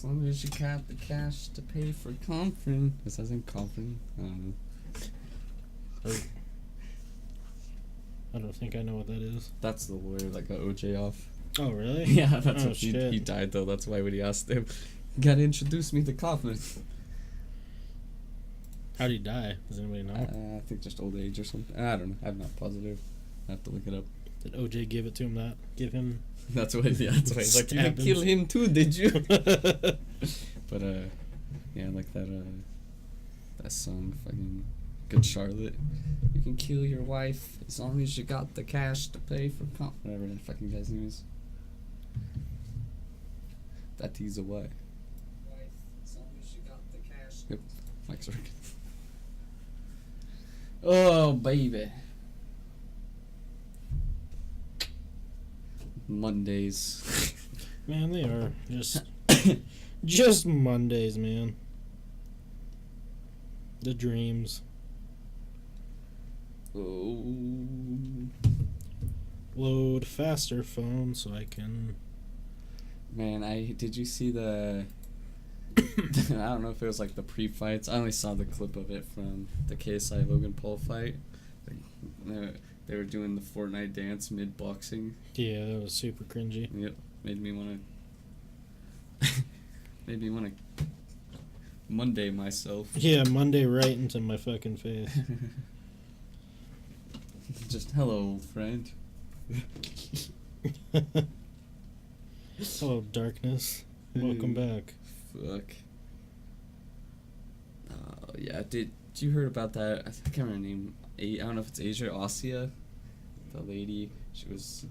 As long as you got the cash to pay for Confrin. This isn't Confrin. I don't know. I don't think I know what that is. That's the lawyer that got OJ off. Oh, really? Yeah, that's Oh, what shit. he died though. That's why when he asked him, you gotta introduce me to Confrin. How did he die? Does anybody know? I think just old age or something. I don't know. I'm not positive. I have to look it up. Did OJ give it to him? Give him? That's why. Yeah, that's why he's like, you didn't kill him too, did you? But yeah, like that song, fucking Good Charlotte. You can kill your wife as long as you got the cash to pay for whatever that fucking guy's name is. That he's a what? Wife, as long as you got the cash. Yep, Mike's working. Oh baby. Mondays. Man, they are just Mondays, man. The dreams. Oh. Load faster phone so I can. Man, did you see the? I don't know if it was like the pre-fights. I only saw the clip of it from the KSI Logan Paul fight. They were doing the Fortnite dance mid-boxing. Yeah, that was super cringy. Yep, made me want to Monday myself. Yeah, Monday right into my fucking face. Just hello, old friend. Hello, darkness. Welcome back. Fuck. Oh yeah, did you heard about that? I can't remember her name. I don't know if it's Asia or Asia. The lady, she was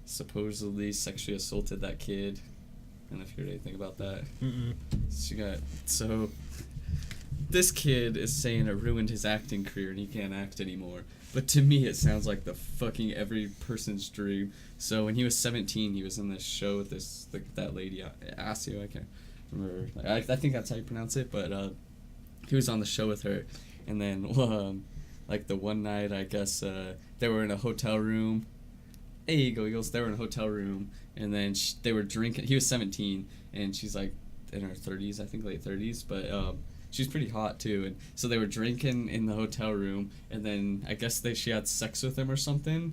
supposedly sexually assaulted that kid. I don't know if you heard anything about that. Mm-mm. She got this kid is saying it ruined his acting career and he can't act anymore. But to me, it sounds like the fucking every person's dream. So when he was 17, he was in this show with that lady, Asio. I can't remember. I think that's how you pronounce it. But he was on the show with her, and then like the one night, I guess they were in a hotel room. Hey, Eagles. They were in a hotel room, and then they were drinking. He was 17, and she's like in her 30s, I think late 30s, but. She was pretty hot too, and so they were drinking in the hotel room, and then I guess she had sex with him or something,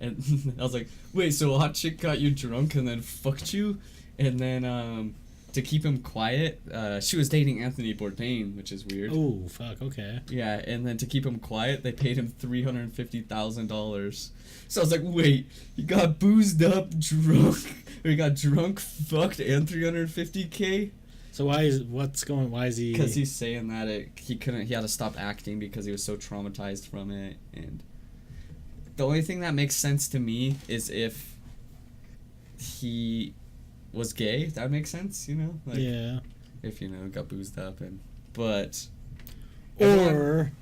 and I was like, wait, so a hot chick got you drunk and then fucked you, and then to keep him quiet, she was dating Anthony Bourdain, which is weird. Oh fuck, okay. Yeah, and then to keep him quiet, they paid him $350,000. So I was like, wait, he got boozed up, drunk, or he got drunk, fucked, and $350K. So why is he? Because he's saying that he had to stop acting because he was so traumatized from it, and the only thing that makes sense to me is if he was gay. That makes sense, like, yeah. If got boozed up but or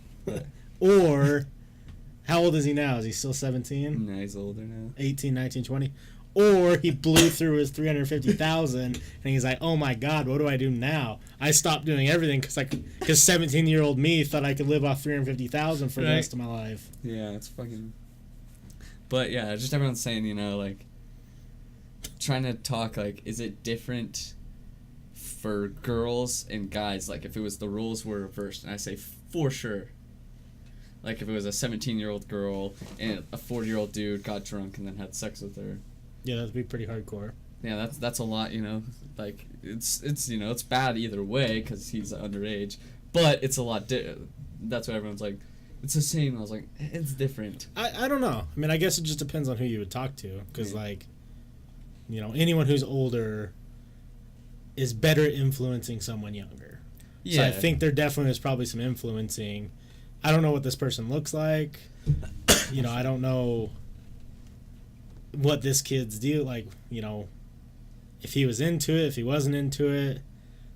how old is he now? Is he still 17? No, he's older now. 18, 19, 20. Or he blew through his $350,000 and he's like, oh my god, what do I do now? I stopped doing everything because 17-year-old me thought I could live off $350,000 for the rest of my life. Yeah, it's fucking. But yeah, just everyone's saying, like, trying to talk, like, is it different for girls and guys? Like, if it was the roles were reversed, and I say for sure. Like, if it was a 17-year-old girl and a 40-year-old dude got drunk and then had sex with her. Yeah, that'd be pretty hardcore. Yeah, that's a lot, like, it's it's bad either way because he's underage, but it's a lot, that's what everyone's like, it's the same. I was like, it's different. I don't know. I mean, I guess it just depends on who you would talk to, because, like, anyone who's older is better at influencing someone younger. Yeah. So I think there definitely is probably some influencing. I don't know what this person looks like. I don't know what this kid's deal, like, if he was into it, if he wasn't into it.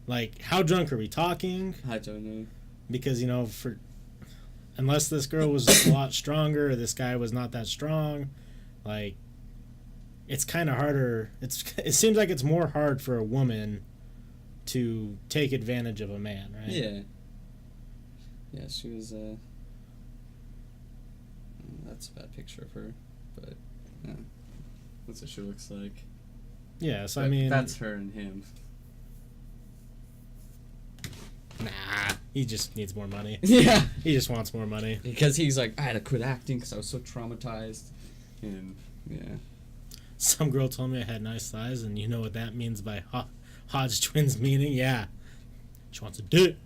Like, how drunk are we talking? I don't know. Because, unless this girl was a lot stronger or this guy was not that strong, like, it's kind of harder. It seems like it's more hard for a woman to take advantage of a man, right? Yeah. Yeah, she was, that's a bad picture of her, but, yeah. That's what she looks like. Yeah, so but I mean... That's her and him. Nah, he just needs more money. Yeah. He just wants more money. Because he's like, I had to quit acting because I was so traumatized. And, yeah. Some girl told me I had nice thighs, and you know what that means by Hodge twins meaning? Yeah. She wants a dick.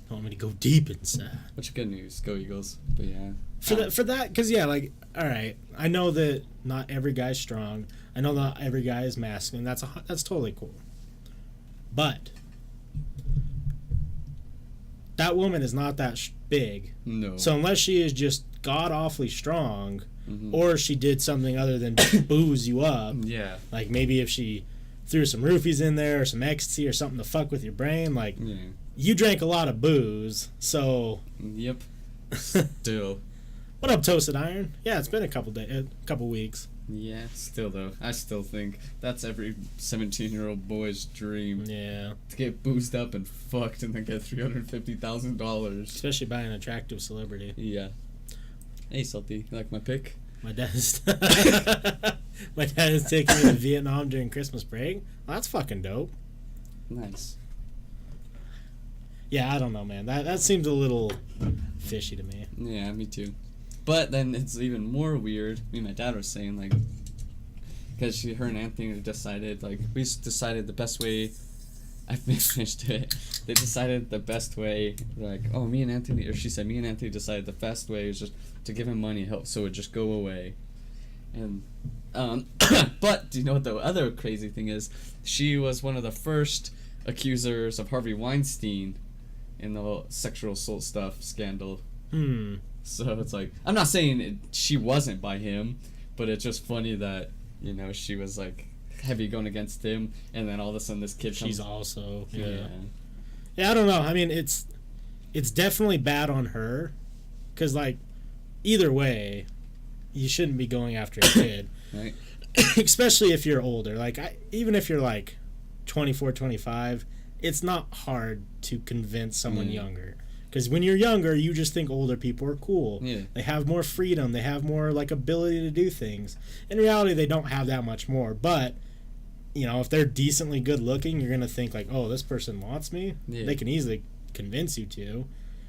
Want me to go deep inside. Which is good news. Go Eagles. But, yeah. For that, because, yeah, like, all right, I know that not every guy's strong. I know not every guy is masculine. That's totally cool. But that woman is not that big. No. So unless she is just god-awfully strong, mm-hmm. or she did something other than booze you up, yeah, like maybe if she threw some roofies in there or some ecstasy or something to fuck with your brain, like, yeah. You drank a lot of booze, so... Yep. Still. What up, Toasted Iron? Yeah, it's been a couple weeks. Yeah, still though. I still think that's every 17-year-old boy's dream. Yeah. To get boozed up and fucked and then get $350,000. Especially by an attractive celebrity. Yeah. Hey, Salty, you like my pick? My dad is taking me to Vietnam during Christmas break. Well, that's fucking dope. Nice. Yeah, I don't know, man. That seems a little fishy to me. Yeah, me too. But then it's even more weird. Me and my dad were saying, like, because her and Anthony decided, like, we decided the best way. I finished it. They decided the best way, like, oh, me and Anthony, or she said, me and Anthony decided the best way is just to give him money, help, so it would just go away. And, but do you know what the other crazy thing is? She was one of the first accusers of Harvey Weinstein in the whole sexual assault stuff scandal. So it's like, I'm not saying she wasn't by him, but it's just funny that, you know, she was like heavy going against him, and then all of a sudden this kid comes. She's also, yeah. Yeah, I don't know. I mean, it's definitely bad on her, because, like, either way, you shouldn't be going after a kid. Right. Especially if you're older. Like, even if you're, like, 24, 25, it's not hard to convince someone younger. Because when you're younger, you just think older people are cool. Yeah. They have more freedom. They have more, like, ability to do things. In reality, they don't have that much more. But, you know, if they're decently good looking, you're going to think, like, oh, this person wants me? Yeah. They can easily convince you to.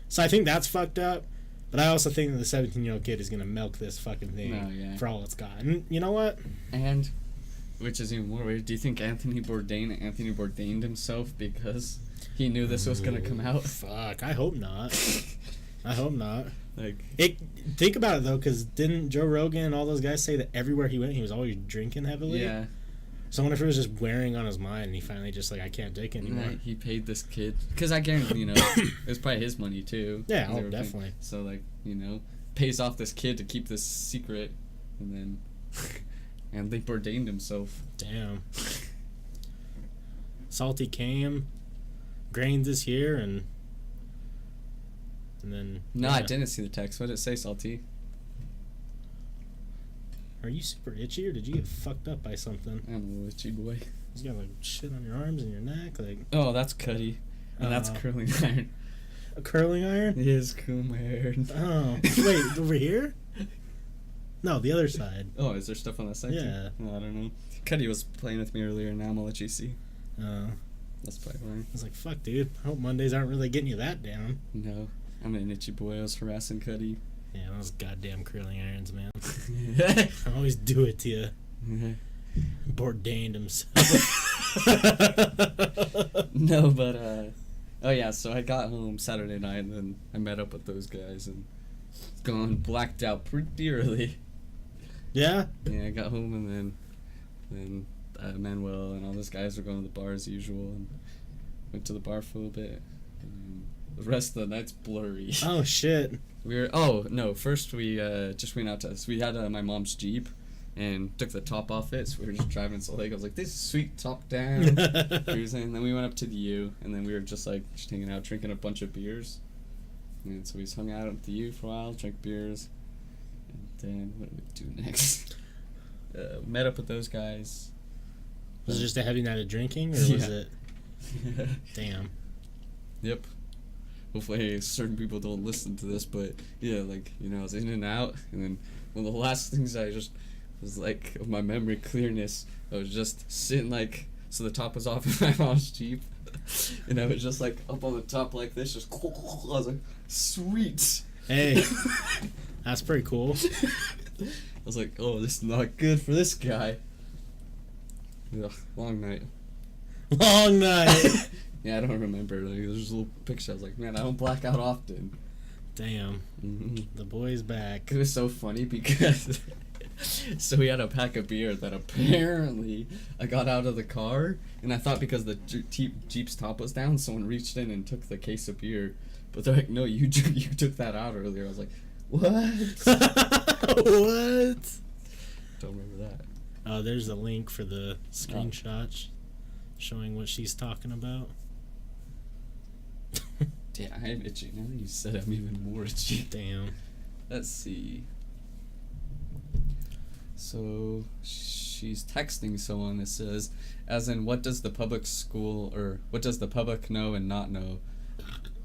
So I think that's fucked up. But I also think that the 17-year-old kid is going to milk this fucking thing for all it's got. And you know what? And, which is even more weird, do you think Anthony Bourdained himself because he knew this was going to come out? Fuck, I hope not. I hope not. Like, think about it, though, because didn't Joe Rogan and all those guys say that everywhere he went, he was always drinking heavily? Yeah. So I wonder if it was just wearing on his mind, and he finally just, like, I can't drink anymore. Right, he paid this kid. Because I guarantee, you know, it was probably his money, too. Yeah, definitely. So, like, you know, pays off this kid to keep this secret, and then... and they Bourdained himself. Damn. Salty came, Grains is here, and then... No, I didn't see the text. What did it say, Salty? Are you super itchy, or did you get fucked up by something? I'm a itchy boy. You got, like, shit on your arms and your neck, like... Oh, that's Cuddy. And that's curling iron. A curling iron? It is curling my hair. Oh. Wait, over here? No, the other side. Oh, is there stuff on that side, yeah. too? Oh, I don't know. Cuddy was playing with me earlier, and now I'm gonna let you see. Oh. That's probably why. I was like, fuck, dude. I hope Mondays aren't really getting you that down. No. I'm an itchy boy. I was harassing Cuddy. Yeah, those goddamn curling irons, man. I always do it to you. Bourdained himself. No, but, oh yeah, so I got home Saturday night, and then I met up with those guys, and gone blacked out pretty early. Yeah? Yeah, I got home, and then Manuel and all those guys were going to the bar as usual, and went to the bar for a little bit. And the rest of the night's blurry. Oh, shit. First we just went out to, so we had my mom's Jeep, and took the top off it, so we were just driving to Lake. I was like, this is sweet, top down, cruising. And then we went up to the U, and then we were just like, just hanging out, drinking a bunch of beers. And so we just hung out at the U for a while, drank beers, and then what did we do next? Met up with those guys. Was it just a heavy night of drinking, or was it? Damn. Yep. Hopefully certain people don't listen to this, but yeah, like, you know, I was in and out, and then one of the last things I just was like, of my memory clearness, I was just sitting like, so the top was off in my mom's Jeep, And I was just like up on the top like this, just I was like, sweet. Hey, that's pretty cool. I was like, oh, this is not good for this guy. Ugh, long night. Long night. Yeah, I don't remember. Like, there's a little picture. I was like, man, I don't black out often. Damn. The boy's back. It was so funny because so we had a pack of beer that apparently I got out of the car, and I thought because the Jeep's top was down, someone reached in and took the case of beer. But they're like, no, you took that out earlier. I was like, what? What? Don't remember that. Oh, there's a link for the screenshots showing what she's talking about. Damn, I am itchy. Now that you said I'm even more itchy. Damn. Let's see. So she's texting someone that says, as in, what does the public know and not know?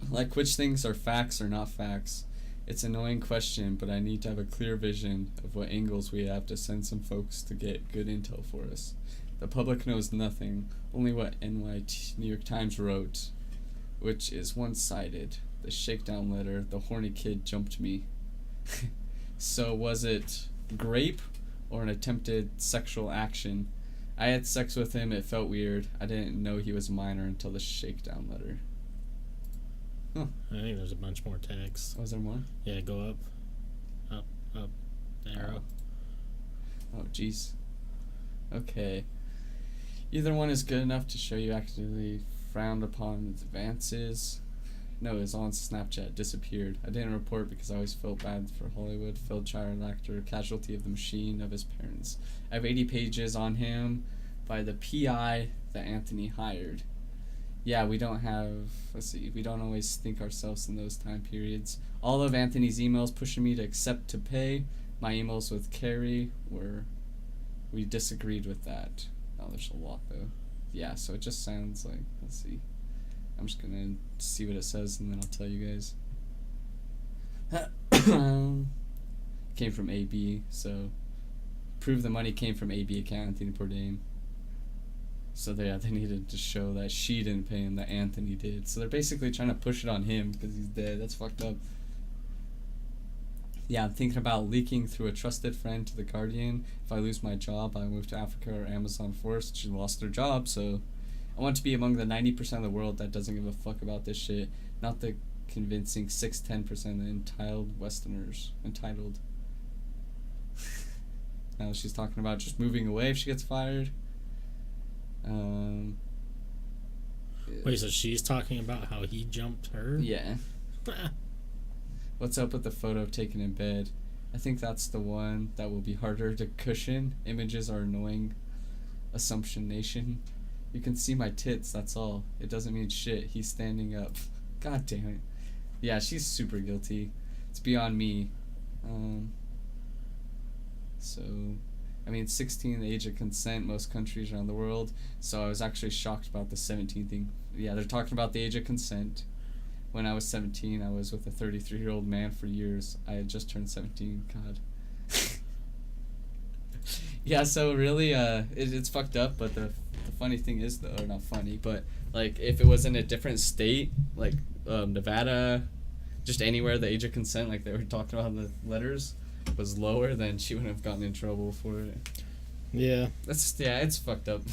Like, which things are facts or not facts? It's an annoying question, but I need to have a clear vision of what angles we have to send some folks to get good intel for us. The public knows nothing, only what New York Times wrote, which is one-sided. The shakedown letter, the horny kid jumped me. So was it grape or an attempted sexual action? I had sex with him, it felt weird. I didn't know he was a minor until the shakedown letter. Huh. I think there's a bunch more tags. Was there more? Yeah, go up. Up, up. The arrow. Oh, jeez. Okay. Either one is good enough to show you actively frowned upon advances. No, it was on Snapchat. Disappeared. I didn't report because I always felt bad for Hollywood. Failed child actor, casualty of the machine of his parents. I have 80 pages on him by the PI that Anthony hired. Yeah, we don't always think ourselves in those time periods. All of Anthony's emails pushing me to accept to pay. My emails with Carrie we disagreed with that. Oh, there's a lot though. Yeah, so it just sounds like, let's see. I'm just gonna see what it says and then I'll tell you guys. Came from AB, so prove the money came from AB account, Anthony Bourdain. So they needed to show that she didn't pay him, that Anthony did. So they're basically trying to push it on him because he's dead. That's fucked up. Yeah, I'm thinking about leaking through a trusted friend to The Guardian. If I lose my job, I move to Africa or Amazon forest. She lost her job, so I want to be among the 90% of the world that doesn't give a fuck about this shit. Not the convincing 6-10% entitled Westerners. Entitled. Now she's talking about just moving away if she gets fired. Wait, so she's talking about how he jumped her? Yeah. What's up with the photo taken in bed? I think that's the one that will be harder to cushion. Images are annoying. Assumption Nation. You can see my tits, that's all. It doesn't mean shit. He's standing up. God damn it. Yeah, she's super guilty. It's beyond me. So, I mean, 16, the age of consent, most countries around the world. So I was actually shocked about the 17 thing. Yeah, they're talking about the age of consent. When I was 17, I was with a 33-year-old man for years. I had just turned 17. God. Yeah, so really, it's fucked up, but the funny thing is, though, or not funny, but, like, if it was in a different state, like, Nevada, just anywhere, the age of consent, like they were talking about in the letters, was lower, then she wouldn't have gotten in trouble for it. Yeah. It's fucked up.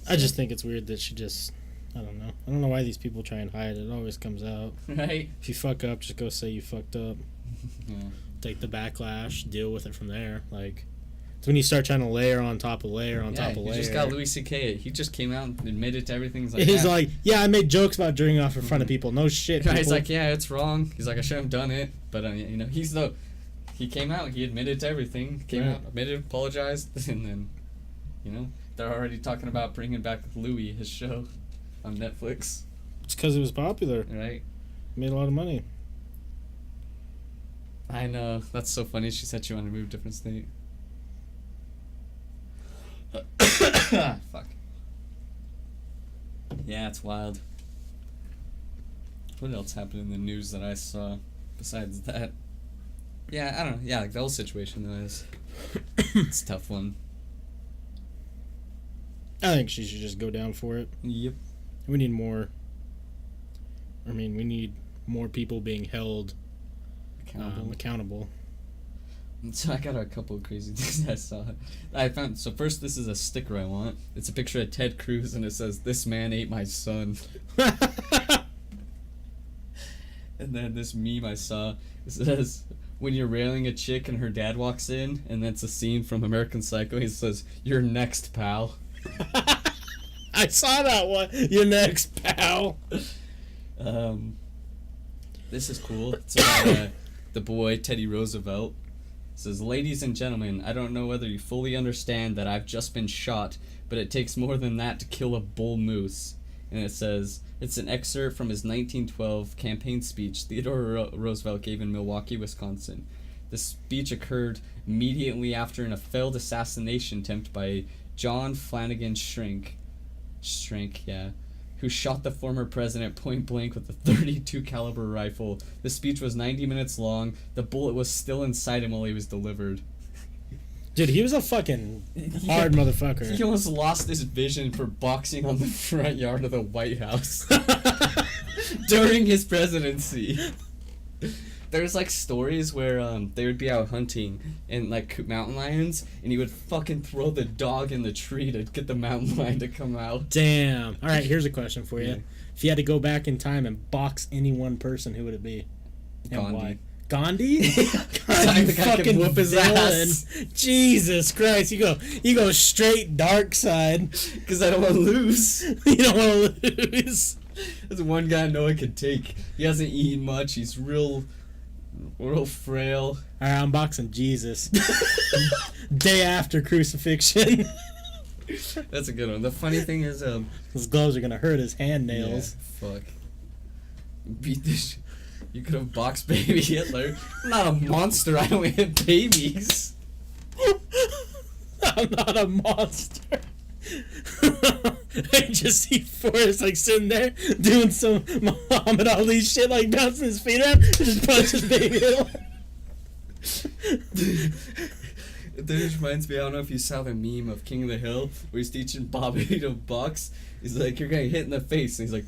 I just think it's weird that she just... I don't know. I don't know why these people try and hide it. It always comes out. Right? If you fuck up, just go say you fucked up. Yeah. Take the backlash, deal with it from there. Like, it's when you start trying to layer on top of layer on top of layer. You just got Louis C.K. He just came out and admitted to everything. He's like, yeah, I made jokes about jerking off in front of people. No shit, people. He's like, yeah, it's wrong. He's like, I shouldn't have done it. But, you know, he came out. He admitted to everything. Came out, admitted, apologized. And then, you know, they're already talking about bringing back Louis, his show on Netflix. It's because it was popular. Right. Made a lot of money. I know. That's so funny. She said she wanted to move to a different state. Fuck. Yeah, it's wild. What else happened in the news that I saw besides that? Yeah, I don't know. Yeah, like the whole situation, though, it's a tough one. I think she should just go down for it. Yep. We need more. I mean, we need more people being held accountable. So I got a couple of crazy things I saw. I found, so first, this is a sticker I want. It's a picture of Ted Cruz, and it says, "This man ate my son." And then this meme I saw, it says, when you're railing a chick and her dad walks in, and that's a scene from American Psycho, he says, "You're next, pal." I saw that one. You're next, pal. This is cool. It's about the boy, Teddy Roosevelt. It says, "Ladies and gentlemen, I don't know whether you fully understand that I've just been shot, but it takes more than that to kill a bull moose." And it says, it's an excerpt from his 1912 campaign speech Theodore Roosevelt gave in Milwaukee, Wisconsin. The speech occurred immediately after a failed assassination attempt by John Flanagan Shrink, who shot the former president point blank with a .32 caliber rifle. The speech was 90 minutes long. The bullet was still inside him while he was delivered. Dude, he was a fucking hard motherfucker. He almost lost his vision for boxing on the front yard of the White House during his presidency. There's like stories where they would be out hunting and like mountain lions, and he would fucking throw the dog in the tree to get the mountain lion to come out. Damn. All right, here's a question for you. Yeah. If you had to go back in time and box any one person, who would it be? And Gandhi. why? Gandhi? I think I can whoop his ass. Jesus Christ, you go straight dark side. Because I don't want to lose. You don't want to lose. There's one guy I know I could take. He hasn't eaten much. He's real frail. All right, I'm boxing Jesus. Day after crucifixion. That's a good one. The funny thing is, his gloves are gonna hurt his hand nails. Yeah, fuck. Beat this. You could have boxed baby Hitler. I'm not a monster. I don't hit babies. I'm not a monster. I just see Forrest like sitting there doing some Muhammad Ali shit, like bouncing his feet around, and just punches baby Hitler. This reminds me, I don't know if you saw the meme of King of the Hill where he's teaching Bobby to box. He's like, "You're getting hit in the face," and he's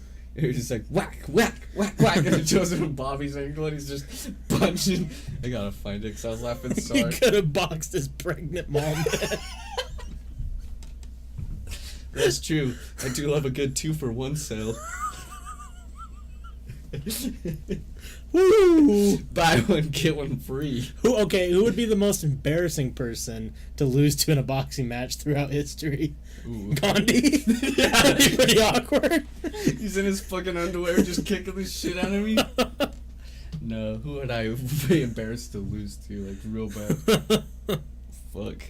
just like, "Whack, whack, whack, whack," and it shows him Bobby's ankle, and he's just punching. I gotta find it because I was laughing so hard. He could have boxed his pregnant mom. That's true. I do love a good 2-for-1 sale. Woo! Buy one, get one free. Who would be the most embarrassing person to lose to in a boxing match throughout history? Ooh. Gandhi? Yeah. That'd be pretty awkward. He's in his fucking underwear just kicking the shit out of me. No, who would I be embarrassed to lose to, like, real bad? Fuck.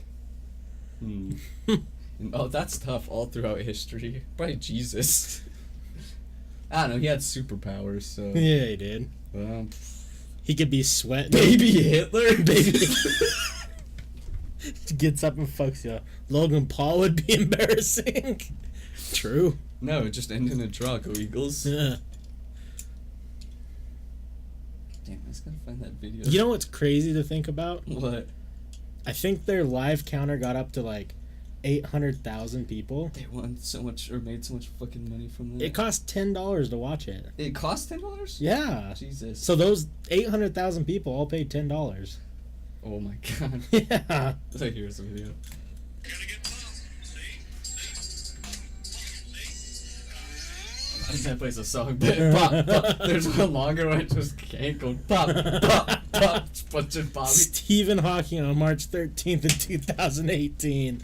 Oh, that's tough all throughout history. Probably Jesus. I don't know, he had superpowers, so... Yeah, he did. Well... He could be sweating. Baby Hitler? Baby gets up and fucks you. Logan Paul would be embarrassing. True. No, it just ended in a draw. Go Eagles. Yeah. Damn, I just gotta find that video. You know what's crazy to think about? What? I think their live counter got up to like 800,000 people. They won so much, or made so much fucking money from that. It cost $10 to watch it. It cost $10? Yeah. Jesus. So those 800,000 people all paid $10. Oh my god. Yeah. So here's the video. That plays a song. Pop, pop. There's one longer one just can't go pop, pop, pop. Just punching Bobby. Stephen Hawking on March 13th of 2018.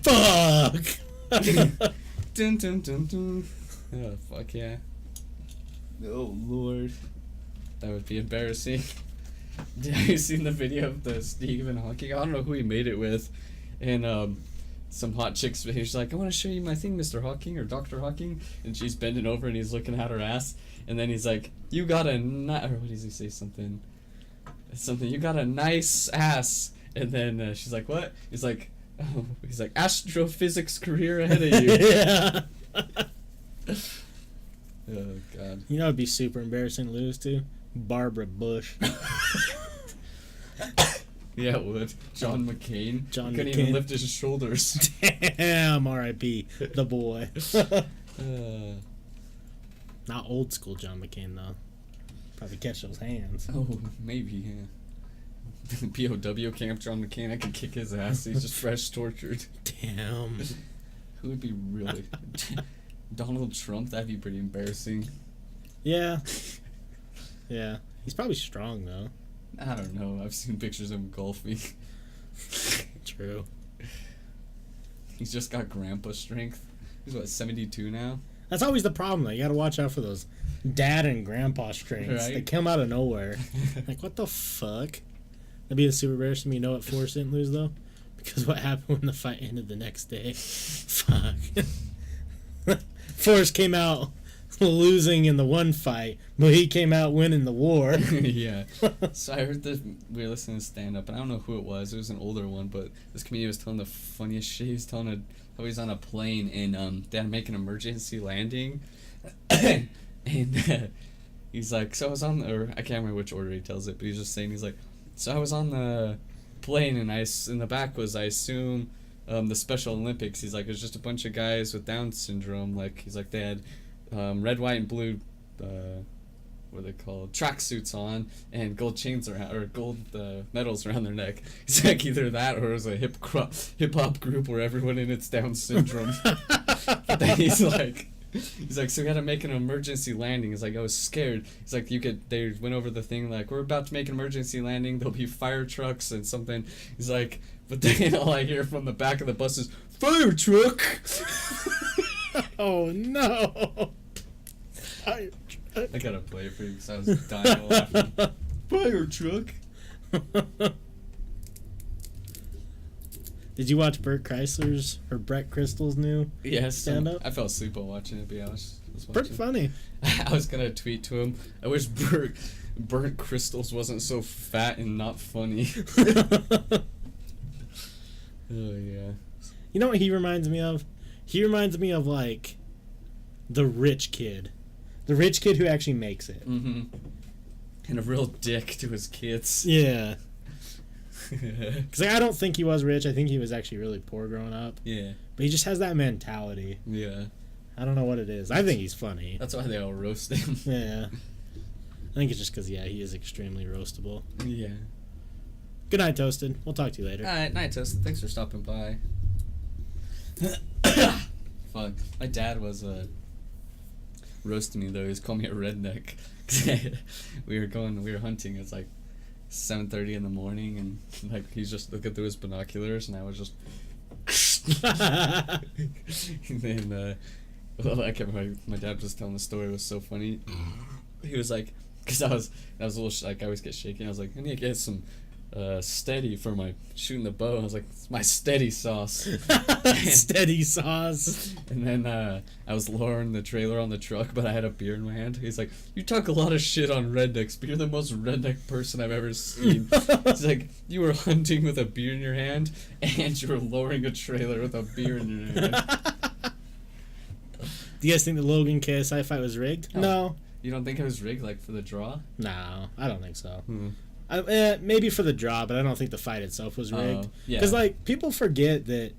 Fuck! Dun, dun, dun, dun. Oh, fuck yeah. Oh, Lord. That would be embarrassing. Have you seen the video of the Stephen Hawking? I don't know who he made it with. And, some hot chick's she's like, "I want to show you my thing, Mr. Hawking," or Dr. Hawking. And she's bending over and he's looking at her ass. And then he's like, "You got a or what does he say? Something, "You got a nice ass." And then she's like, "What?" He's like, "Oh," he's like, "Astrophysics career ahead of you." Yeah. Oh, God. You know it'd be super embarrassing to lose to? Barbara Bush. Yeah, it would. John McCain. John Couldn't McCain. even lift his shoulders. Damn, R.I.P. the boy. uh, Not old school John McCain, though. Probably catch those hands. oh, maybe, yeah. POW camp John McCain, I could kick his ass. He's just fresh tortured. Damn. Who would be really... Donald Trump? That'd be pretty embarrassing. Yeah. Yeah. He's probably strong, though. I don't know. I've seen pictures of him golfing. True. He's just got grandpa strength. He's, what, 72 now? That's always the problem, though. You gotta watch out for those dad and grandpa strengths. Right? They come out of nowhere. Like, what the fuck? That'd be super embarrassing. You know what Forrest didn't lose, though? Because what happened when the fight ended the next day? Fuck. Forrest came out losing in the one fight, but he came out winning the war. Yeah. So I heard this, we were listening to stand-up, and I don't know who it was. It was an older one, but this comedian was telling the funniest shit. He was telling how he's on a plane, and they had to make an emergency landing. And he's like, so I was on, or I can't remember which order he tells it, but he's just saying, he's like, so I was on the plane, and in the back was, I assume, the Special Olympics. He's like, it was just a bunch of guys with Down syndrome. Like, he's like, they had red, white, and blue, what are they called? Tracksuits on, and gold chains around, or gold medals around their neck. He's like, either that or it was a hip hop group where everyone in it's Down syndrome. But then he's like, so we had to make an emergency landing. He's like, I was scared. He's like, they went over the thing, like, we're about to make an emergency landing. There'll be fire trucks and something. He's like, but then all I hear from the back of the bus is, fire truck! Oh, no. Fire truck. I gotta play it for you because I was dying laughing. Fire truck! Did you watch Bert Crystal's new stand-up? I fell asleep while watching it, to be honest. Pretty funny. I was gonna tweet to him, I wish Bert Crystals wasn't so fat and not funny. Oh, yeah. You know what he reminds me of? He reminds me of, like, the rich kid. The rich kid who actually makes it. Mm-hmm. And a real dick to his kids. Yeah. Because I don't think he was rich. I think he was actually really poor growing up. Yeah. But he just has that mentality. Yeah. I don't know what it is. I think he's funny. That's why they all roast him. Yeah. I think it's just because, yeah, he is extremely roastable. Yeah. Good night, Toasted. We'll talk to you later. Alright, night, Toasted. Thanks for stopping by. Fuck. My dad was roasting me, though. He was calling me a redneck. we were hunting. It's like 7:30 in the morning, and like he's just looking through his binoculars, and I was just and then well, I can't remember, my dad was telling the story. It was so funny. He was like, because I was a little like, I always get shaky. I was like, I need to get some steady for my shooting the bow. I was like, it's my steady sauce. Steady sauce. And then I was lowering the trailer on the truck, but I had a beer in my hand. He's like, you talk a lot of shit on rednecks, but you're the most redneck person I've ever seen. He's like, you were hunting with a beer in your hand, and you were lowering a trailer with a beer in your hand. Do you guys think the Logan KSI fight was rigged? Oh. No. You don't think it was rigged, like, for the draw? No, I don't think so. Hmm. Maybe for the draw, but I don't think the fight itself was rigged. Yeah. Because, like, people forget that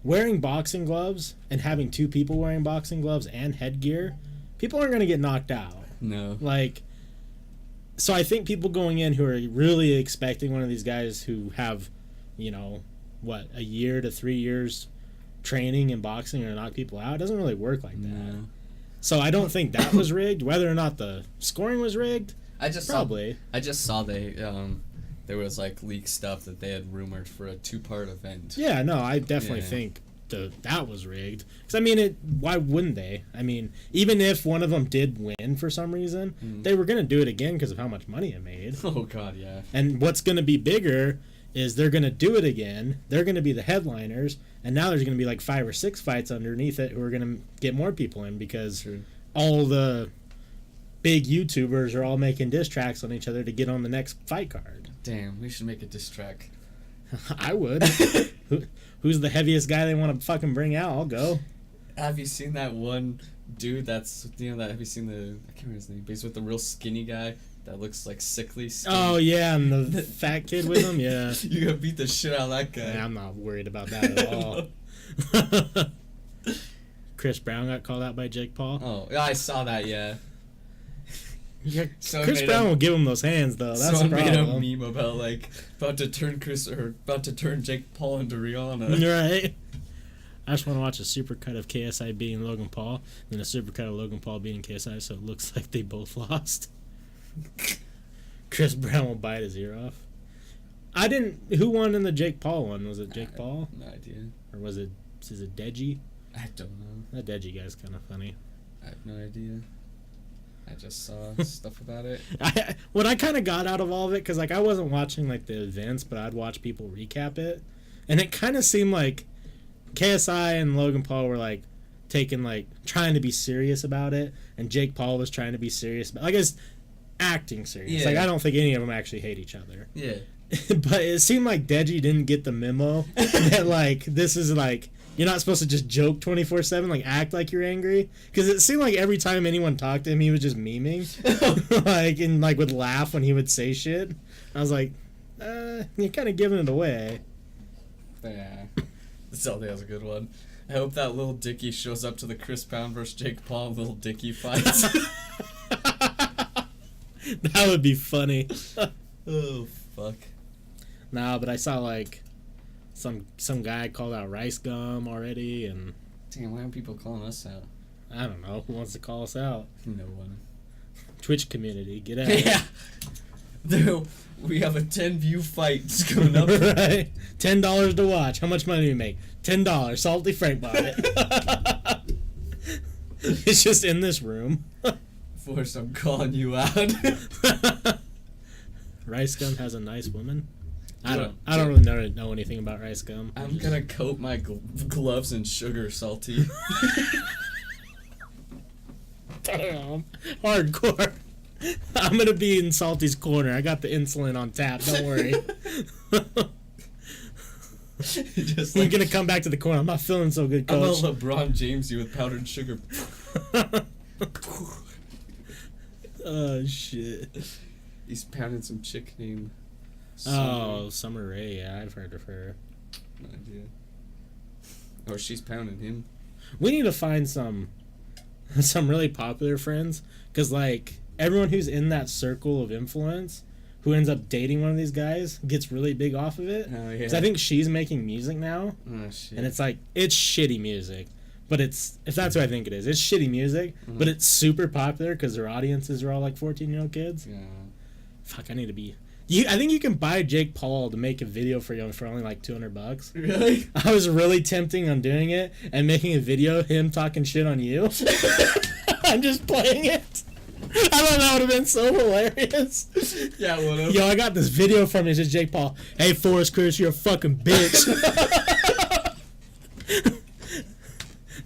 wearing boxing gloves and having two people wearing boxing gloves and headgear, people aren't going to get knocked out. No. Like, so I think people going in who are really expecting one of these guys who have, you know, what, a year to 3 years training in boxing or knock people out, it doesn't really work like that. No. So I don't think that was rigged. Whether or not the scoring was rigged, I just saw there was like leaked stuff that they had rumored for a 2-part event. Yeah, no, I definitely think that was rigged. Because I mean, why wouldn't they? I mean, even if one of them did win for some reason, they were gonna do it again because of how much money it made. Oh God, yeah. And what's gonna be bigger is they're gonna do it again. They're gonna be the headliners, and now there's gonna be like 5 or 6 fights underneath it who are gonna get more people in because all the big YouTubers are all making diss tracks on each other to get on the next fight card. Damn, we should make a diss track. I would. Who's the heaviest guy they want to fucking bring out? I'll go. Have you seen that one dude that's, have you seen I can't remember his name, but he's with the real skinny guy, that looks like sickly. Oh yeah, and the fat kid with him. Yeah, you gonna beat the shit out of that guy. Yeah, I'm not worried about that at all. Chris Brown got called out by Jake Paul. Oh, yeah, I saw that. Yeah. Yeah, Chris Brown will give him those hands though. That's the problem. Someone made a meme about like about to turn Jake Paul into Rihanna. Right. I just want to watch a supercut of KSI beating Logan Paul, and a supercut of Logan Paul beating KSI, so it looks like they both lost. Chris Brown will bite his ear off. Who won in the Jake Paul one? Was it Jake Paul? No idea. Or is it Deji? I don't know. That Deji guy's kind of funny. I have no idea. I just saw stuff about it. What I kind of got out of all of it, because like I wasn't watching like the events, but I'd watch people recap it, and it kind of seemed like KSI and Logan Paul were like trying to be serious about it, and Jake Paul was trying to be serious about, I guess, acting serious. Yeah. Like I don't think any of them actually hate each other. Yeah. But it seemed like Deji didn't get the memo that like this is like you're not supposed to just joke 24/7, like act like you're angry, because it seemed like every time anyone talked to him, he was just memeing, like would laugh when he would say shit. I was like, you're kind of giving it away. Yeah. Zelda has a good one. I hope that little Dicky shows up to the Chris Brown versus Jake Paul little Dicky fights. That would be funny. Oh fuck. Nah, but I saw like some guy called out Rice Gum already, and damn, why aren't people calling us out? I don't know who wants to call us out. No one. Twitch community, get out. Yeah. There, we have a 10-view fight coming up. Right. $10 to watch. How much money do you make? $10. Salty Frank bought it. It's just in this room. Forrest, I'm calling you out. Rice Gum has a nice woman. I don't really know anything about Rice Gum. I'm gonna coat my gloves in sugar, Salty. Damn. Hardcore. I'm gonna be in Salty's corner. I got the insulin on tap. Don't worry. Just I'm gonna come back to the corner. I'm not feeling so good, Coach. I'm gonna LeBron James you with powdered sugar. Oh shit. He's pounding some chick named Summer Rae. Yeah, I've heard of her. No idea. Or she's pounding him. We need to find some really popular friends, because like everyone who's in that circle of influence who ends up dating one of these guys gets really big off of it. Oh yeah. Because I think she's making music now, Oh shit. and it's like it's shitty music, but it's, if that's what I think it is, it's shitty music, but it's super popular because their audiences are all like 14-year-old kids. Yeah. Fuck, I need to be. I think you can buy Jake Paul to make a video for you for only like $200. Really? I was really tempting on doing it and making a video of him talking shit on you. I'm just playing it. I thought that would have been so hilarious. Yeah, whatever. Yo, I got this video from you. It says Jake Paul. Hey, Forrest Chris, you're a fucking bitch.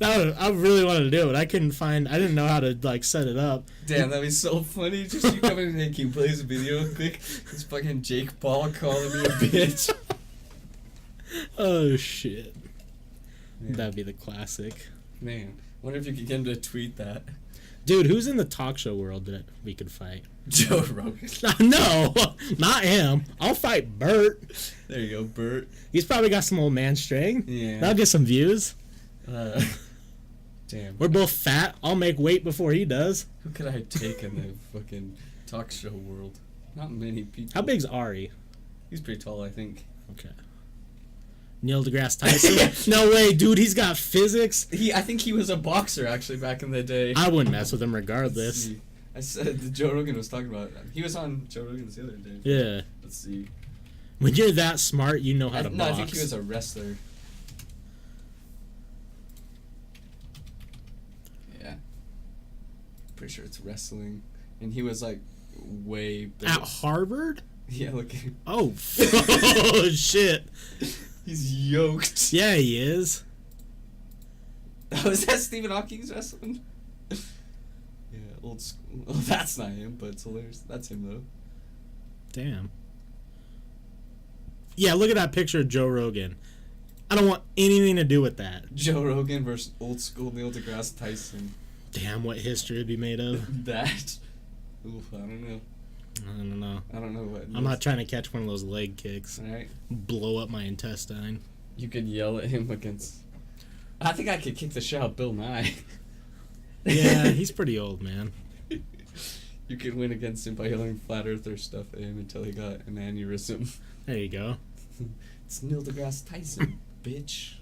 I really wanted to do it. I didn't know how to like set it up. Damn, that'd be so funny. Just you coming in and can you play this video quick? It's fucking Jake Paul calling me a bitch. Oh shit. Yeah. That'd be the classic. Man, wonder if you could get him to tweet that. Dude, who's in the talk show world that we could fight? Joe Rogan. No, not him. I'll fight Bert. There you go, Bert. He's probably got some old man strength. Yeah. That'll get some views. Damn. We're both fat. I'll make weight before he does. Who could I take in the fucking talk show world? Not many people. How big's Ari? He's pretty tall, I think. Okay. Neil deGrasse Tyson? No way, dude. He's got physics. I think he was a boxer, actually, back in the day. I wouldn't mess with him regardless. I said Joe Rogan was talking about it. He was on Joe Rogan's the other day. Yeah. Let's see. When you're that smart, you know how to box. No, I think he was a wrestler. Yeah. Pretty sure it's wrestling. And he was like way big. At Harvard? Yeah, look. Oh, oh shit. He's yoked. Yeah, he is. Oh, is that Stephen Hawking's wrestling? Yeah, old school. Oh, that's not him, but it's hilarious. That's him, though. Damn. Yeah, look at that picture of Joe Rogan. I don't want anything to do with that. Joe Rogan versus old school Neil deGrasse Tyson. Damn, what history would be made of. That. Oof, I don't know. I don't know. I don't know what. I'm not trying to catch one of those leg kicks. Right. Blow up my intestine. You could yell at him against. I think I could kick the shit out of Bill Nye. Yeah, he's pretty old, man. You could win against him by yelling flat earther stuff at him until he got an aneurysm. There you go. It's Neil deGrasse Tyson, bitch.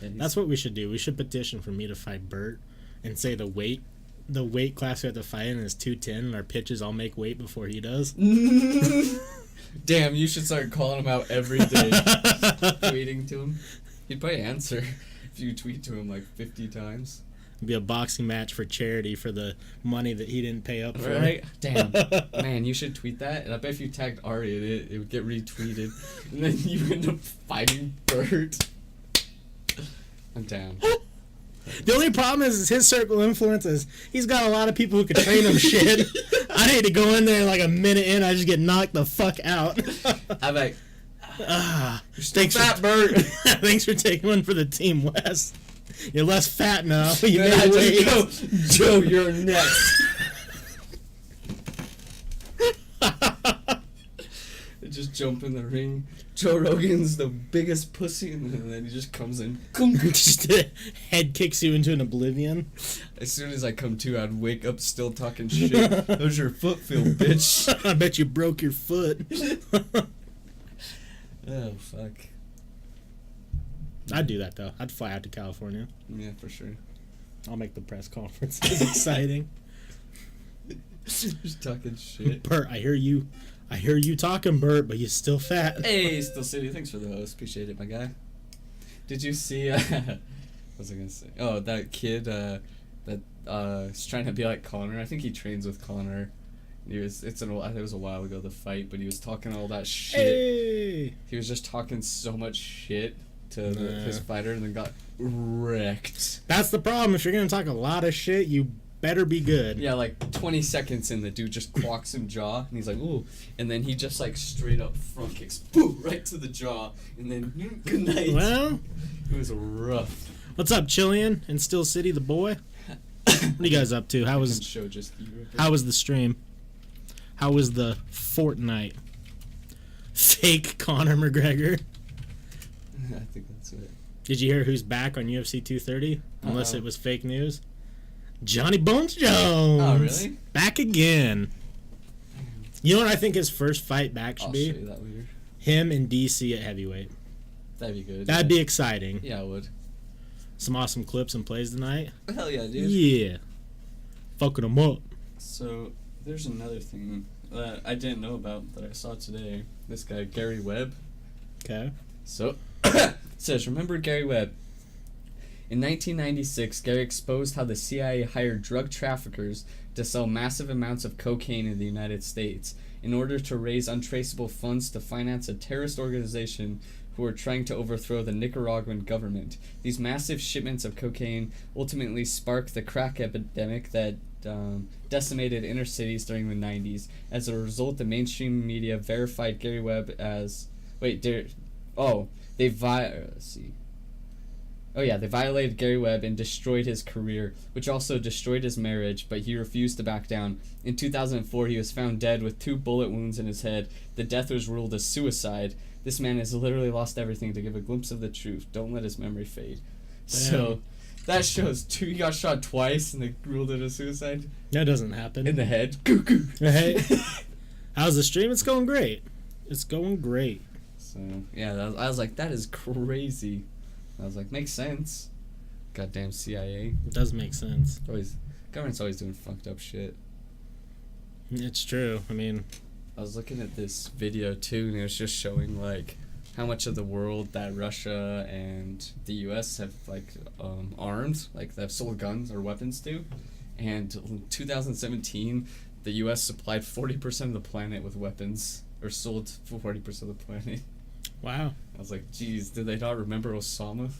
That's what we should do. We should petition for me to fight Bert and say the weight class we have to fight in is 210 and our pitches all make weight before he does. Damn, you should start calling him out every day. Tweeting to him. He'd probably answer if you tweet to him like 50 times. It'd be a boxing match for charity for the money that he didn't pay up for. Right? Damn. Man, you should tweet that. And I bet if you tagged Ari in it, it would get retweeted. And then you end up fighting Bert. I'm down. The only problem is his circle of influence is he's got a lot of people who could train him shit. I need to go in there like a minute in, I just get knocked the fuck out. I'm like, thanks fat Bert. Thanks for taking one for the Team West. You're less fat now. You Then made I weight. just go, Joe, you're next. They just jump in the ring. Joe Rogan's the biggest pussy, and then he just comes in. Just head kicks you into an oblivion. As soon as I come to, I'd wake up still talking shit. How's your foot feel, bitch? I bet you broke your foot. Oh, fuck. I'd do that, though. I'd fly out to California. Yeah, for sure. I'll make the press conferences exciting. Just talking shit. Bert, I hear you talking, Bert, but you're still fat. Hey, Still City, thanks for the host. Appreciate it, my guy. Did you see, what was I gonna say? Oh, that kid, that is trying to be like Connor. I think he trains with Connor. I think it was a while ago, the fight, but he was talking all that shit. Hey! He was just talking so much shit to his fighter and then got wrecked. That's the problem. If you're gonna talk a lot of shit, you better be good. Yeah, like 20 seconds in, the dude just clocks him jaw, and he's like, ooh. And then he just like straight up front kicks, boom, right to the jaw, and then good night. Well, it was rough. What's up, Chillian and Still City, the boy? What are you guys up to? How was the stream? How was the Fortnite? Fake Conor McGregor. I think that's it. Did you hear who's back on UFC 230? Unless it was fake news. Johnny Bones Jones. Oh, really? Back again. You know what I think his first fight back should be? I'll show you that later. Him and DC at heavyweight. That'd be good. That'd be exciting. Yeah, I would. Some awesome clips and plays tonight. Hell yeah, dude. Yeah. Fucking them up. So, there's another thing that I didn't know about that I saw today. This guy, Gary Webb. Okay. So, it says, remember Gary Webb? In 1996, Gary exposed how the CIA hired drug traffickers to sell massive amounts of cocaine in the United States in order to raise untraceable funds to finance a terrorist organization who were trying to overthrow the Nicaraguan government. These massive shipments of cocaine ultimately sparked the crack epidemic that decimated inner cities during the 90s. As a result, the mainstream media verified Gary Webb as... They violated Gary Webb and destroyed his career, which also destroyed his marriage, but he refused to back down. In 2004, he was found dead with 2 bullet wounds in his head. The death was ruled as suicide. This man has literally lost everything to give a glimpse of the truth. Don't let his memory fade. Damn. So, that shows he got shot twice and they ruled it as suicide. That doesn't happen. In the head. Cuckoo. Hey. How's the stream? It's going great. It's going great. So, yeah, I was like, that is crazy. I was like, makes sense. Goddamn CIA. It does make sense. Government's always doing fucked up shit. It's true. I mean, I was looking at this video too, and it was just showing like how much of the world that Russia and the U.S. have like armed, like they've sold guns or weapons to. And in 2017, the U.S. supplied 40% of the planet with weapons, or sold 40% of the planet. Wow. I was like, geez, did they not remember Osama?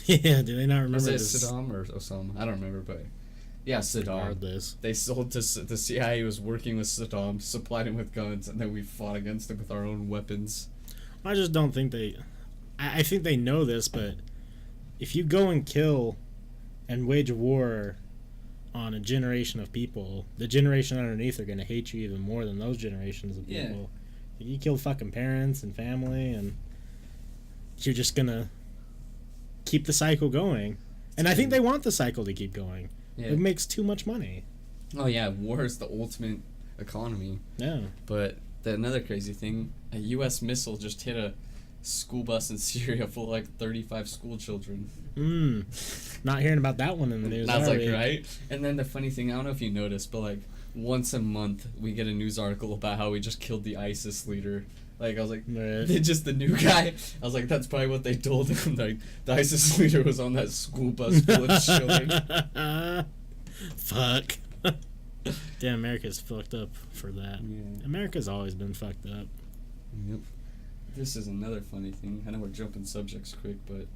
Yeah, do they not remember Was it Saddam or Osama? I don't remember, but yeah, Saddam. Regardless. They sold to the CIA was working with Saddam, supplied him with guns, and then we fought against him with our own weapons. I just don't think they... I think they know this, but if you go and kill and wage war on a generation of people, the generation underneath are going to hate you even more than those generations of people. Yeah. You killed fucking parents and family, and you're just going to keep the cycle going. And I think they want the cycle to keep going. Yeah. It makes too much money. Oh, yeah. War is the ultimate economy. Yeah. But another crazy thing, a U.S. missile just hit a school bus in Syria full of like 35 school children. Not hearing about that one in the news. I was like, right? And then the funny thing, I don't know if you noticed, but like once a month we get a news article about how we just killed the ISIS leader. Like, I was like, just the new guy. I was like, that's probably what they told him. Like, the ISIS leader was on that school bus full of children. Fuck. Damn, America's fucked up for that. Yeah. America's always been fucked up. Yep. This is another funny thing. I know we're jumping subjects quick, but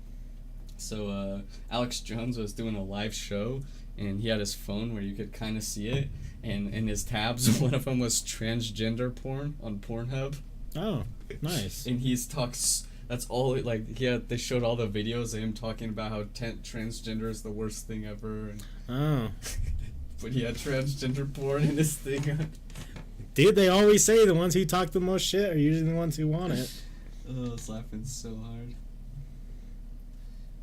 so Alex Jones was doing a live show, and he had his phone where you could kind of see it, and in his tabs, one of them was transgender porn on Pornhub. Oh, nice. And he's talks. That's all. Like, yeah, they showed all the videos of him talking about how transgender is the worst thing ever. And oh. But he had transgender porn in his thing. Dude, they always say the ones who talk the most shit are usually the ones who want it. Oh, I was laughing so hard.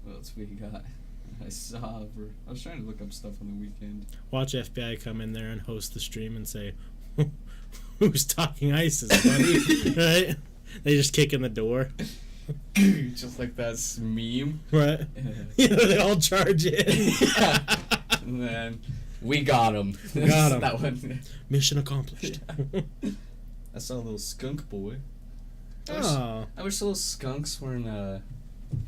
What else we got? I was trying to look up stuff on the weekend. Watch FBI come in there and host the stream and say, "Who's talking ISIS, buddy?" Right? They just kick in the door. Just like that meme. Right. You know, they all charge in. And then, we got him. We got him. That one. Mission accomplished. Yeah. I saw a little skunk boy. I wish little skunks weren't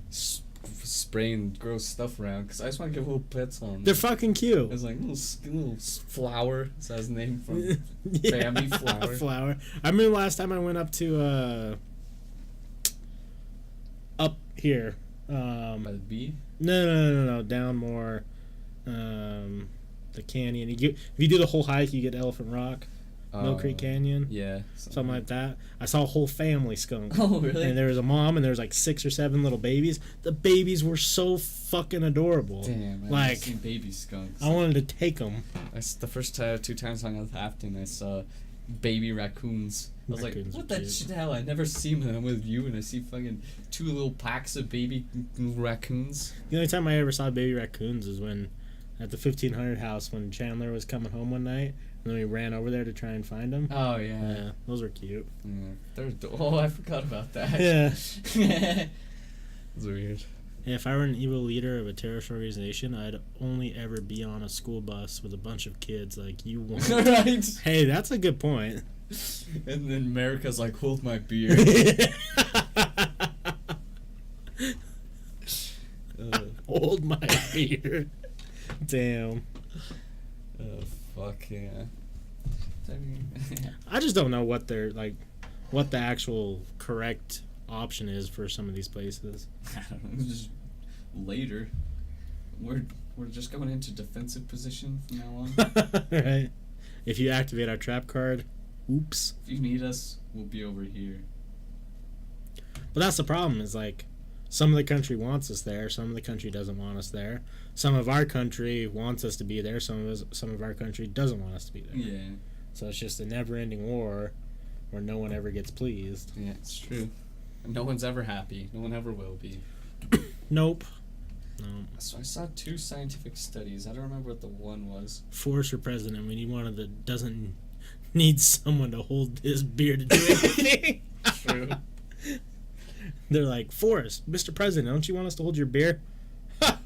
spraying gross stuff around, because I just want to give little pets on them. They're fucking cute. It was like little Flower. Is that his name from Family Flower? Flower. I remember last time I went up to up here. By the bee? No. Down more. The canyon. If you do the whole hike, you get Elephant Rock. Mill Creek Canyon. Yeah. Something like that. I saw a whole family skunk. Oh, really? And there was a mom, and there was like 6 or 7 little babies. The babies were so fucking adorable. Damn, I've seen baby skunks. I wanted to take them. The first 2 times I hung out Afton, I saw baby raccoons. I was like, what the hell? I never see them. I'm with you, and I see fucking 2 little packs of baby raccoons. The only time I ever saw baby raccoons is when at the 1500 house when Chandler was coming home one night. And then we ran over there to try and find them. Oh, yeah. Yeah, those were cute. Yeah. I forgot about that. Yeah. That's weird. Yeah, if I were an evil leader of a terrorist organization, I'd only ever be on a school bus with a bunch of kids like you want. Right? Hey, that's a good point. And then America's like, hold my beer. Hold my beer. Damn. Oh, fuck yeah. I just don't know what they're like, what the actual correct option is for some of these places. I don't know. Just later. We're just going into defensive position from now on. Right. If you activate our trap card, oops. If you need us, we'll be over here. But that's the problem. Is like, some of the country wants us there. Some of the country doesn't want us there. Some of our country wants us to be there. Some of our country doesn't want us to be there. Yeah. So it's just a never-ending war where no one ever gets pleased. Yeah, it's true. No one's ever happy. No one ever will be. Nope. No. So I saw 2 scientific studies. I don't remember what the one was. Forrest for president. We need one of the doesn't need someone to hold his beer to do anything. True. They're like, Forrest, Mr. President, don't you want us to hold your beer? Ha!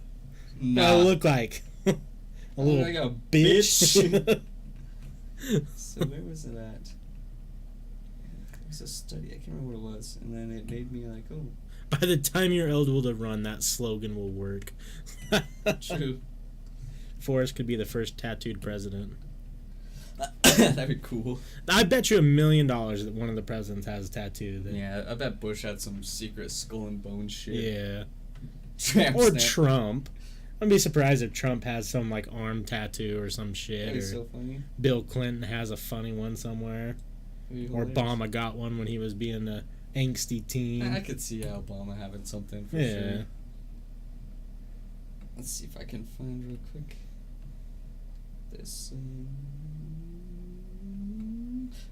Nah. I look like a little like a bitch. So where was it at? It was a study. I can't remember what it was. And then it made me like, oh. By the time you're eligible to run, that slogan will work. True. Forrest could be the first tattooed president. That'd be cool. I bet you $1 million that one of the presidents has a tattoo. Yeah, I bet Bush had some secret skull and bone shit. Yeah. Or Trump. I'd be surprised if Trump has some like arm tattoo or some shit. That'd be so funny. Bill Clinton has a funny one somewhere. Or Obama got one when he was being a angsty teen. I could see Obama having something for sure. Let's see if I can find real quick. this.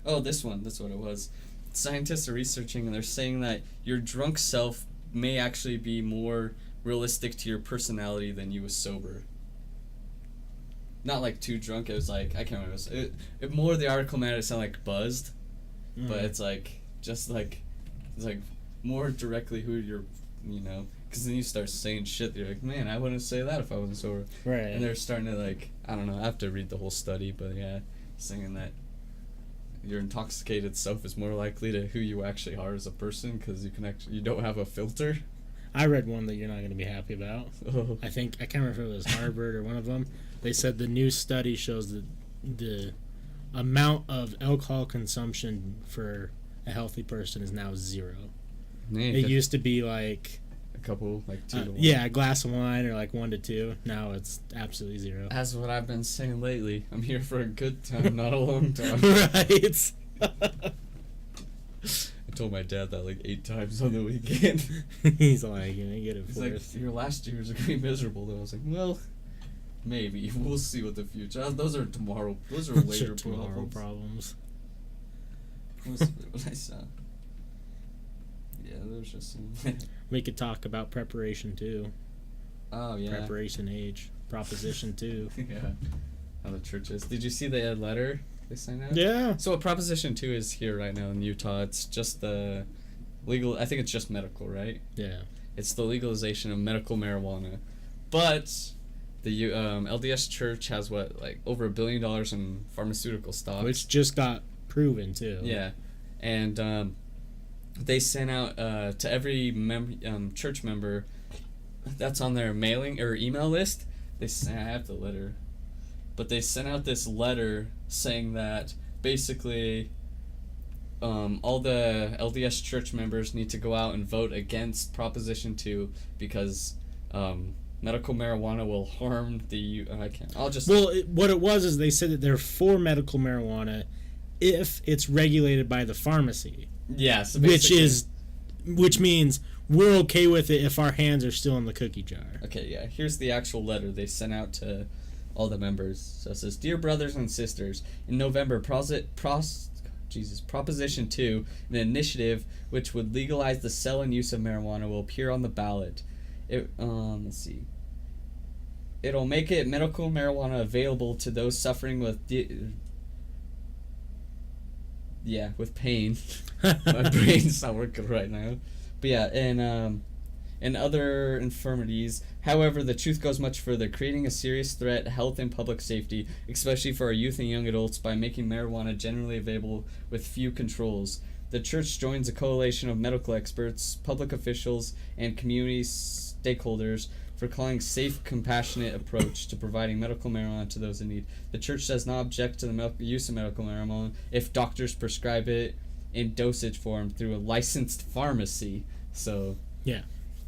Oh, this one. That's what it was. Scientists are researching, and they're saying that your drunk self may actually be more realistic to your personality than you was sober. Not like too drunk. It was like, I can't remember. It more the article made it sound like buzzed, but it's like just like it's like more directly who you're, you know. Because then you start saying shit that you're like, man, I wouldn't say that if I wasn't sober. Right. And they're starting to like, I don't know. I have to read the whole study, but yeah, saying that your intoxicated self is more likely to who you actually are as a person because you don't have a filter. I read one that you're not going to be happy about. Oh. I can't remember if it was Harvard or one of them. They said the new study shows that the amount of alcohol consumption for a healthy person is now 0. It used to be like a couple, like 2 to 1. Yeah, a glass of wine or like 1 to 2. Now it's absolutely 0. That's what I've been saying lately. I'm here for a good time, not a long time. Right. I told my dad that like 8 times on the weekend. He's like, you get it. He's like, your last years are gonna be miserable. Though I was like, well, maybe we'll see what the future. Those are tomorrow. Those are later problems. What I saw. Yeah, there's just some. We could talk about preparation too. Oh yeah. Preparation age. Proposition 2. Yeah. How the church is. Did you see the letter they sent out? Yeah. So what Proposition 2 is here right now in Utah. It's just the legal. I think it's just medical, right? Yeah. It's the legalization of medical marijuana, but the LDS Church has like over $1 billion in pharmaceutical stocks, which just got proven too. Yeah, and they sent out to every church member that's on their mailing or email list. I have the letter, but they sent out this letter saying that basically all the LDS church members need to go out and vote against Proposition 2 because medical marijuana will harm the. I can't. I'll just. Well, what it was is they said that they're for medical marijuana if it's regulated by the pharmacy. Yeah, so which means we're okay with it if our hands are still in the cookie jar. Okay, yeah. Here's the actual letter they sent out to all the members. So it says, "Dear brothers and sisters, in November, Proposition 2, an initiative which would legalize the sale and use of marijuana, will appear on the ballot. Let's see. It'll make it medical marijuana available to those suffering with with pain." My brain's not working right now. But yeah, and other infirmities. However, the truth goes much further, creating a serious threat to health and public safety, especially for our youth and young adults, by making marijuana generally available with few controls. The church joins a coalition of medical experts, public officials, and community stakeholders for calling safe, compassionate approach to providing medical marijuana to those in need. The church does not object to the use of medical marijuana if doctors prescribe it in dosage form through a licensed pharmacy. So, yeah.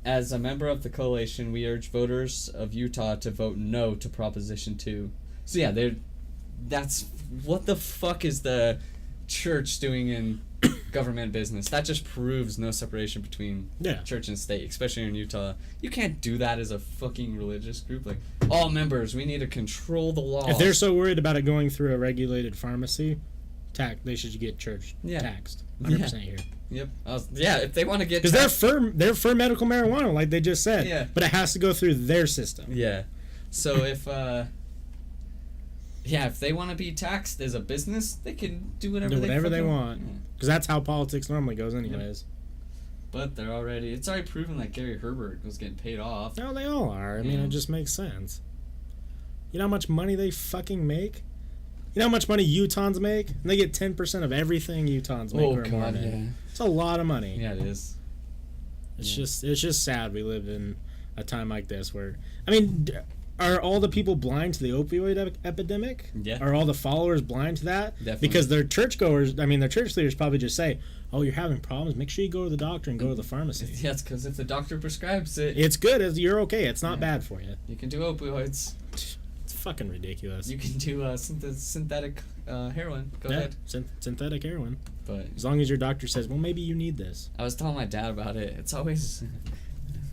As a member of the coalition, we urge voters of Utah to vote no to Proposition 2. So yeah, that's what the fuck is the church doing in government business? That just proves no separation between church and state, especially in Utah. You can't do that as a fucking religious group. Like, all members, we need to control the law. If they're so worried about it going through a regulated pharmacy, they should get church taxed. 100% here. Yep. If they want to get... Because they're for medical marijuana, like they just said. Yeah. But it has to go through their system. Yeah. So if they want to be taxed as a business, they can do whatever they want. Because that's how politics normally goes anyways. Yep. But it's already proven that Gary Herbert was getting paid off. No, they all are. I mean, it just makes sense. You know how much money they fucking make? You know how much money Utahns make? And they get 10% of everything Utahns make or more. Yeah. It's a lot of money. Yeah, it is. It's just sad we live in a time like this where, I mean, are all the people blind to the opioid epidemic? Yeah. Are all the followers blind to that? Definitely. Because their church leaders probably just say, oh, you're having problems, make sure you go to the doctor and go to the pharmacy. Yeah, it's because if the doctor prescribes it... It's good, you're okay, it's not bad for you. You can do opioids. It's fucking ridiculous. You can do synthetic heroin. Go ahead. Synthetic heroin. But as long as your doctor says, well, maybe you need this. I was telling my dad about it. It's always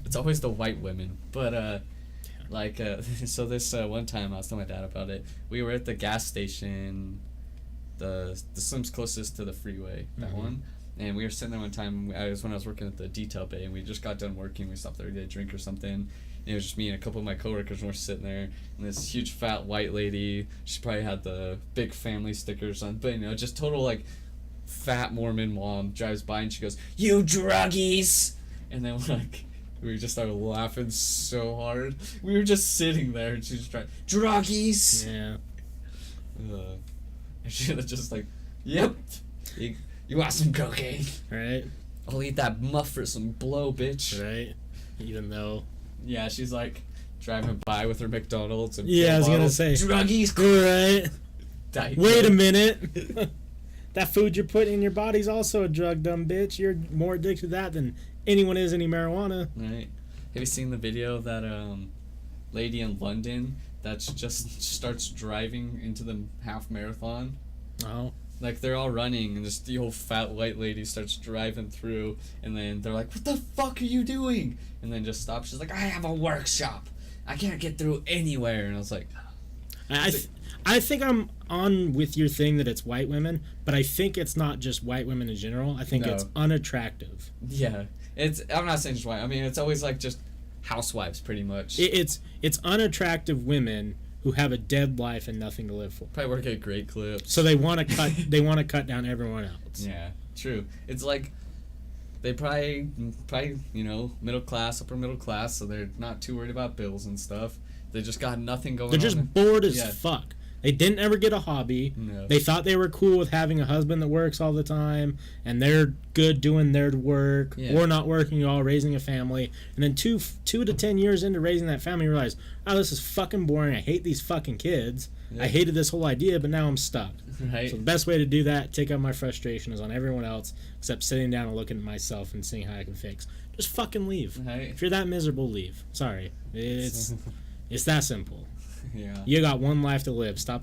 the white women. But Like, so this one time I was telling my dad about it. We were at the gas station, the Slim's closest to the freeway, that one. And we were sitting there one time. When I was working at the detail bay, and we just got done working. We stopped there to get a drink or something. And it was just me and a couple of my coworkers, and we're sitting there. And this huge fat white lady, she probably had the big family stickers on, but just total like fat Mormon mom drives by, and she goes, "You druggies!" And then we just started laughing so hard. We were just sitting there, and she was trying, "Druggies!" Yeah. And she was just like, "Yep. You want some cocaine?" Right. I'll eat that muff for some blow, bitch. Right. Even though. Yeah, she's like driving by with her McDonald's and I was gonna say druggies. Right. Wait a minute. That food you're putting in your body's also a drug, dumb bitch. You're more addicted to that than anyone is any marijuana. Right. Have you seen the video of that lady in London that just starts driving into the half marathon? Oh. Like, they're all running, and just the old fat white lady starts driving through, and then they're like, "What the fuck are you doing?" And then just stops. She's like, "I have a workshop. I can't get through anywhere." And I was like... I think I'm on with your thing that it's white women, but I think it's not just white women in general. I think it's unattractive. Yeah. I'm not saying just white. I mean, it's always, like, just housewives, pretty much. It's unattractive women who have a dead life and nothing to live for. Probably work at Great Clips. So they want to cut down everyone else. Yeah, true. It's like they probably middle class, upper middle class, so they're not too worried about bills and stuff. They just got nothing going on. They're just bored as fuck. They didn't ever get a hobby. No. They thought they were cool with having a husband that works all the time, and they're good doing their work, or not working at all, raising a family. And then 2 to 10 years into raising that family, you realize, oh, this is fucking boring. I hate these fucking kids. Yeah. I hated this whole idea, but now I'm stuck. Right. So the best way to do that, take out my frustration, is on everyone else, except sitting down and looking at myself and seeing how I can fix. Just fucking leave. Right. If you're that miserable, leave. Sorry. It's that simple. Yeah. You got one life to live. Stop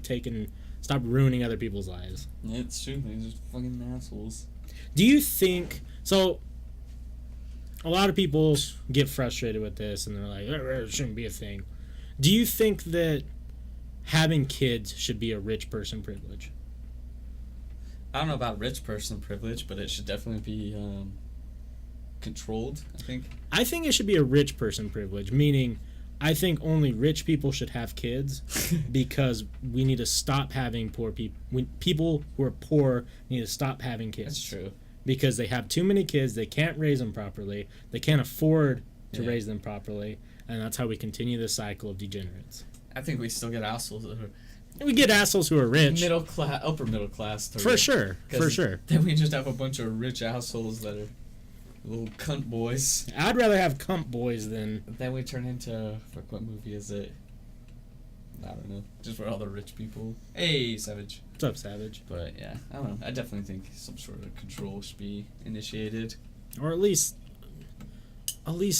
ruining other people's lives. Yeah, it's true. They're just fucking assholes. Do you think so? A lot of people get frustrated with this, and they're like, "It shouldn't be a thing." Do you think that having kids should be a rich person privilege? I don't know about rich person privilege, but it should definitely be controlled, I think it should be a rich person privilege, meaning I think only rich people should have kids because we need to stop having poor people. People who are poor need to stop having kids. That's true. Because they have too many kids, they can't raise them properly, they can't afford to raise them properly, and that's how we continue the cycle of degenerates. I think we still get assholes that are... We get assholes who are rich. Upper middle class. For sure. Then we just have a bunch of rich assholes that are little cunt boys. I'd rather have cunt boys than... Then we turn into... Fuck, what movie is it? I don't know. Just for all the rich people. Hey, Savage. What's up, Savage? But, yeah. I don't know. I definitely think some sort of control should be initiated. Or at least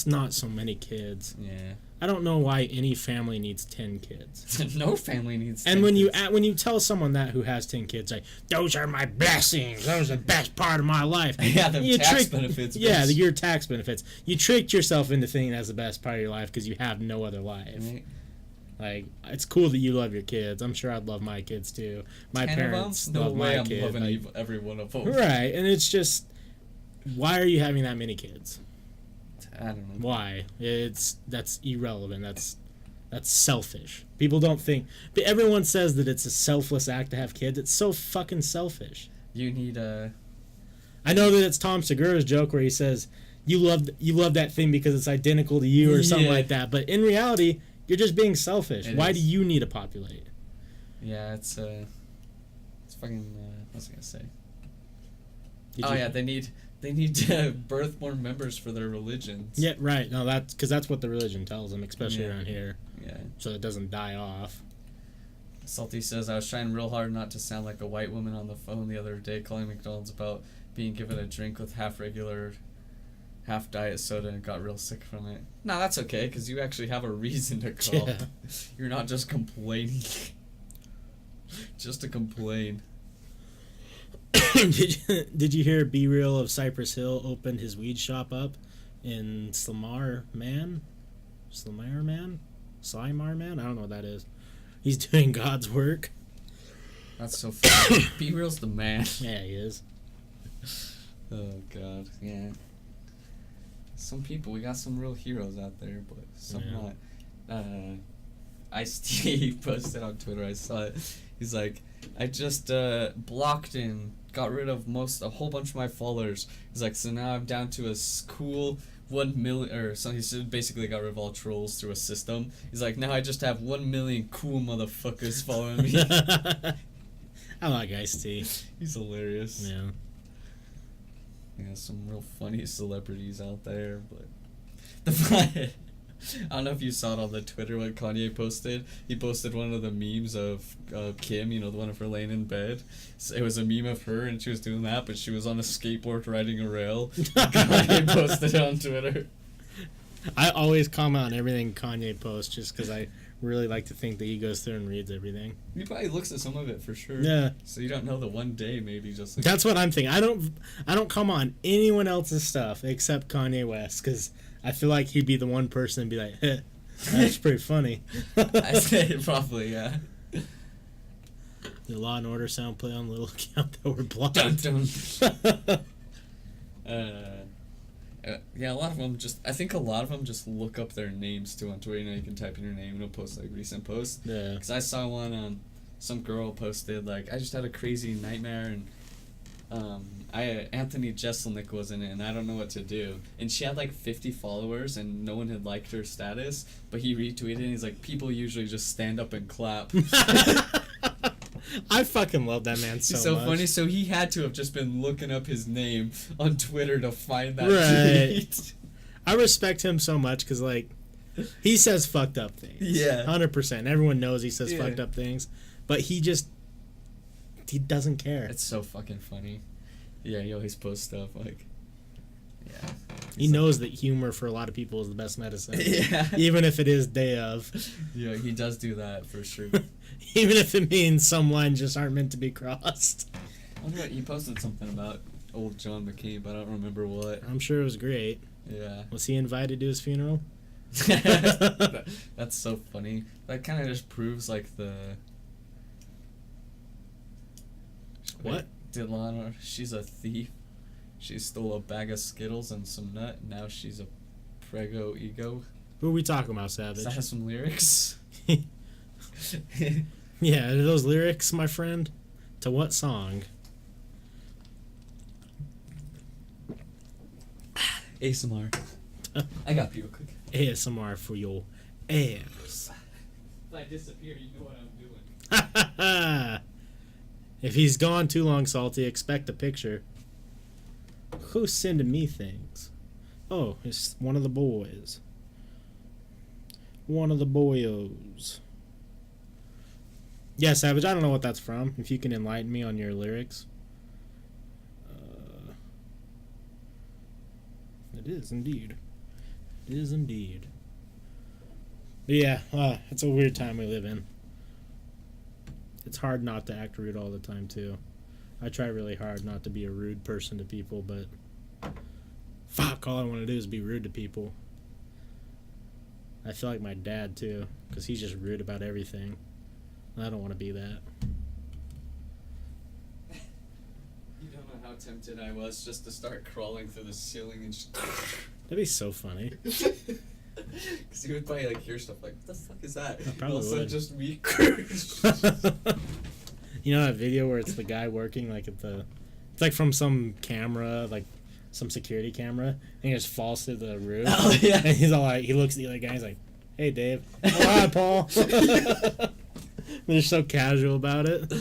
not so many kids. Yeah. I don't know why any family needs 10 kids. No family needs 10 and when kids. when you tell someone that who has 10 kids, like, those are my blessings, those are the best part of my life. Yeah, the tax benefits. Yeah, your tax benefits. You tricked yourself into thinking that's the best part of your life because you have no other life. Right. Like, it's cool that you love your kids. I'm sure I'd love my kids too. My parents love my kids. I'm loving every one of them. Right, and it's just, why are you having that many kids? I don't know. Why? That's irrelevant. That's selfish. People don't think. But everyone says that it's a selfless act to have kids. It's so fucking selfish. You need a... I know that it's Tom Segura's joke where he says, you love that thing because it's identical to you or something like that. But in reality, you're just being selfish. Why do you need to populate? Yeah, it's fucking... what was I going to say? They need to birth more members for their religions. Yeah, right. No, that's what the religion tells them, especially around here. Yeah. So it doesn't die off. Salty says, I was trying real hard not to sound like a white woman on the phone the other day calling McDonald's about being given a drink with half regular, half diet soda and got real sick from it. No, that's okay, because you actually have a reason to call. Yeah. You're not just complaining. Just to complain. Did you hear B Real of Cypress Hill opened his weed shop up in Slamar Man? Slimar Man? I don't know what that is. He's doing God's work. That's so funny. B-Real's the man. Yeah, he is. Oh, God. Yeah. Some people, we got some real heroes out there, but some not. Ice-T posted on Twitter, I saw it. He's like, I just blocked and got rid of a whole bunch of my followers. He's like, so now I'm down to a cool 1 million, or so he basically got rid of all trolls through a system. He's like, now I just have 1 million cool motherfuckers following me. I like Ice-T. He's hilarious. Yeah. Yeah, some real funny celebrities out there, but the I don't know if you saw it on the Twitter what Kanye posted. He posted one of the memes of Kim, the one of her laying in bed. So it was a meme of her and she was doing that, but she was on a skateboard riding a rail. Kanye posted it on Twitter. I always comment on everything Kanye posts just because I really like to think that he goes through and reads everything. He probably looks at some of it for sure. Yeah. So you don't know the one day maybe just like... That's what I'm thinking. I don't comment on anyone else's stuff except Kanye West because I feel like he'd be the one person and be like, hey, that's pretty funny. I say probably, yeah. The Law and Order sound play on the little account that were blocked. Dun, dun. Yeah, a lot of them I think a lot of them just look up their names too on Twitter. You can type in your name and it'll post like recent posts. Yeah. Because I saw one, some girl posted like, I just had a crazy nightmare and Anthony Jeselnik was in it and I don't know what to do. And she had like 50 followers and no one had liked her status, but he retweeted and he's like, people usually just stand up and clap. I fucking love that man so much. He's so funny. So he had to have just been looking up his name on Twitter to find that tweet. I respect him so much because, like, he says fucked up things. Yeah. 100%. Everyone knows he says fucked up things. But he doesn't care. It's so fucking funny. Yeah, he always posts stuff like... Yeah. He knows that humor for a lot of people is the best medicine. Yeah. Even if it is day of. Yeah, he does do that for sure. Even if it means some lines just aren't meant to be crossed. I wonder what he posted something about old John McCain, but I don't remember what. I'm sure it was great. Yeah. Was he invited to his funeral? That's so funny. That kind of just proves like the... What? Delana, she's a thief. She stole a bag of Skittles and some nut. Now she's a prego ego. Who are we talking about, Savage? Does that have some lyrics? Yeah, are those lyrics, my friend? To what song? ASMR. I got you real quick. ASMR for your ass. If I disappear, you know what I'm doing. If he's gone too long, Salty, expect a picture. Who's sending me things? Oh, it's one of the boys. One of the boyos. Yeah, Savage, I don't know what that's from. If you can enlighten me on your lyrics. It is indeed. It is indeed. But yeah, it's a weird time we live in. It's hard not to act rude all the time, too. I try really hard not to be a rude person to people, but... Fuck, all I want to do is be rude to people. I feel like my dad, too, because he's just rude about everything. I don't want to be that. You don't know how tempted I was just to start crawling through the ceiling and just... That'd be so funny. Because you would probably like hear stuff like, what the fuck is that? I probably also would. Just me. You know that video where it's the guy working like at the... It's like from some camera, like some security camera, and he just falls through the roof. Oh, yeah. And he's all like, he looks at the other guy, he's like, hey, Dave. Oh, hi, Paul. They're so casual about it.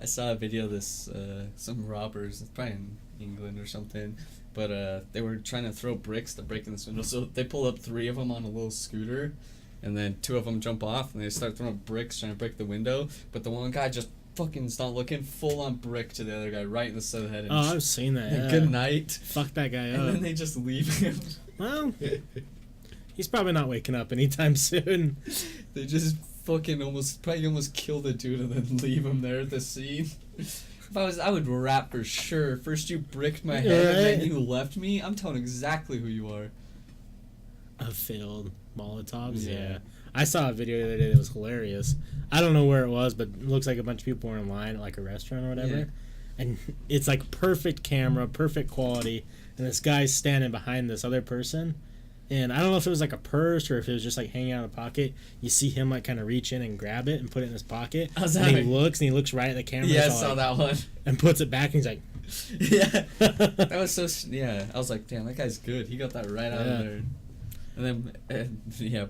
I saw a video of this, some robbers, it's probably in England or something, but they were trying to throw bricks to break in this window, so they pull up 3 of them on a little scooter, and then 2 of them jump off, and they start throwing bricks trying to break the window, but the one guy just fucking is not looking, full on brick to the other guy right in the side of the head. And Oh, I've seen that, yeah. Good night. Fuck that guy And up. then they just leave him. Well, he's probably not waking up anytime soon. They just fucking almost kill the dude and then leave him there at the scene. If I would rap for sure. First you bricked my head and then you left me. I'm telling exactly who you are. Failed Molotovs, yeah. I saw a video the other day that was hilarious. I don't know where it was, but it looks like a bunch of people were in line at like a restaurant or whatever. Yeah. And it's like perfect camera, perfect quality, and this guy's standing behind this other person. And I don't know if it was like a purse or if it was just like hanging out of a pocket. You see him like kind of reach in and grab it and put it in his pocket. And he looks right at the camera. Yeah, I saw that one. And puts it back and he's like, yeah. That was so, yeah. I was like, damn, that guy's good. He got that right out of there. And then, yeah.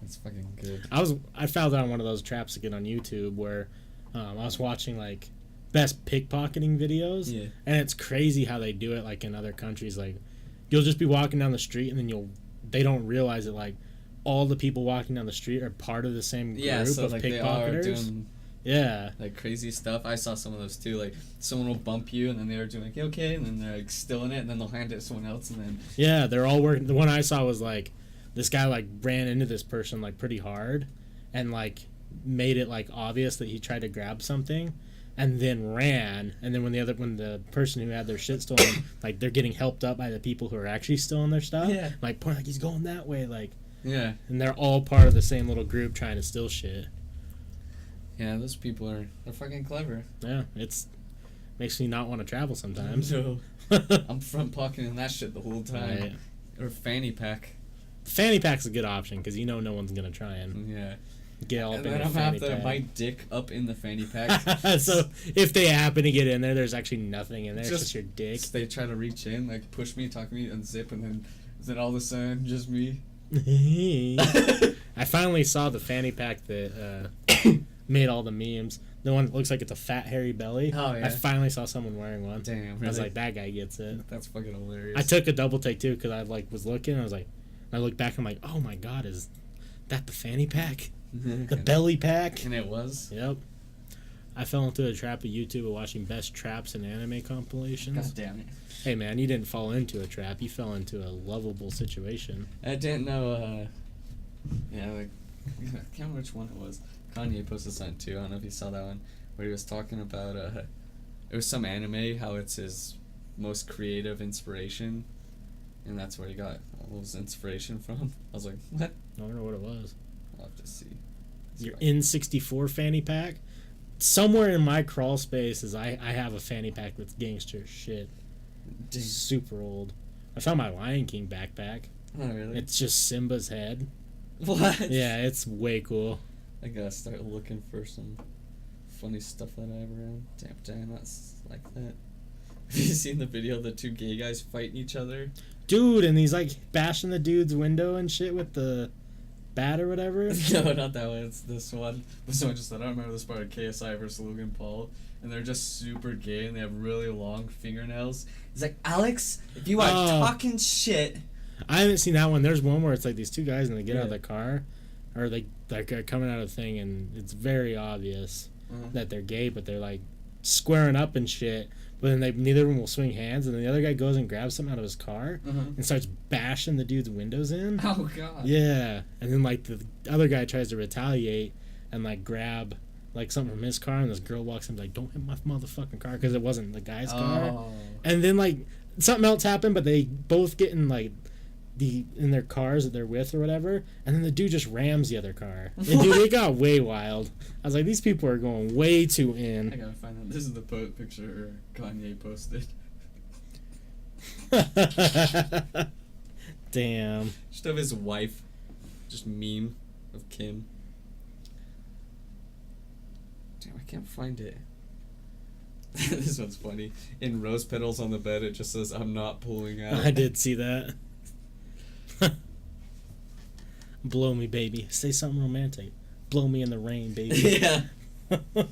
That's fucking good. I fell down one of those traps again on YouTube where I was watching like best pickpocketing videos. Yeah. And it's crazy how they do it like in other countries. Like, you'll just be walking down the street and then they don't realize that like all the people walking down the street are part of the same group of like pickpocketers. they are doing yeah, like crazy stuff. I saw some of those too. Like someone will bump you and then they're doing like, okay, and then they're like still in it and then they'll hand it to someone else and then yeah, they're all working. The one I saw was like this guy like ran into this person like pretty hard and like made it like obvious that he tried to grab something and then ran, and then when the person who had their shit stolen, like they're getting helped up by the people who are actually stealing their stuff. Yeah. Like point like he's going that way, like yeah. And they're all part of the same little group trying to steal shit. Yeah, those people they're fucking clever. Yeah, it's makes me not want to travel sometimes. No. I'm front pocketing that shit the whole time. Right. Or fanny pack. Fanny pack's a good option because you know no one's gonna try and yeah. get all And up in then the I'm fanny have pack. my dick up in the fanny pack. So if they happen to get in there, there's actually nothing in there. It's just your dick. They try to reach in, like push me, talk to me, unzip, and then all of a sudden, just me. I finally saw the fanny pack that made all the memes. The one that looks like it's a fat hairy belly. Oh yeah. I finally saw someone wearing one. Damn. Really? I was like, that guy gets it. That's fucking hilarious. I took a double take too because I like was looking. I was like, I looked back. I'm like, oh my god, is that the fanny pack? The belly pack? And it was. Yep. I fell into a trap of YouTube of watching best traps and anime compilations. God damn it. Hey man, you didn't fall into a trap. You fell into a lovable situation. I didn't know, yeah, like, I can't remember which one it was. Kanye posted something too. I don't know if you saw that one, where he was talking about, it was some anime, how it's his most creative inspiration, and that's where he got all his inspiration from. I was like, what? I don't know what it was. I'll have to see. Your N64 fanny pack? Somewhere in my crawl space is I have a fanny pack that's gangster as shit. Dang. Super old. I found my Lion King backpack. Oh, really? It's just Simba's head. What? Yeah, it's way cool. I gotta start looking for some funny stuff that I have around. Damn, that's like that. Have you seen the video of the two gay guys fighting each other? Dude, and he's like bashing the dude's window and shit with the bat or whatever. No, not that one. It's this one. This one just said, I don't remember this part of KSI versus Logan Paul. And they're just super gay and they have really long fingernails. He's like, Alex, if you are talking shit. I haven't seen that one. There's one where it's like these two guys and they get out of the car. Or they are coming out of the thing and it's very obvious that they're gay, but they're like squaring up and shit. But then neither of them will swing hands, and then the other guy goes and grabs something out of his car and starts bashing the dude's windows in. Oh god. Yeah, and then like the other guy tries to retaliate and like grab like something from his car, and this girl walks in like, "Don't hit my motherfucking car," because it wasn't the guy's car. And then like something else happened, but they both get in like in their cars that they're with or whatever, and then the dude just rams the other car. And dude, it got way wild. I was like, these people are going way too in. I gotta find out. This is the picture Kanye posted. Damn. Just of his wife. Just meme of Kim. Damn, I can't find it. This one's funny. In rose petals on the bed, it just says, "I'm not pulling out." I did see that. Blow me, baby. Say something romantic. Blow me in the rain, baby. Yeah. Damn, I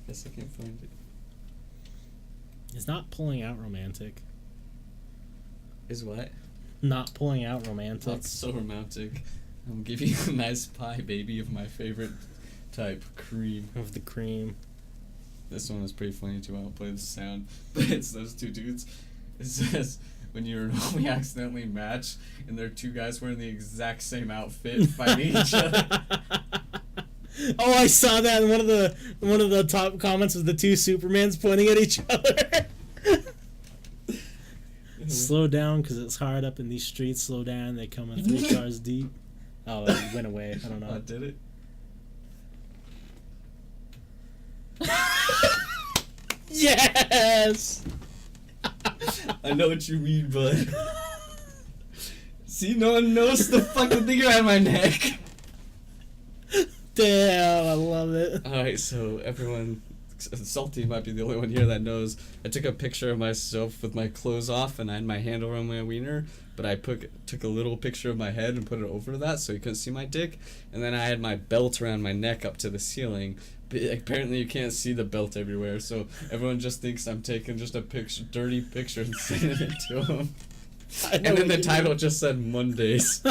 guess I can't find it. Is not pulling out romantic? Is what? Not pulling out romantic. That's so romantic. I'm giving you a nice pie, baby, of my favorite type, cream. Of the cream. This one was pretty funny too. I won't play the sound, but it's those two dudes. It says, when we accidentally match, and they're two guys wearing the exact same outfit fighting each other. Oh, I saw that in one of the top comments was the two Supermans pointing at each other. Slow down, because it's hard up in these streets. Slow down. They come in 3 cars deep. Oh, it went away. I don't know. Did it? Yes! I know what you mean, bud. See, no one knows the fucking thing around my neck. Damn, I love it. Alright, so everyone, Salty might be the only one here that knows. I took a picture of myself with my clothes off and I had my hand around my wiener, but I took a little picture of my head and put it over that so you couldn't see my dick. And then I had my belt around my neck up to the ceiling. But apparently you can't see the belt everywhere, so everyone just thinks I'm taking just a dirty picture and sending it to them. And then the title just said Mondays.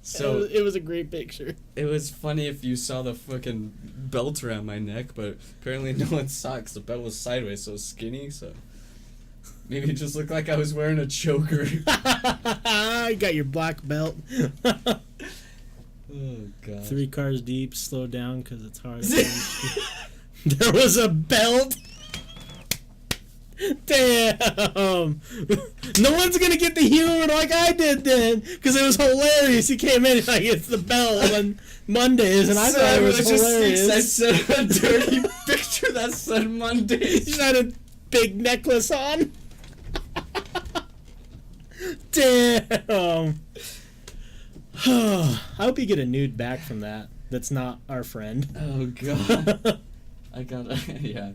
So it was a great picture. It was funny if you saw the fucking belt around my neck, but apparently no one saw it because the belt was sideways, so skinny, so maybe it just looked like I was wearing a choker. You got your black belt. Oh, God. 3 cars deep, slow down because it's hard. There was a belt? Damn! No one's gonna get the humor like I did then, because it was hilarious. He came in like, it's the belt on Mondays, and I thought it was hilarious. I sent a dirty picture that said Mondays. You had a big necklace on? Damn! I hope you get a nude back from that. That's not our friend. Oh, God. I gotta, yeah.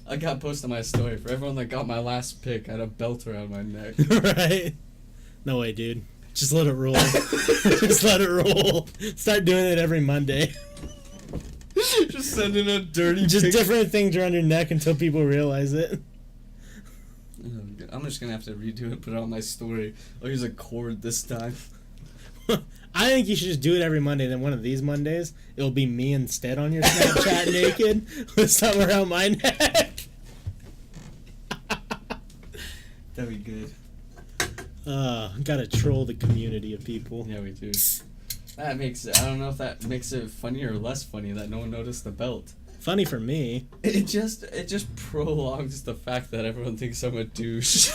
I got posted my story. For everyone that got my last pic, I had a belt around my neck. Right? No way, dude. Just let it roll. Just let it roll. Start doing it every Monday. Just sending a dirty Just picture. different things around your neck until people realize it. I'm just gonna have to redo it, put it on my story. I'll use a cord this time. I think you should just do it every Monday. Then one of these Mondays, it'll be me instead on your Snapchat naked with something around my neck. That'd be good. Gotta troll the community of people. Yeah, we do. That makes it, I don't know if that makes it funny or less funny that no one noticed the belt. Funny for me. It just prolongs the fact that everyone thinks I'm a douche.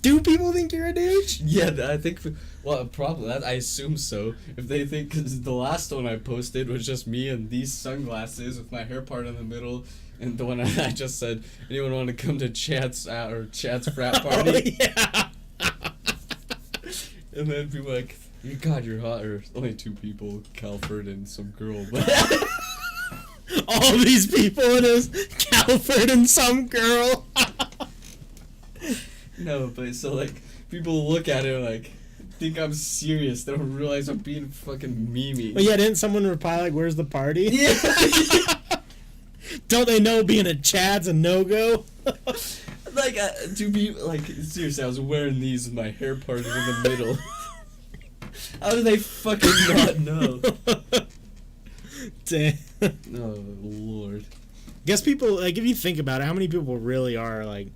Do people think you're a douche? Yeah, I think. Well, probably. I assume so. If they think, because the last one I posted was just me and these sunglasses with my hair part in the middle, and the one I just said, anyone want to come to Chad's frat party? Oh, yeah. And then people were like, God, you're hot. Or only 2 people, Calford and some girl. But all these people, it is Calford and some girl. no, but so like people look at it like think I'm serious. They don't realize I'm being fucking memey. Well, yeah, didn't someone reply like, "Where's the party?" Yeah. Don't they know being a Chad's a no-go? Like, to be like seriously, I was wearing these with my hair parted in the middle. How do they fucking not know? Damn. Oh Lord. Guess people, like, if you think about it, how many people really are like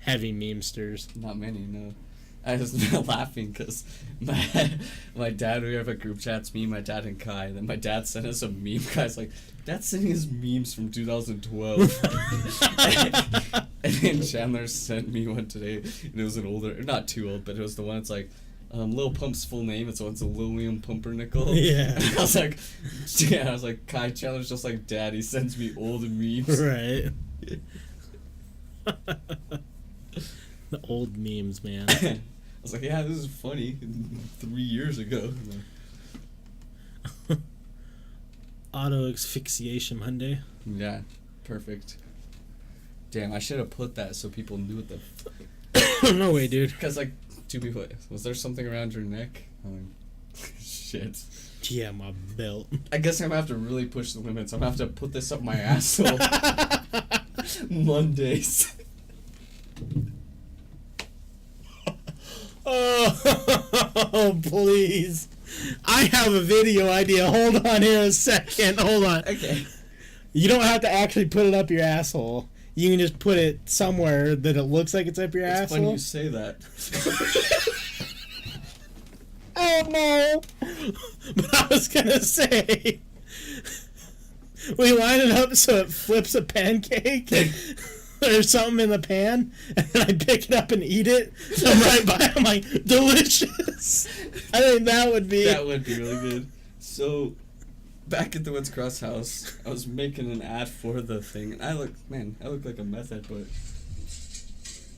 heavy memesters? Not many, no. I was laughing because my dad, we have a group chat, it's me, my dad, and Kai. Then my dad sent us a meme. Kai's like, Dad's sending us memes from 2012. And then Chandler sent me one today, and it was an older, not too old, but it was the one that's like, Lil Pump's full name, and so it's a Lillian Pumpernickel. Yeah. And I was like, Kai, Chandler's just like Dad, he sends me old memes. Right. The old memes, man. I was like, yeah, this is funny. 3 years ago. Auto asphyxiation Monday. Yeah, perfect. Damn, I should have put that so people knew what the. No way, dude. Because like 2 people. Was there something around your neck? Shit. Yeah, my belt. I guess I'm gonna have to really push the limits. I'm gonna have to put this up my asshole. Mondays. Oh, please. I have a video idea. Hold on here a second. Hold on. Okay. You don't have to actually put it up your asshole. You can just put it somewhere that it looks like it's up your It's asshole. funny you say that. Oh, no. But I was going to say, we line it up so it flips a pancake. there's something in the pan, and then I pick it up and eat it. I'm right by. I'm like, delicious. I think that would be really good. So, back at the Woods Cross house, I was making an ad for the thing, and I look like a meth head, but.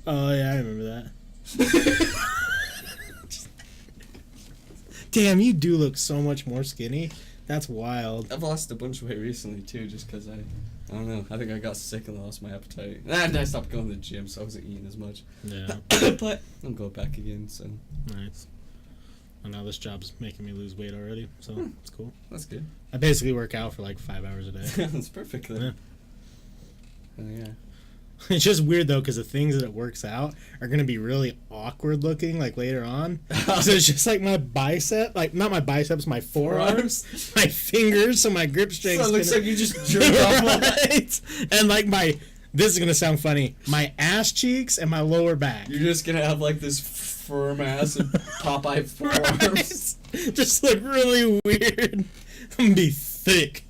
Oh yeah, I remember that. Damn, you do look so much more skinny. That's wild. I've lost a bunch of weight recently too, just because I don't know. I think I got sick and lost my appetite. And I stopped going to the gym, so I wasn't eating as much. Yeah. But I'm going back again, so. Nice. Well, now this job's making me lose weight already, so it's cool. That's good. I basically work out for like 5 hours a day. That's perfect then. Yeah. Oh yeah. It's just weird though, because the things that it works out are gonna be really awkward looking, like later on. So it's just like my bicep, like not my biceps, my forearms, my fingers, so my grip strength. So it looks like you just jerked off. Right? And like this is gonna sound funny, my ass cheeks and my lower back. You're just gonna have like this firm ass and Popeye forearms. Right? Just look really weird. I'm gonna be thick.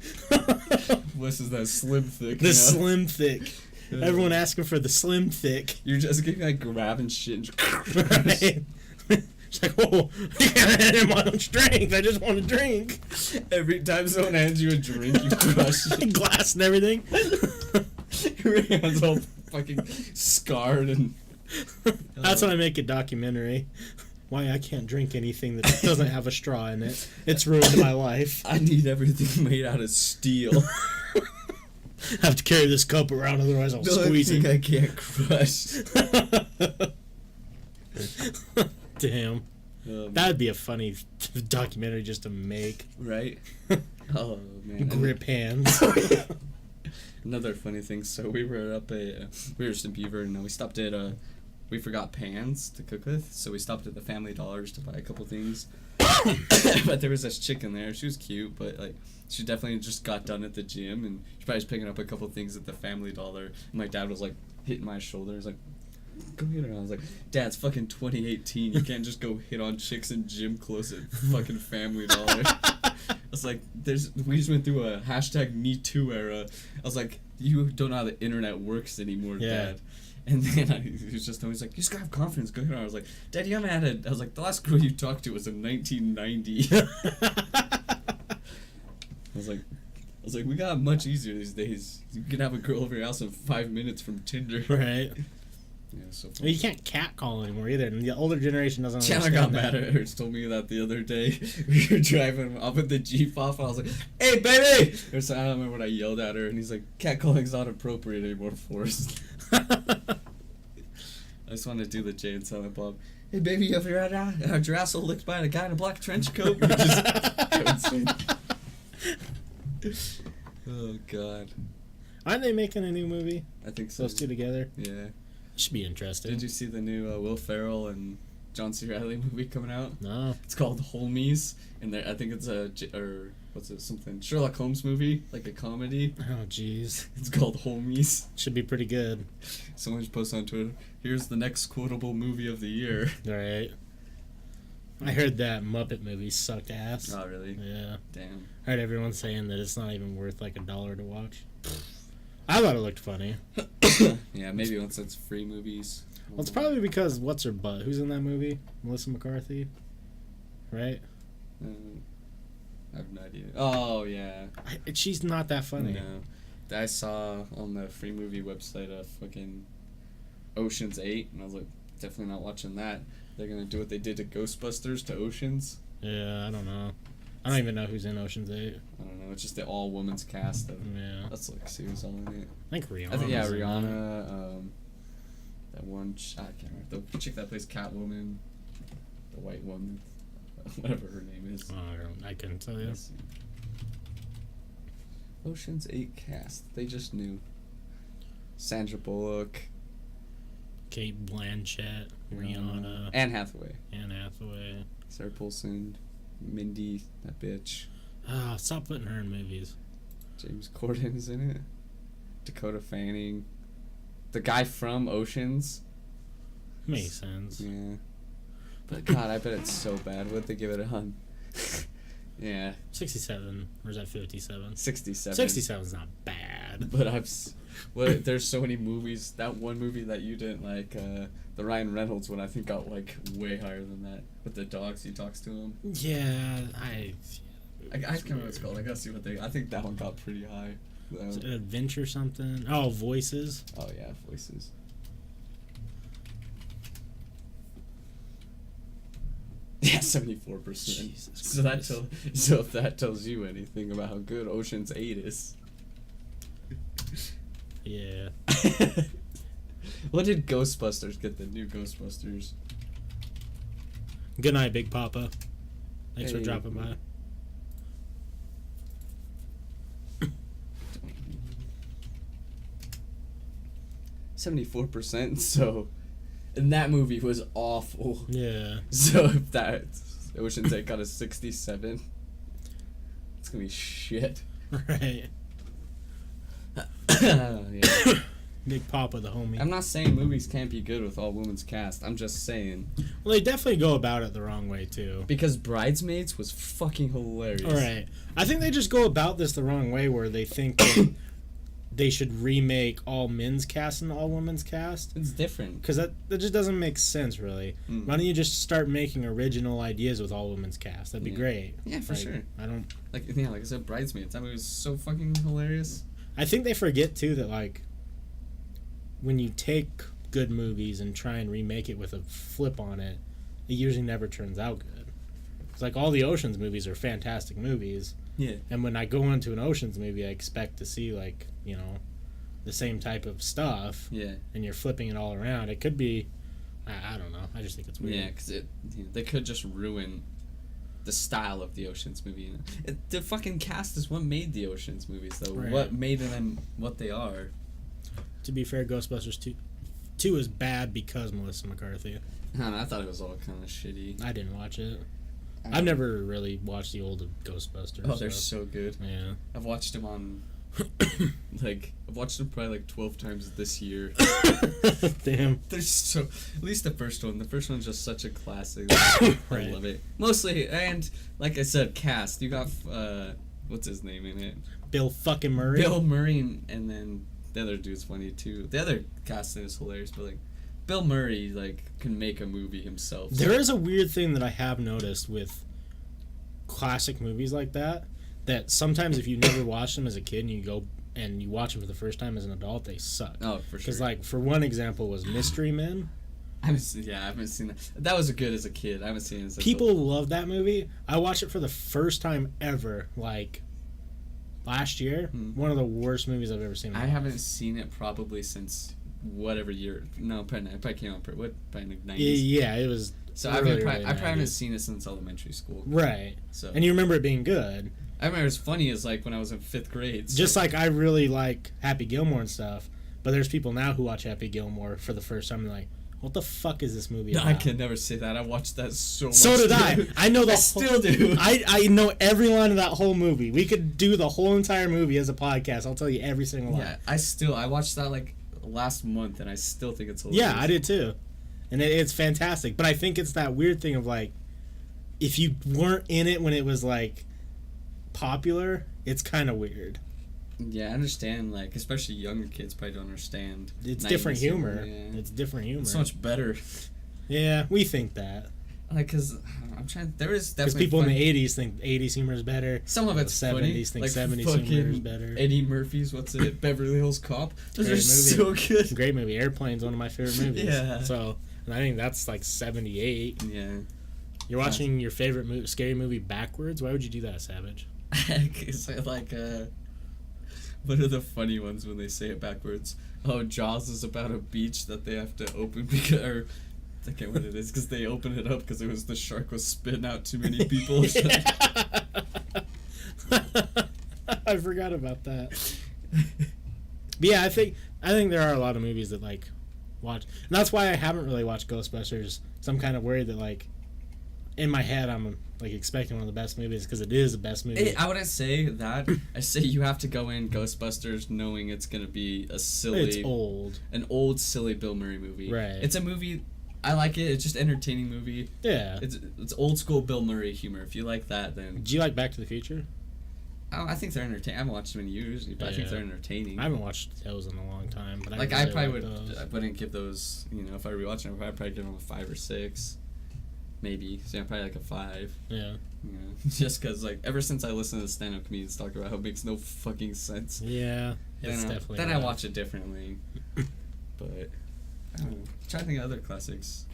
This is that slim thick. The slim thick. Everyone asking for the slim thick. You're just getting like grabbing shit. Right. It's like, whoa, I didn't want strength. I just want to drink. Every time someone hands you a drink, you crush it. Glass and everything. Your hands all fucking scarred and. That's when I make a documentary. Why I can't drink anything that doesn't have a straw in it. It's ruined my life. I need everything made out of steel. I have to carry this cup around, otherwise I'll squeeze it. I can't crush. Damn. That'd be a funny documentary just to make. Right? Oh, man. Grip hands. Another funny thing, so we were just in Beaver, and we stopped at, we forgot pans to cook with, so we stopped at the Family Dollars to buy a couple things. But there was this chick in there, she was cute, but, like, she definitely just got done at the gym, and she probably was picking up a couple things at the Family Dollar, and my dad was, like, hitting my shoulder, he was like, go hit her. I was like, Dad, it's fucking 2018, you can't just go hit on chicks in gym clothes at fucking Family Dollar. I was like, we just went through a hashtag #MeToo era. I was like, you don't know how the internet works anymore, Yeah. Dad. And then he was just always like, you just gotta have confidence, go hit her. I was like, Dad, you haven't had I was like, the last girl you talked to was in 1990. I was like, we got it much easier these days. You can have a girl over your house in 5 minutes from Tinder. Right. Yeah, so Well, you can't catcall anymore either, and the older generation doesn't Chandler understand got that. mad at her. Told me that the other day. We were driving up with the Jeep off, and I was like, "Hey, baby!" Or so, I don't remember what I yelled at her, and he's like, "Catcalling's not appropriate anymore for us." I just wanted to do the Jay and Silent Bob. Hey, baby, you ever had your asshole licked by a guy in a black trench coat? We were just oh God. Aren't they making a new movie? I think so. Those two together? Yeah. Should be interesting. Did you see the new Will Ferrell and John C. Reilly movie coming out? No. It's called Homies, and I think it's something Sherlock Holmes movie, like a comedy. Oh, jeez. It's called Homies. Should be pretty good. Someone just posted on Twitter, here's the next quotable movie of the year. Right. I heard that Muppet movie sucked ass. Oh, really? Yeah. Damn. I heard everyone saying that it's not even worth like $1 to watch. I thought it looked funny. Yeah, maybe once it's free movies. Well, it's probably because what's her butt? Who's in that movie? Melissa McCarthy, right? I have no idea. Oh, yeah. She's not that funny. No. I saw on the free movie website fucking Ocean's 8, and I was like, definitely not watching that. They're gonna do what they did to Ghostbusters to Oceans. Yeah, I don't know. I don't even know who's in Ocean's 8. I don't know. It's just the all-women's cast. Yeah. Let's look, see who's all in it. I think Rihanna. Rihanna. That one. I can't remember. The chick that plays Catwoman. The white woman. Whatever her name is. I couldn't tell you. Let's see. Ocean's 8 cast. They just knew. Sandra Bullock. Kate Blanchett, Rihanna, Anne Hathaway. Sarah Paulson. Mindy, that bitch. Stop putting her in movies. James Corden's in it. Dakota Fanning. The guy from Oceans. Makes sense. Yeah. But God, I bet it's so bad. What'd they give it on? Yeah. 67. Or is that 57? 67. 67's not bad. But Well, there's so many movies. That one movie that you didn't like, the Ryan Reynolds one, I think got like way higher than that. With the dogs, he talks to him. Yeah, I can't remember what it's called. I gotta see what they. I think that one got pretty high. Is it Adventure something? Oh, Voices. Oh yeah, Voices. Yeah, 74%. So if that tells you anything about how good Ocean's 8 is. Yeah. What did Ghostbusters get? The new Ghostbusters. Good night, Big Papa. Thanks for dropping by. %. So, and that movie was awful. Yeah. So if that Ocean's 8 got a 67, it's gonna be shit. Right. Yeah. Big Papa, the homie. I'm not saying movies can't be good with all women's cast. I'm just saying. Well, they definitely go about it the wrong way too. Because Bridesmaids was fucking hilarious. All right. I think they just go about this the wrong way, where they think that they should remake all men's cast and all women's cast. It's different. Because that just doesn't make sense, really. Why don't you just start making original ideas with all women's cast? That'd be great. Yeah, for sure. Like I said, Bridesmaids. That movie was so fucking hilarious. I think they forget too that like when you take good movies and try and remake it with a flip on it, it usually never turns out good. It's like all the Ocean's movies are fantastic movies. Yeah. And when I go into an Ocean's movie, I expect to see like, you know, the same type of stuff. Yeah. And you're flipping it all around. It could be, I don't know. I just think it's weird. Yeah, because they could just ruin the style of the Ocean's movie. The fucking cast is what made the Ocean's movies, though. Right. What made them what they are. To be fair, Ghostbusters 2 is bad because Melissa McCarthy. I don't know, I thought it was all kind of shitty. I didn't watch it. I've never really watched the old Ghostbusters. Oh, they're so good. Yeah. I've watched them on... I've watched them probably 12 times this year. Damn. They're so... At least the first one. The first one's just such a classic. Right. I love it. Mostly, and like I said, cast. You got... what's his name in it? Bill fucking Murray. Bill Murray, and then the other dude's funny, too. The other casting is hilarious, but, Bill Murray, can make a movie himself. There is a weird thing that I have noticed with classic movies like that sometimes if you never watched them as a kid and you go and you watch them for the first time as an adult, they suck. Oh, for sure. Because, for one example was Mystery Men. I haven't seen that. That was good as a kid. I haven't seen it as a People love that movie. I watched it for the first time ever, last year. One of the worst movies I've ever seen. I haven't seen it probably since whatever year. No, probably came out probably in the 90s. Yeah, it was. So I probably haven't seen it since elementary school. Right. So and you remember it being good. I remember it was funny as when I was in 5th grade. So. Just I really like Happy Gilmore and stuff, but there's people now who watch Happy Gilmore for the first time and like, what the fuck is this movie about? I can never say that. I watched that so much. So did I. I know still do. I know every line of that whole movie. We could do the whole entire movie as a podcast. I'll tell you every single line. Yeah, I watched that last month and I still think it's hilarious. Yeah, I did too. And it's fantastic. But I think it's that weird thing of if you weren't in it when it was popular, it's kind of weird. Yeah, I understand. Especially younger kids probably don't understand. It's different humor. Yeah. It's different humor. It's so much better. Yeah, we think that. Because I'm trying. There is definitely. Because people in the '80s think '80s humor is better. Some of it's the '70s think '70s humor is better. Eddie Murphy's Beverly Hills Cop. Those are so good. Great movie. Airplane's one of my favorite movies. Yeah. So, and I think that's '78. Yeah. You're watching your favorite scary movie backwards. Why would you do that, Savage? Because what are the funny ones when they say it backwards? Oh, Jaws is about a beach that they have to open because, I forget what it is, because they open it up because it was the shark was spitting out too many people. I forgot about that. But yeah, I think there are a lot of movies that watch, and that's why I haven't really watched Ghostbusters. So I'm kind of worried that in my head I'm expecting one of the best movies because it is the best movie. I wouldn't say that. I say you have to go in Ghostbusters knowing it's gonna be an old silly Bill Murray movie. Right. It's a movie. I like it. It's just an entertaining movie. Yeah. It's old school Bill Murray humor. If you like that, then. Do you like Back to the Future? I think they're entertaining. I haven't watched them in years, but I think they're entertaining. I haven't watched those in a long time, but like I probably wouldn't give those. You know, if I rewatch them, I'd probably give them a 5 or 6, maybe. So probably like a 5. Yeah. You know, just because like ever since I listened to stand-up comedians talk about how it makes no fucking sense. Yeah, it's definitely. Then I watch it differently. But I don't know. I'm trying to think of other classics.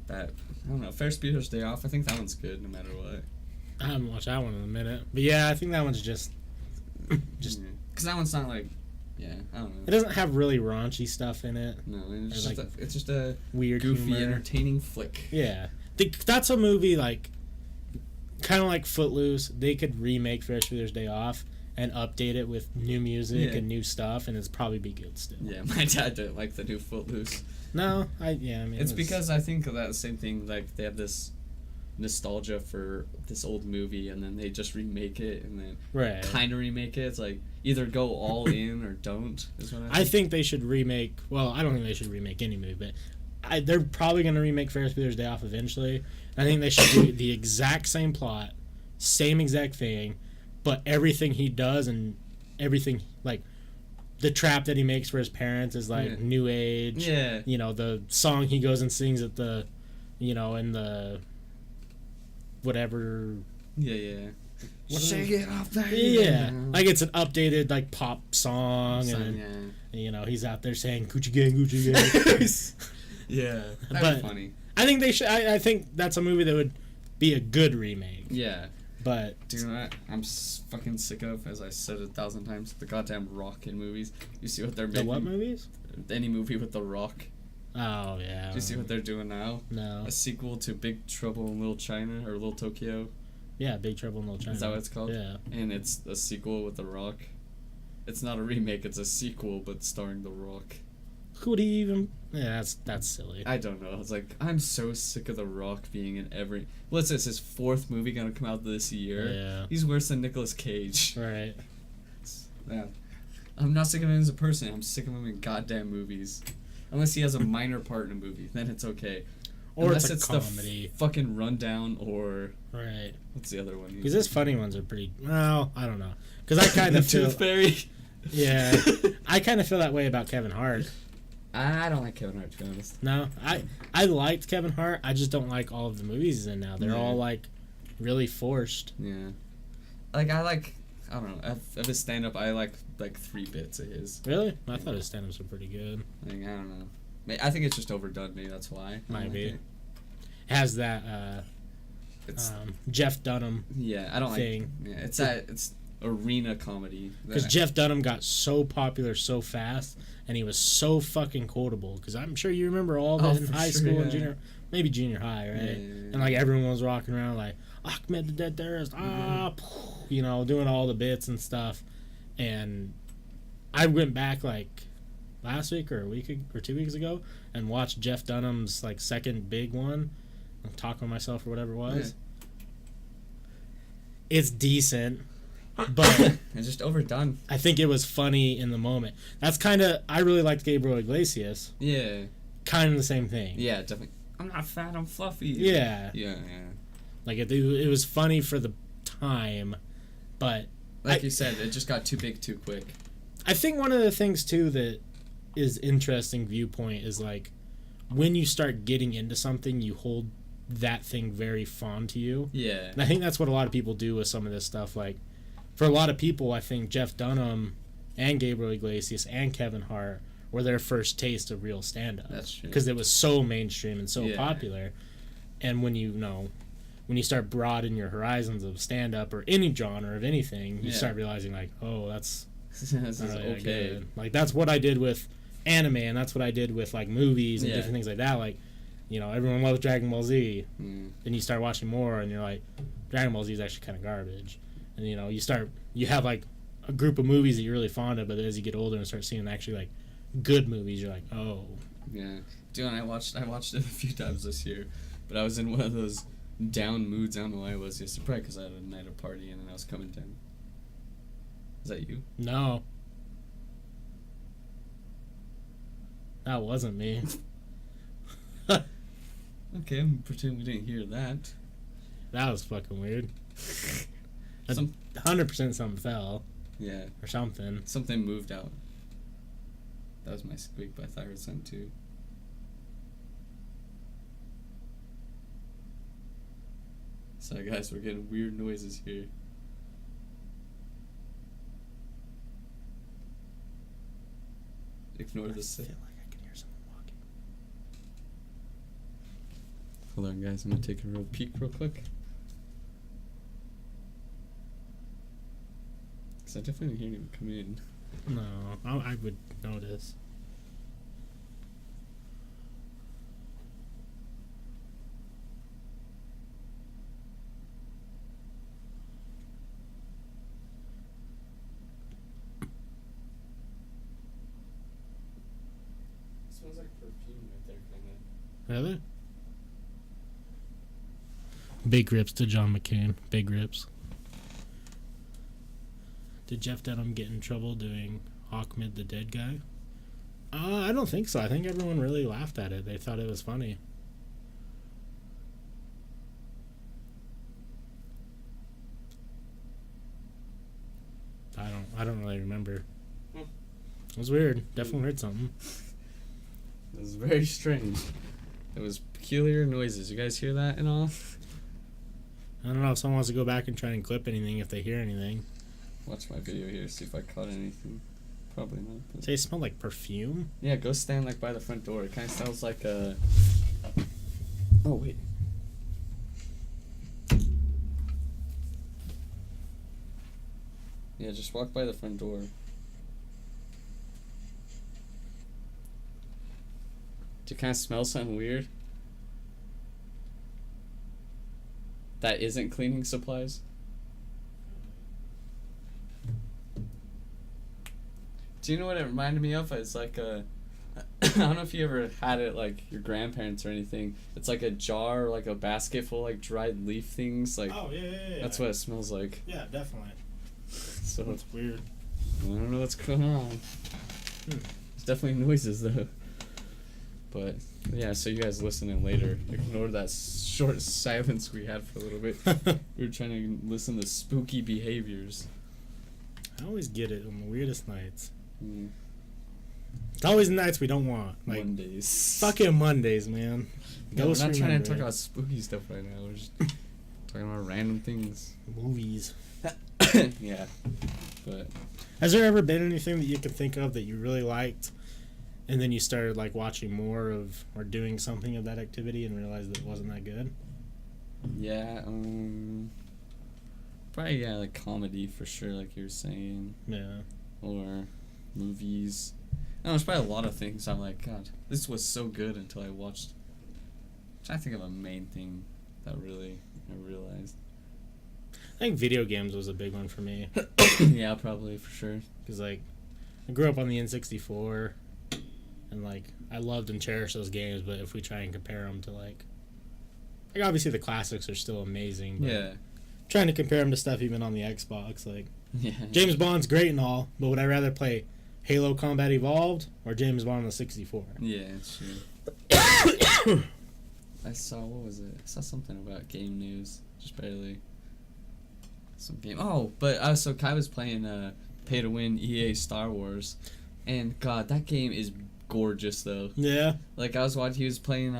That I don't know. Ferris Bueller's Day Off. I think that one's good no matter what. I haven't watched that one in a minute, but yeah, I think that one's just because that one's not like, I don't know. It doesn't have really raunchy stuff in it. No, it's just a weird, goofy, humor. Entertaining flick. Yeah, that's a movie like, kind of like Footloose. They could remake Ferris Bueller's Day Off and update it with new music and new stuff, and it's probably be good still. Yeah, my dad didn't like the new Footloose. No, I mean, it's because I think of that same thing. Like they have this nostalgia for this old movie, and then they just remake it, and then kind of remake it. It's like either go all in or don't. Is what I think they should remake. Well, I don't think they should remake any movie, but they're probably going to remake Ferris Bueller's Day Off eventually. I think they should do the exact same plot, same exact thing, but everything he does and everything like. The trap that he makes for his parents is like new age. Yeah. You know, the song he goes and sings at the, in the whatever. Yeah. Shake it off there. Yeah. Like it's an updated like pop song and he's out there saying Gucci gang, Gucci gang. Yeah. That's funny. I think they should I think that's a movie that would be a good remake. Yeah. But do you know what I'm fucking sick of, as I said 1,000 times, the goddamn Rock in movies. You see what they're making? The what movies? Any movie with the Rock. Oh yeah. Do you see what they're doing now? No. A sequel to Big Trouble in Little China or Little Tokyo. Yeah, Big Trouble in Little China. Is that what it's called? Yeah. And it's a sequel with the Rock. It's not a remake. It's a sequel, but starring the Rock. Who would he even? Yeah, that's silly. I don't know. It's like I'm so sick of the Rock being in every. What's this? His 4th movie gonna come out this year. Yeah. He's worse than Nicolas Cage. Right. Yeah. I'm not sick of him as a person. I'm sick of him in goddamn movies. Unless he has a minor part in a movie, then it's okay. Or unless it's a comedy. The fucking Rundown or. Right. What's the other one? Because his funny ones are pretty. Well, I don't know. Because I kind of feel. Tooth Fairy. Yeah. I kind of feel that way about Kevin Hart. I don't like Kevin Hart, to be honest. No, I liked Kevin Hart. I just don't like all of the movies he's in now. They're all like really forced. Yeah. Like I don't know. Of his stand up, I like 3 bits of his. Really? I thought his stand ups were pretty good. I don't know. I think it's just overdone. Maybe that's why. Might be. It has that Jeff Dunham. Yeah, I don't thing. Like. Yeah, it's arena comedy. Because Jeff Dunham got so popular so fast, and he was so fucking quotable. Because I'm sure you remember all that in high school and junior high, right? Yeah. And like everyone was rocking around like Ahmed the Dead Terrorist, doing all the bits and stuff. And I went back like last week or a week or 2 weeks ago and watched Jeff Dunham's like second big one. I'm talking to myself or whatever it was. Yeah. It's decent. But it's just overdone. I think it was funny in the moment. That's kind of. I really liked Gabriel Iglesias. Yeah. Kind of the same thing. Yeah, definitely. I'm not fat. I'm fluffy. Yeah. Yeah. Like it was funny for the time, but like you said, it just got too big too quick. I think one of the things too that is interesting viewpoint is like when you start getting into something, you hold that thing very fond to you. Yeah. And I think that's what a lot of people do with some of this stuff. Like. For a lot of people, I think Jeff Dunham and Gabriel Iglesias and Kevin Hart were their first taste of real stand-up. That's true. Because it was so mainstream and so popular. And when you start broadening your horizons of stand-up or any genre of anything, you start realizing like, oh, that's this is okay. Good. Like that's what I did with anime, and that's what I did with like movies and different things like that. Like, everyone loves Dragon Ball Z. Then you start watching more, and you're like, Dragon Ball Z is actually kind of garbage. And you have like a group of movies that you're really fond of, but as you get older and start seeing actually like good movies, you're like, oh. Yeah. Dude, I watched it a few times this year, but I was in one of those down moods. I don't know why I was yesterday, probably because I had a night of party and then I was coming down. Is that you? No. That wasn't me. Okay, I'm pretending we didn't hear that. That was fucking weird. 100% something fell. Yeah. Or something. Something moved out. That was my squeak, but I thought I heard something too. Sorry guys, we're getting weird noises here. Ignore this. I feel like I can hear someone walking. Hold on guys, I'm gonna take a real peek real quick. Cause I definitely didn't hear anyone come in. No, I would notice. Smells like perfume right there, kind of. Really? Big rips to John McCain. Big rips. Did Jeff Dunham get in trouble doing Ahmed the Dead Guy? I don't think so. I think everyone really laughed at it. They thought it was funny. I don't really remember. It was weird. Definitely heard something. It was very strange. It was peculiar noises. You guys hear that and all? I don't know if someone wants to go back and try and clip anything if they hear anything. Watch my video here, see if I caught anything. Probably not. But Say it smelled like perfume? yeah, go stand like by the front door. It kind of sounds like a... Oh, wait. Yeah, just walk by the front door. Do you kind of smell something weird? That isn't cleaning supplies? Do you know what it reminded me of? It's like a... I don't know if you ever had it like your grandparents or anything. It's like a jar or like a basket full of like dried leaf things. Like, Oh, yeah. that's what it smells like. Yeah, definitely. So That's weird. I don't know what's going on. There's definitely noises though. But yeah, so you guys listening later, ignore that short silence we had for a little bit. We were trying to listen to spooky behaviors. I always get it on the weirdest nights. Mm. It's always the nights we don't want. Like, Mondays. fucking Mondays, man. No, we're Ghost not trying to talk remembering. about spooky stuff right now. We're just talking about random things. Movies. Yeah. But Has there ever been anything that you can think of that you really liked, and then you started like watching more of or doing something of that activity and realized that it wasn't that good? yeah, probably like comedy for sure, like you were saying, Yeah. or movies. No, there's probably a lot of things I'm like, God, this was so good until I watched. I'm trying to think of a main thing that really I realized. I think video games was a big one for me. Yeah, probably for sure. Because, like, I grew up on the N64, and, like, I loved and cherished those games, but if we try and compare them to, like obviously the classics are still amazing, but Yeah. trying to compare them to stuff even on the Xbox, like, Yeah. James Bond's great and all, but would I rather play Halo Combat Evolved or James Bond on the 64? Yeah, it's true. I saw, what was it? I saw something about game news, just barely. Some game. Oh, but so Kai was playing Pay to Win EA Star Wars, and God, that game is gorgeous though. Yeah. Like I was watching, he was playing.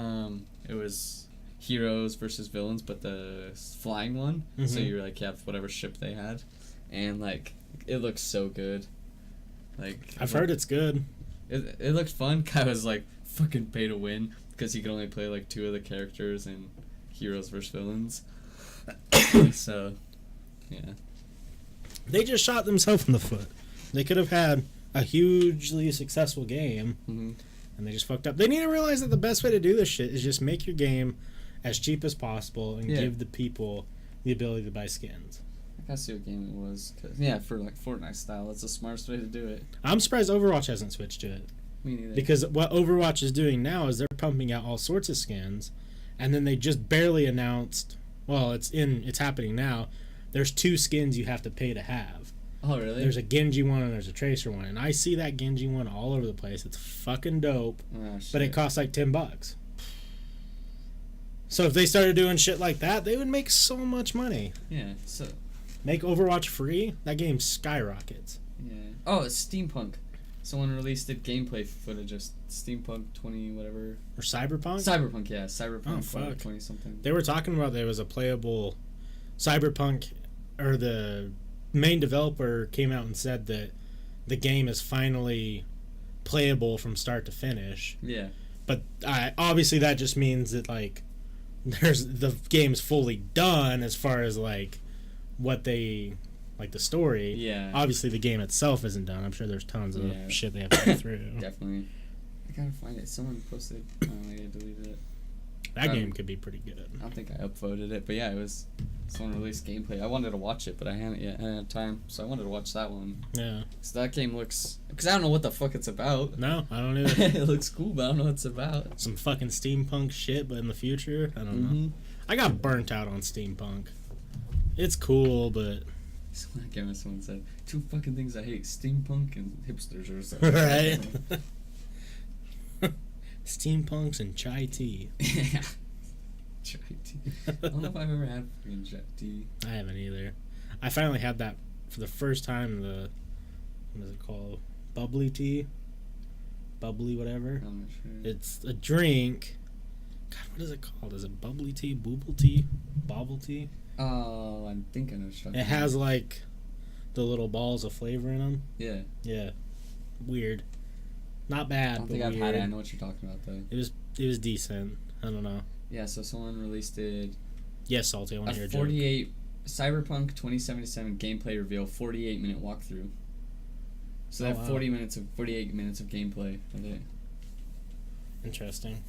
It was heroes versus villains, but the flying one. So Mhm. you're like, you have whatever ship they had, and like it looks so good. Like I've heard it's good. it looked fun. Kai was like fucking pay to win because he could only play like 2 of the characters in heroes versus villains. So. Yeah. They just shot themselves in the foot. They could have had a hugely successful game, Mm-hmm. and they just fucked up. They need to realize that the best way to do this shit is just make your game as cheap as possible and Yeah. give the people the ability to buy skins. I gotta see what game it was. 'Cause, yeah, for like Fortnite style, that's the smartest way to do it. I'm surprised Overwatch hasn't switched to it. Me neither. Because what Overwatch is doing now is they're pumping out all sorts of skins, and then they just barely announced, well, it's happening now, there's 2 skins you have to pay to have. Oh, really? There's a Genji one and there's a Tracer one, and I see that Genji one all over the place. It's fucking dope, Oh, shit. but it costs like $10. So if they started doing shit like that, they would make so much money. Yeah, so Make Overwatch free, that game skyrockets. Yeah. Oh, it's Steampunk. Someone released gameplay footage of Steampunk 20 whatever. Or Cyberpunk? Cyberpunk, yeah. Cyberpunk Oh, fuck. 20 something. They were talking about there was a playable Cyberpunk, or the main developer came out and said that the game is finally playable from start to finish. Yeah. But obviously that just means that, like, the game's fully done as far as, like, what they... like the story. Yeah. Obviously the game itself isn't done. I'm sure there's tons of shit they have to go through. Definitely. I gotta find it. Someone posted. Oh, I deleted it. That game could be pretty good. I don't think I upvoted it, but yeah, it was someone released gameplay. I wanted to watch it, but I hadn't yet had time, so I wanted to watch that one. Yeah. So that game looks... because I don't know what the fuck it's about. No, I don't either. It looks cool, but I don't know what it's about. Some fucking steampunk shit, but in the future, I don't know. I got burnt out on steampunk. It's cool, but... Someone said, 2 fucking things I hate, steampunk and hipsters or something. Right? Steampunks and chai tea. Yeah. Chai tea. I don't know if I've ever had fucking chai tea. I haven't either. I finally had that for the first time, what is it called? Bubbly tea? Bubbly whatever. I'm not sure. It's a drink. God, what is it called? Is it bubbly tea? Booble tea? Bobble tea? Oh, I'm thinking of it has, like, the little balls of flavor in them. Yeah. Yeah. Weird. Not bad, I don't but think weird. I've had it. I know what you're talking about, though. It was decent. I don't know. Yeah, so someone released it. Yes, Salty, I want to hear a 48 joke. Cyberpunk 2077 gameplay reveal, 48-minute walkthrough. So they have 48 minutes of gameplay of it. Interesting.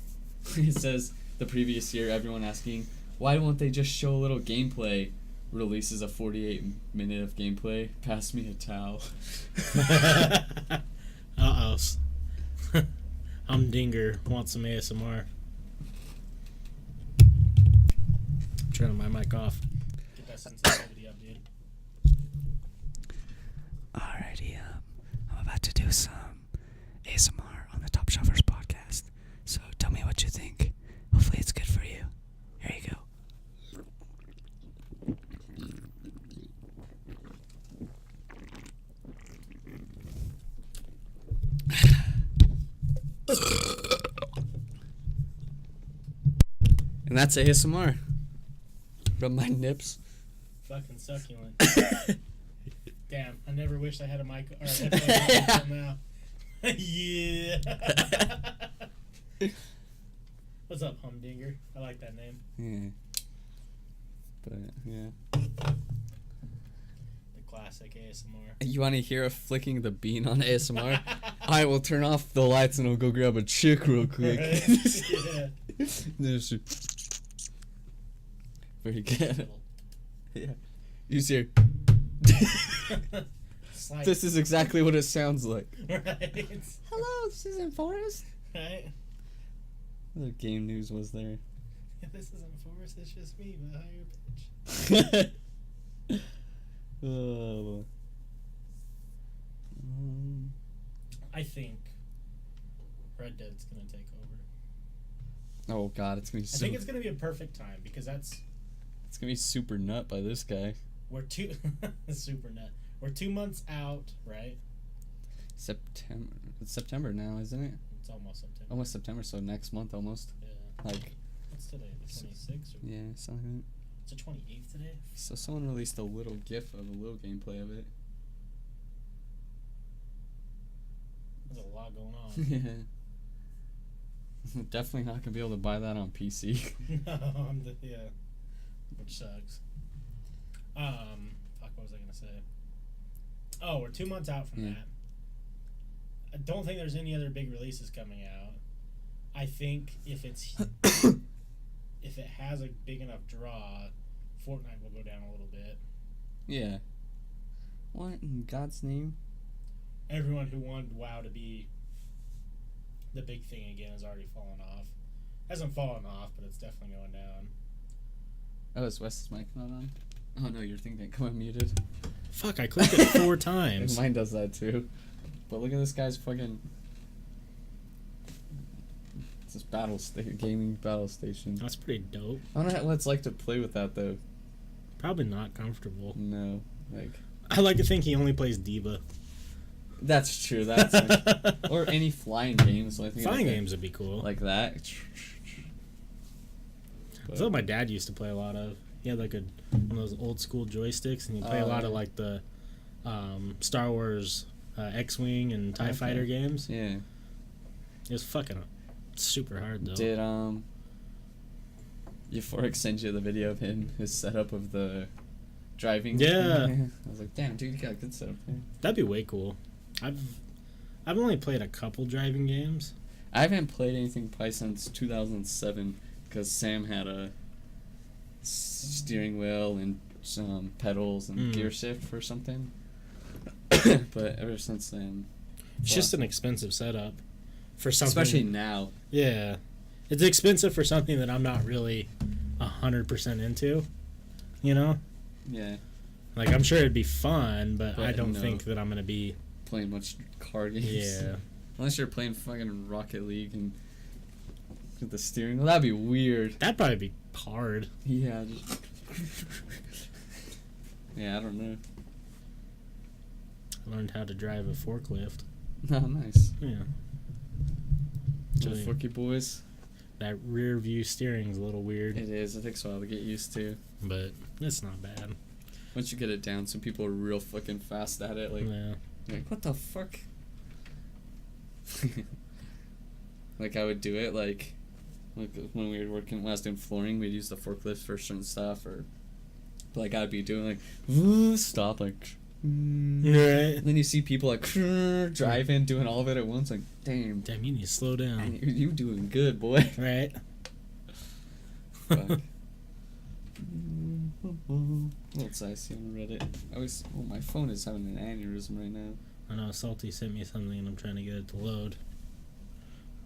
It says the previous year, everyone asking, why won't they just show a little gameplay? Releases a 48-minute of gameplay. Pass me a towel. Uh-oh. Humdinger wants some ASMR. Turning my mic off. Get that sensitivity up, dude. Alrighty, I'm about to do some ASMR on the Topshelfers podcast. So tell me what you think. Hopefully it's good for you. Here you go. And that's ASMR. Rub my nips. Fucking succulent. Damn, I never wished I had a mic or a headphone now. Yeah. What's up, Humdinger? I like that name. Yeah. But, yeah. The classic ASMR. You want to hear a flicking the bean on ASMR? I will turn off the lights and I'll go grab a chick real quick. Right? Yeah. Very good. Yeah. You see This is exactly what it sounds like. Right. Hello, this isn't Forrest. Right. The game news was there. This isn't Forrest, it's just me, but higher pitch. Oh. I think Red Dead's gonna take over. Oh god, it's gonna be. I think it's gonna be a perfect time because it's gonna be super nut by this guy. We're super nut. We're 2 months out, right? September. It's September now, isn't it? It's almost September. Almost September, so next month almost. Yeah. Like. What's today? The 26th? Yeah, something like that. It's the 28th today. So someone released a little GIF of a little gameplay of it. There's a lot going on. Yeah. Definitely not gonna be able to buy that on PC. No, yeah. Which sucks. Fuck, what was I gonna say? Oh, we're 2 months out from that. I don't think there's any other big releases coming out. I think if it's if it has a big enough draw, Fortnite will go down a little bit. Yeah. What in God's name? Everyone who wanted WoW to be the big thing again has already fallen off. Hasn't fallen off, but it's definitely going down. Oh, is Wes's mic not on? Oh no, your thing didn't come unmuted. Fuck, I clicked it 4 times. Mine does that too. But look at this guy's fucking... It's this gaming battle station. That's pretty dope. I don't know what it's like to play with that though. Probably not comfortable. No, like. I like to think he only plays Diva. That's true. That's or any flying games. So I think flying games would be cool. Like that. That's what my dad used to play a lot of. He had like one of those old school joysticks, and he'd play a lot of like the Star Wars X-Wing and TIE Fighter games. Yeah. It was fucking super hard though. Did Euphoric send you the video of his setup of the driving? Yeah. I was like, damn, dude, you got a good setup there. That'd be way cool. I've only played a couple driving games. I haven't played anything probably since 2007 because Sam had a steering wheel and some pedals and gear shift or something. But ever since then, it's just an expensive setup for something. Especially now. Yeah, it's expensive for something that I'm not really 100% into. You know. Yeah. Like I'm sure it'd be fun, but I don't think that I'm gonna be playing much car games. Yeah. Unless you're playing fucking Rocket League and with the steering wheel, that'd be weird. That'd probably be hard. Yeah. Yeah, I don't know. I learned how to drive a forklift. Oh, nice. Yeah. The Forky boys. That rear view steering's a little weird. It is. It takes a while to get used to. But it's not bad. Once you get it down, some people are real fucking fast at it. Like, yeah. Like, what the fuck? Like, I would do it, like when we were working, when I was doing flooring, we'd use the forklift for certain stuff, or, like, I'd be doing, like, stop, like, right. And then you see people, like, driving, doing all of it at once, like, damn. Damn, you need to slow down. You doing good, boy. Right. Fuck. What else I see on Reddit? My phone is having an aneurysm right now. I know, Salty sent me something and I'm trying to get it to load.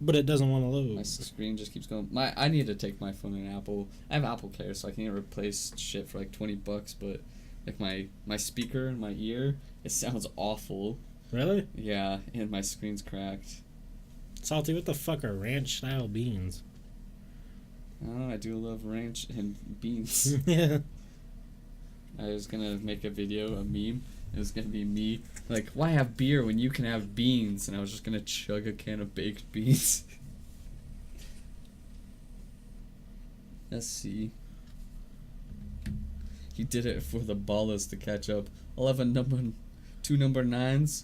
But it doesn't want to load. My screen just keeps going. I need to take my phone in Apple. I have Apple Care, so I can replace shit for like $20, but like my speaker in my ear, it sounds awful. Really? Yeah, and my screen's cracked. Salty, what the fuck are ranch style beans? I don't know, I do love ranch and beans. Yeah. I was gonna make a video, a meme. It was gonna be me, like, why have beer when you can have beans? And I was just gonna chug a can of baked beans. Let's see. He did it for the ballers to catch up. I'll have two number 9s,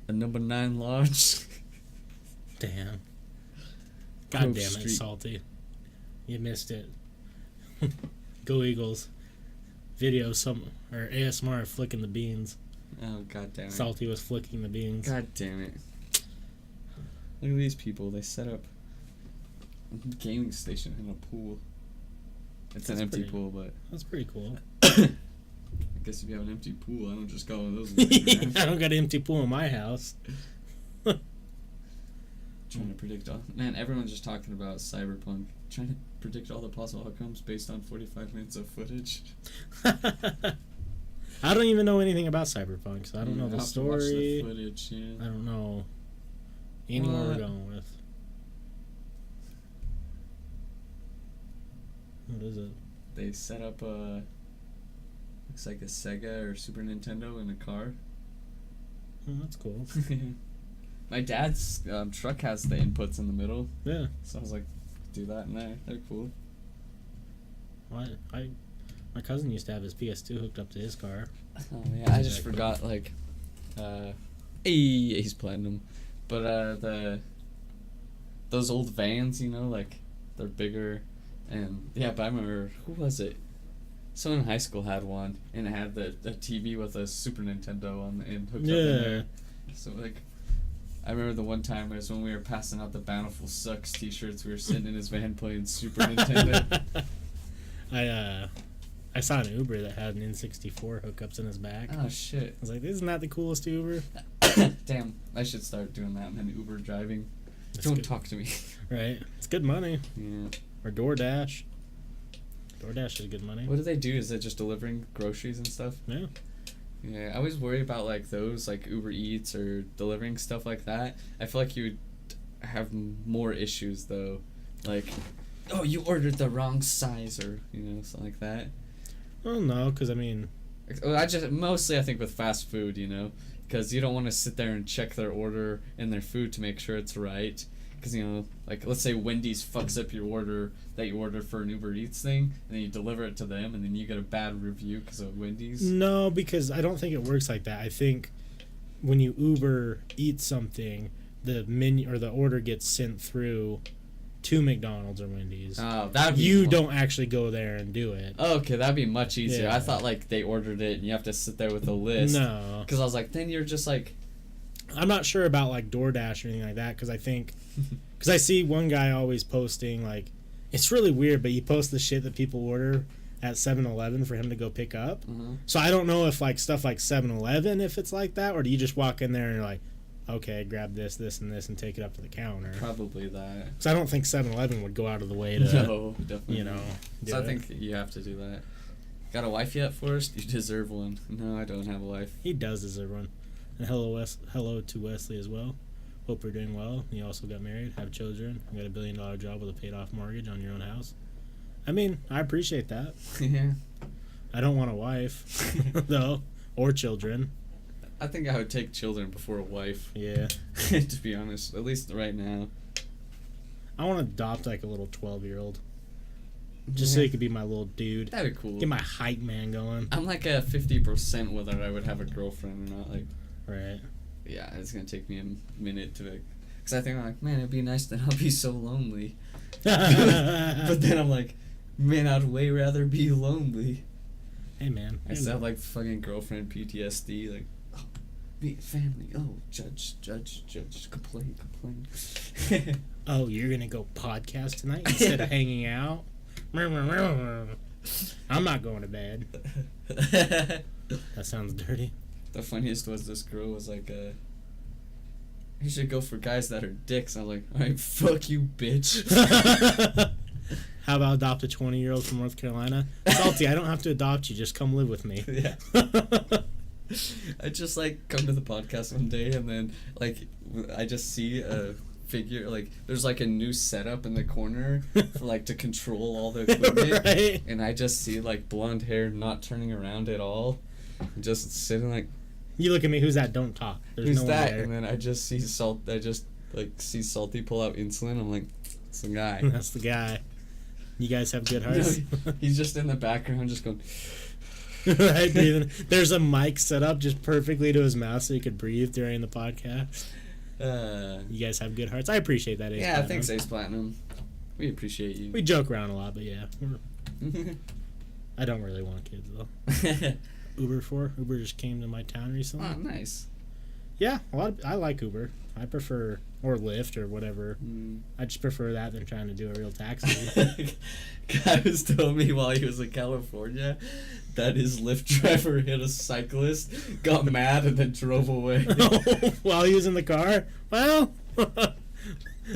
a number 9 large. Damn. God damn it, Salty. You missed it. Go Eagles. Video or ASMR flicking the beans. Oh, god damn it. Salty was flicking the beans. God damn it. Look at these people. They set up a gaming station in a pool. It's an empty pool, but... That's pretty cool. I guess if you have an empty pool, I don't just go in those. I don't got an empty pool in my house. Trying to predict all... Man, everyone's just talking about Cyberpunk. Trying to predict all the possible outcomes based on 45 minutes of footage. I don't even know anything about Cyberpunk, so I don't know the story. Watch the footage, yeah. I don't know anywhere we're going with. What is it? They set up a... Looks like a Sega or Super Nintendo in a car. Oh, that's cool. My dad's truck has the inputs in the middle. Yeah. So I was like, do that in there. They're cool. My cousin used to have his PS2 hooked up to his car. Oh yeah, I just forgot like, he's platinum, but those old vans, you know, like they're bigger, and yeah. But I remember, who was it? Someone in high school had one, and it had the TV with a Super Nintendo on and hooked up in there. So like, I remember the one time it was when we were passing out the Bountiful Sucks T-shirts. We were sitting in his van playing Super Nintendo. I saw an Uber that had an N64 hookups in his back. Oh shit! I was like, "Isn't that the coolest Uber?" Damn, I should start doing that, man. Uber driving. That's Don't good. talk to me. Right? It's good money. Yeah. Or DoorDash. DoorDash is good money. What do they do? Is it just delivering groceries and stuff? Yeah. Yeah, I always worry about like those, like Uber Eats or delivering stuff like that. I feel like you would have more issues though, like, oh, you ordered the wrong size, or you know, something like that. Well, no, because I mean, I think with fast food, you know, because you don't want to sit there and check their order and their food to make sure it's right. Because, you know, like, let's say Wendy's fucks up your order that you ordered for an Uber Eats thing, and then you deliver it to them, and then you get a bad review because of Wendy's. No, because I don't think it works like that. I think when you Uber Eats something, the menu or the order gets sent through to McDonald's or Wendy's. Oh, that would be you don't actually go there and do it. Oh, okay, that'd be much easier. Yeah. I thought, like, they ordered it, and you have to sit there with a list. No. Because I was like, then you're just like... I'm not sure about, like, DoorDash or anything like that, because I think... Because I see one guy always posting, like... It's really weird, but he posts the shit that people order at 7-Eleven for him to go pick up. Mm-hmm. So I don't know if, like, stuff like 7-Eleven, if it's like that, or do you just walk in there and you're like, okay, grab this, this, and this, and take it up to the counter? Probably that. Because I don't think 7-Eleven would go out of the way to... No, definitely. You know... So I think you have to do that. Got a wife yet, Forrest? You deserve one. No, I don't have a wife. He does deserve one. And hello to Wesley as well. Hope you're doing well. You also got married, have children, got a $1 billion job with a paid-off mortgage on your own house. I mean, I appreciate that. Yeah. I don't want a wife, though, or children. I think I would take children before a wife. Yeah. To be honest, at least right now. I want to adopt, like, a little 12-year-old. Just so he could be my little dude. That'd be cool. Get my hype man going. I'm like a 50% whether I would have a girlfriend or not. Like, right. Yeah, it's gonna take me a minute to, like, because I think I'm like, man, it'd be nice, then I'll be so lonely. But then I'm like, man, I'd way rather be lonely. Hey, man. I still have, like, fucking girlfriend PTSD, like, oh, me, family, oh, judge, complain. Oh, you're gonna go podcast tonight instead of hanging out? I'm not going to bed. That sounds dirty. The funniest was this girl was like, you should go for guys that are dicks. I was like, alright, fuck you, bitch. How about adopt a 20-year-old from North Carolina? Salty, I don't have to adopt you. Just come live with me. Yeah. I just, like, come to the podcast one day, and then, like, I just see a figure, like, there's, like, a new setup in the corner for, like, to control all the equipment. Right. And I just see, like, blonde hair not turning around at all. Just sitting, like... You look at me, who's that? Don't talk. There's Who's no that? one there. And then I just see see Salty pull out insulin. I'm like, it's the guy. That's the guy. You guys have good hearts. He's just in the background, just going. Right, breathing. There's a mic set up just perfectly to his mouth so he could breathe during the podcast. You guys have good hearts. I appreciate that. Ace yeah, Platinum. thanks, Ace Platinum. We appreciate you. We joke around a lot, but yeah. I don't really want kids though. Uber just came to my town recently. Oh, nice. Yeah, I like Uber. I prefer, or Lyft or whatever. I just prefer that than trying to do a real taxi. Guy was telling me while he was in California that his Lyft driver hit a cyclist, got mad, and then drove away. While he was in the car? Well,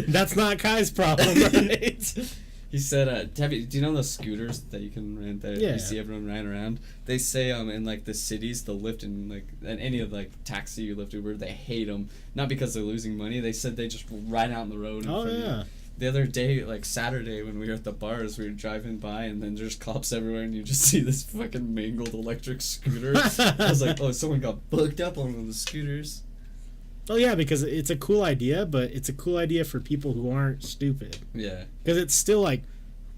that's not Kai's problem, right? He said, do you know those scooters that you can rent that Yeah. you see everyone riding around? They say in like the cities, the Lyft and like and any of like taxi or Lyft Uber, they hate them. Not because they're losing money. They said they just ride out on the road. Oh yeah. The other day, like Saturday, when we were at the bars, we were driving by, and then there's cops everywhere, and you just see this fucking mangled electric scooter. I was like, oh, someone got booked up on one of the scooters. Oh yeah, because it's a cool idea, but it's a cool idea for people who aren't stupid. Yeah. Because it's still like,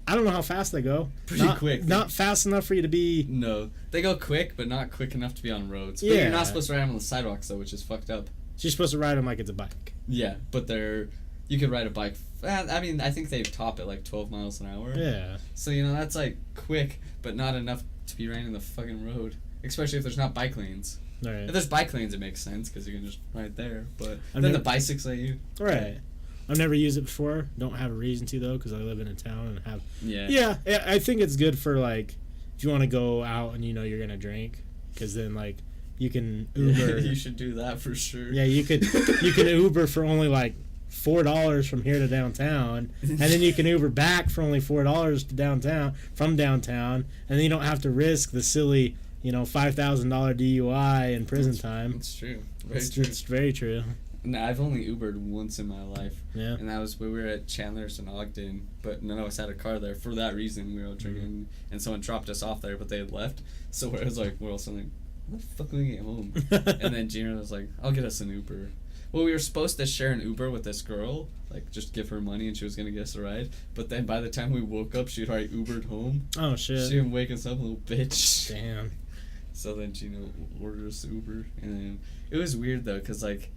I don't know how fast they go. Pretty quick. Not fast enough for you to be... No. They go quick, but not quick enough to be on roads. But Yeah. you're not supposed to ride them on the sidewalks, though, which is fucked up. You're supposed to ride them like it's a bike. Yeah, but you could ride a bike. I mean, I think they top at like 12 miles an hour. Yeah. So, you know, that's like quick, but not enough to be riding the fucking road. Especially if there's not bike lanes. Right. If there's bike lanes, it makes sense because you can just ride there. But I've then never- the bicycles at you. Right. I've never used it before. Don't have a reason to, though, because I live in a town and have... Yeah. Yeah, I think it's good for, like, if you want to go out and you know you're going to drink, because then, like, you can Uber... You should do that for sure. Yeah, you could Uber for only, like, $4 from here to downtown, and then you can Uber back for only $4 to from downtown, and then you don't have to risk the silly, $5,000 DUI and prison time. It's true. It's very true. No, I've only Ubered once in my life. Yeah. And that was when we were at Chandler's in Ogden, but none of us had a car there. For that reason, we were all drinking, and someone dropped us off there, but they had left. So it was like, we're all like, how the fuck can we get home? And then Gina was like, I'll get us an Uber. Well, we were supposed to share an Uber with this girl, like just give her money and she was going to get us a ride. But then by the time we woke up, she'd already Ubered home. Oh, shit. She didn't wake us up, little bitch. Damn. So then Gina ordered us Uber. And then it was weird, though, because, like,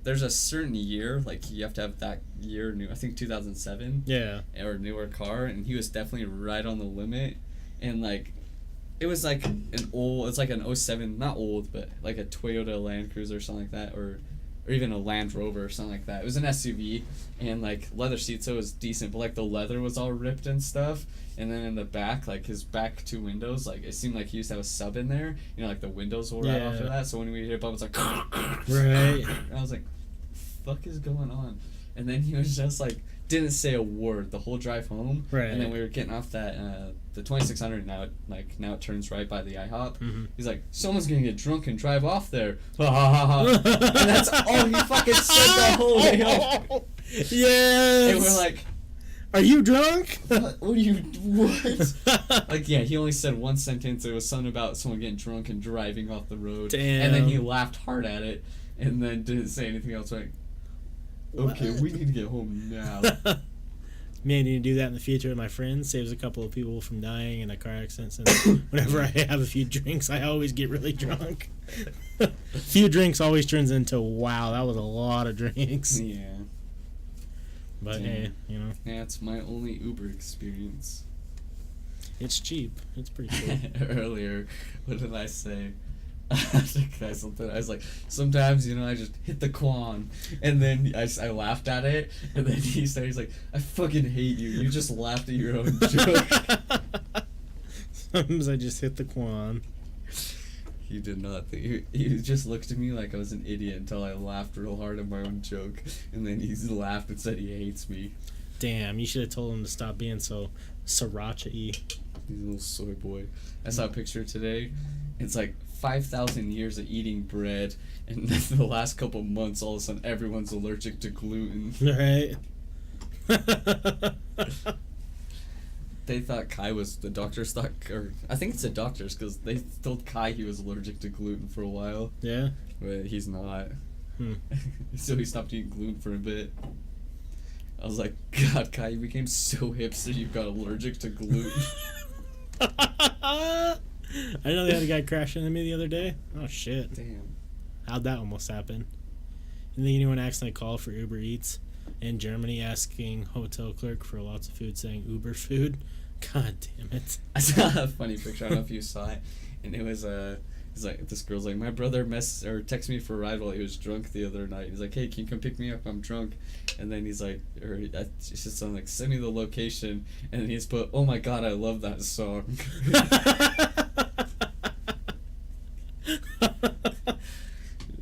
there's a certain year, like, you have to have that year new, I think 2007. Yeah. Or newer car, and he was definitely right on the limit. And, like, it was like it's like an 07, not old, but like a Toyota Land Cruiser or something like that, or even a Land Rover or something like that. It was an SUV, and like leather seats, so it was decent, but like the leather was all ripped and stuff. And then in the back, like his back two windows, like it seemed like he used to have a sub in there. You know, like the windows were right off of that. So when we hit up, it was like, right. And I was like, "Fuck is going on?" And then he was just like, didn't say a word the whole drive home. Right. And then we were getting off that the 2600. Now it turns right by the IHOP. Mm-hmm. He's like, someone's gonna get drunk and drive off there. Ha ha ha ha. And that's all he fucking said the whole way home. Yes. And we're like, are you drunk? what are you, what? Like, yeah, he only said one sentence. It was something about someone getting drunk and driving off the road. Damn. And then he laughed hard at it and then didn't say anything else. Like, okay, we need to get home now. May I need to do that in the future with my friends. Saves a couple of people from dying in a car accident. Since whenever I have a few drinks, I always get really drunk. A few drinks always turns into, wow, that was a lot of drinks. Yeah. But hey, you know. Yeah, it's my only Uber experience. It's cheap. It's pretty cool. Earlier, what did I say? I was like, sometimes, you know, I just hit the quan, and then I laughed at it, and then he's like, I fucking hate you. You just laughed at your own joke. Sometimes I just hit the quan. He did not. He just looked at me like I was an idiot until I laughed real hard at my own joke, and then he laughed and said he hates me. Damn, you should have told him to stop being so sriracha-y. He's a little soy boy. I saw a picture today. It's like 5,000 years of eating bread, and the last couple months, all of a sudden, everyone's allergic to gluten. Right. They thought Kai was, the doctors thought, or I think it's the doctors, because they told Kai he was allergic to gluten for a while. Yeah? But he's not. Hmm. So he stopped eating gluten for a bit. I was like, God, Kai, you became so hipster you got allergic to gluten. I know they had a guy crash into me the other day. Oh, shit. Damn. How'd that almost happen? And then anyone accidentally called for Uber Eats in Germany asking hotel clerk for lots of food saying Uber food? God damn it. I saw a funny picture. I don't know if you saw it. And it was, he's like, this girl's like, my brother texted me for a ride while he was drunk the other night. He's like, hey, can you come pick me up? I'm drunk. And then he's like, or it's just something like, send me the location. And then he's put, oh my God, I love that song.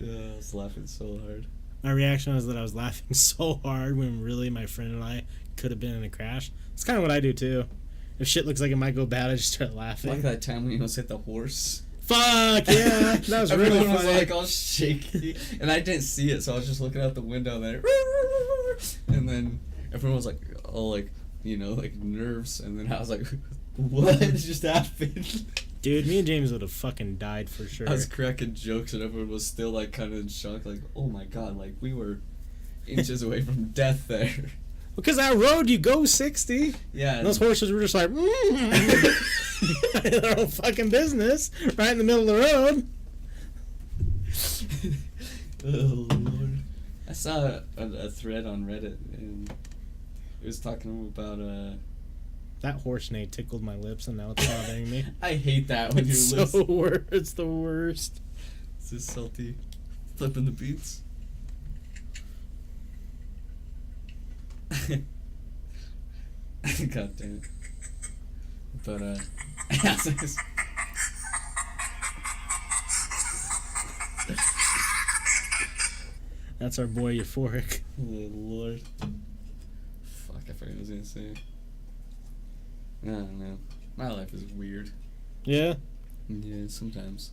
I was laughing so hard. My reaction was that I was laughing so hard when really my friend and I could have been in a crash. It's kind of what I do too. If shit looks like it might go bad, I just start laughing. Like that time when you almost hit the horse. Fuck yeah, that was really Everyone funny. was like all shaky, and I didn't see it, so I was just looking out the window, and then everyone was like, all like, you know, like nerves, and then I was like, what just happened? Dude, me and James would have fucking died for sure. I was cracking jokes, and everyone was still like kind of in shock, like, oh my God, like we were inches away from death there. Because that road, you go 60. Yeah. And those horses were just like, their own fucking business, right in the middle of the road. Oh Lord! I saw a thread on Reddit, and it was talking about That horse neigh tickled my lips, and now it's bothering me. I hate that when It's you so worst. It's the worst. It's just salty, flipping the beats. God damn it! But That's our boy Euphoric. oh Lord! Fuck! I forgot what I was gonna say. I don't know. My life is weird. Yeah? Yeah, sometimes.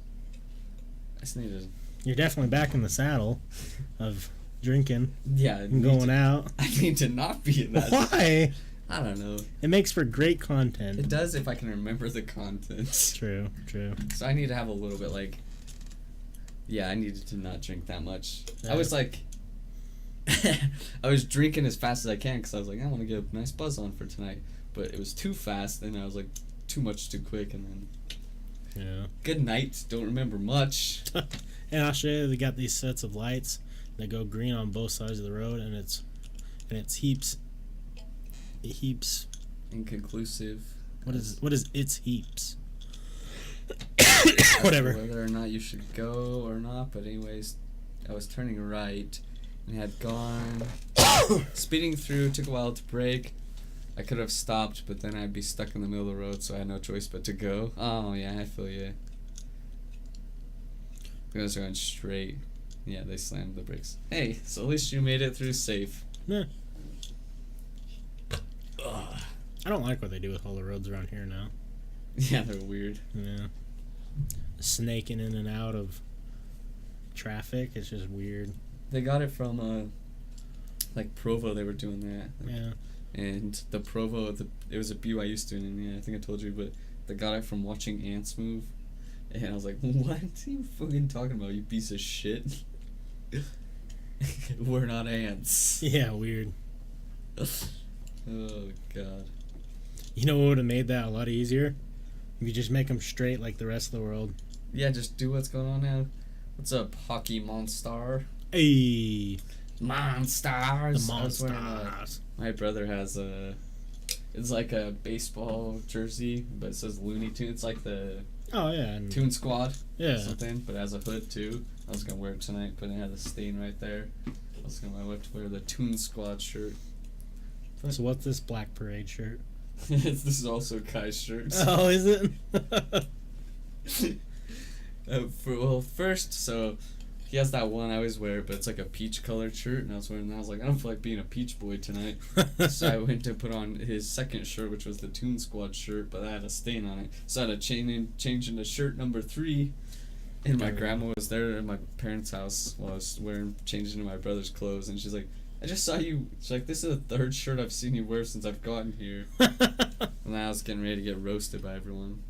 I just need to. You're definitely back in the saddle of drinking. Yeah. And going out. I need to not be in that. Why? I don't know. It makes for great content. It does if I can remember the content. True. So I need to have a little bit like... Yeah, I needed to not drink that much. Yeah. I was like... I was drinking as fast as I can because I was like, I want to get a nice buzz on for tonight. But it was too fast and I was like, too much too quick and then... Yeah. Good night. Don't remember much. In Australia, they got these sets of lights that go green on both sides of the road, and it's heaps. Inconclusive. What is it's heaps? Whatever. Whether or not you should go or not, but anyways, I was turning right and had gone speeding through. Took a while to brake. I could have stopped, but then I'd be stuck in the middle of the road, so I had no choice but to go. Oh yeah, I feel you. I was going straight. Yeah, they slammed the brakes. Hey, so at least you made it through safe. Yeah. Ugh. I don't like what they do with all the roads around here now. Yeah, they're weird. Yeah. Snaking in and out of traffic. It's just weird. They got it from, like Provo. They were doing that. Yeah. And the Provo, it was a BYU student. Yeah, I think I told you, but they got it from watching ants move. And I was like, what are you fucking talking about, you piece of shit? We're not ants. Yeah, weird. Oh, God. You know what would have made that a lot easier? If you just make them straight like the rest of the world. Yeah, just do what's going on now. What's up, hockey monster? Hey! Monsters! The monsters. My brother has it's like a baseball jersey, but it says Looney Tunes. It's like the Toon Squad. Yeah. Something, but it has a hood too. I was gonna wear it tonight, but it had a stain right there. I was gonna wear the Toon Squad shirt. But so what's this Black Parade shirt? This is also Kai's shirt. Oh, is it? First, so he has that one I always wear, but it's like a peach colored shirt, and I was wearing that. I was like, I don't feel like being a peach boy tonight. So I went to put on his second shirt, which was the Toon Squad shirt, but that had a stain on it. So I had to change into shirt number 3. And my grandma was there at my parents' house while I was changing into my brother's clothes, and she's like, I just saw you. She's like, this is the 3rd shirt I've seen you wear since I've gotten here. And I was getting ready to get roasted by everyone.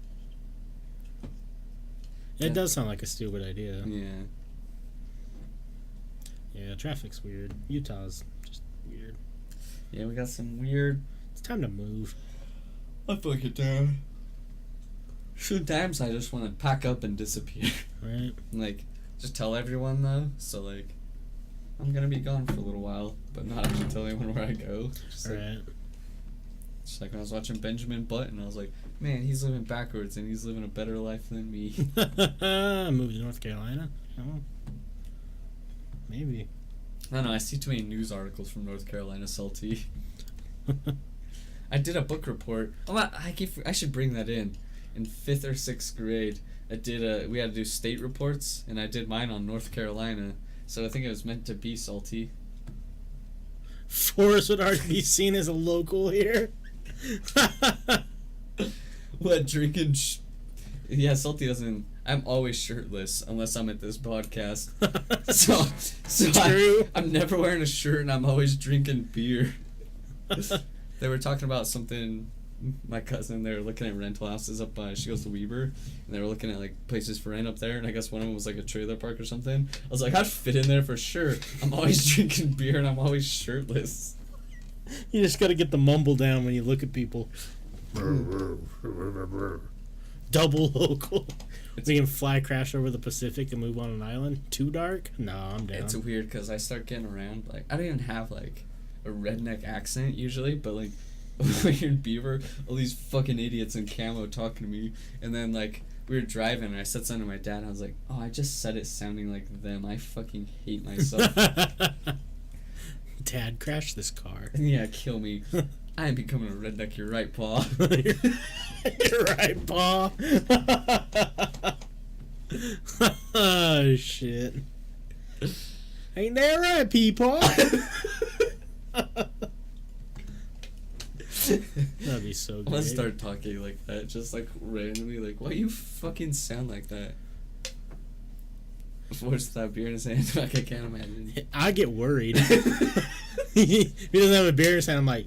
It does sound like a stupid idea. Yeah. Yeah, traffic's weird. Utah's just weird. Yeah, we got some weird... It's time to move. I'll fuck it down. Sometimes I just want to pack up and disappear. Right. Like, just tell everyone, though. So, like, I'm going to be gone for a little while, but not actually tell anyone where I go. Just like when I was watching Benjamin Button, I was like, man, he's living backwards and he's living a better life than me. Moved to North Carolina? Oh. Maybe. I don't know, I see too many news articles from North Carolina, Salty. I did a book report. I should bring that in. In 5th or 6th grade, we had to do state reports, and I did mine on North Carolina. So I think it was meant to be Salty. Forrest would already be seen as a local here. What, drinking? Yeah, Salty doesn't. I'm always shirtless unless I'm at this podcast. so True. I'm never wearing a shirt, and I'm always drinking beer. They were talking about something. My cousin, they were looking at rental houses up by, she goes to Weber, and they were looking at like places for rent up there, and I guess one of them was like a trailer park or something. I was like, I'd fit in there for sure. I'm always drinking beer and I'm always shirtless. You just gotta get the mumble down when you look at people. Double local. We can fly crash over the Pacific and move on an island. Too dark? No, I'm down. It's weird because I start getting around, like, I don't even have like a redneck accent usually, but like, when you're in Beaver, all these fucking idiots in camo talking to me, and then like we were driving and I said something to my dad and I was like, oh, I just said it sounding like them. I fucking hate myself. Dad, crash this car. Yeah, kill me. I am becoming a redneck, you're right, Pa. You're right, Pa. Oh shit. Ain't that right, people? That'd be so good. I'm gonna start talking like that, just like randomly, like, why you fucking sound like that? force without beer in his hand. Like, I can't imagine. I get worried. He doesn't have a beer in his hand. I'm like,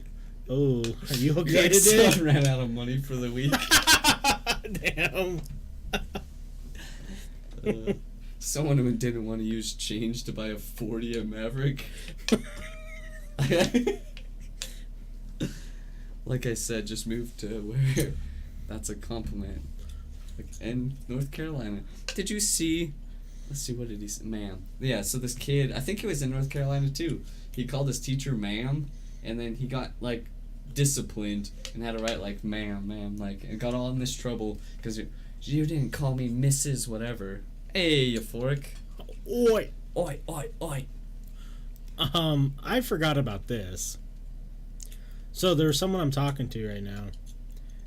oh, are you okay today? Son ran out of money for the week. Damn. Someone who didn't want to use change to buy a 40 at Maverick. Like I said, just moved to where that's a compliment. Like, in North Carolina. Did you see? Let's see, what did he say? Ma'am. Yeah, so this kid, I think he was in North Carolina too. He called his teacher ma'am, and then he got, like, disciplined and had to write, like, ma'am, like, and got all in this trouble because you didn't call me Mrs. whatever. Hey, euphoric. Oi. Oi, oi, oi. I forgot about this. So there's someone I'm talking to right now,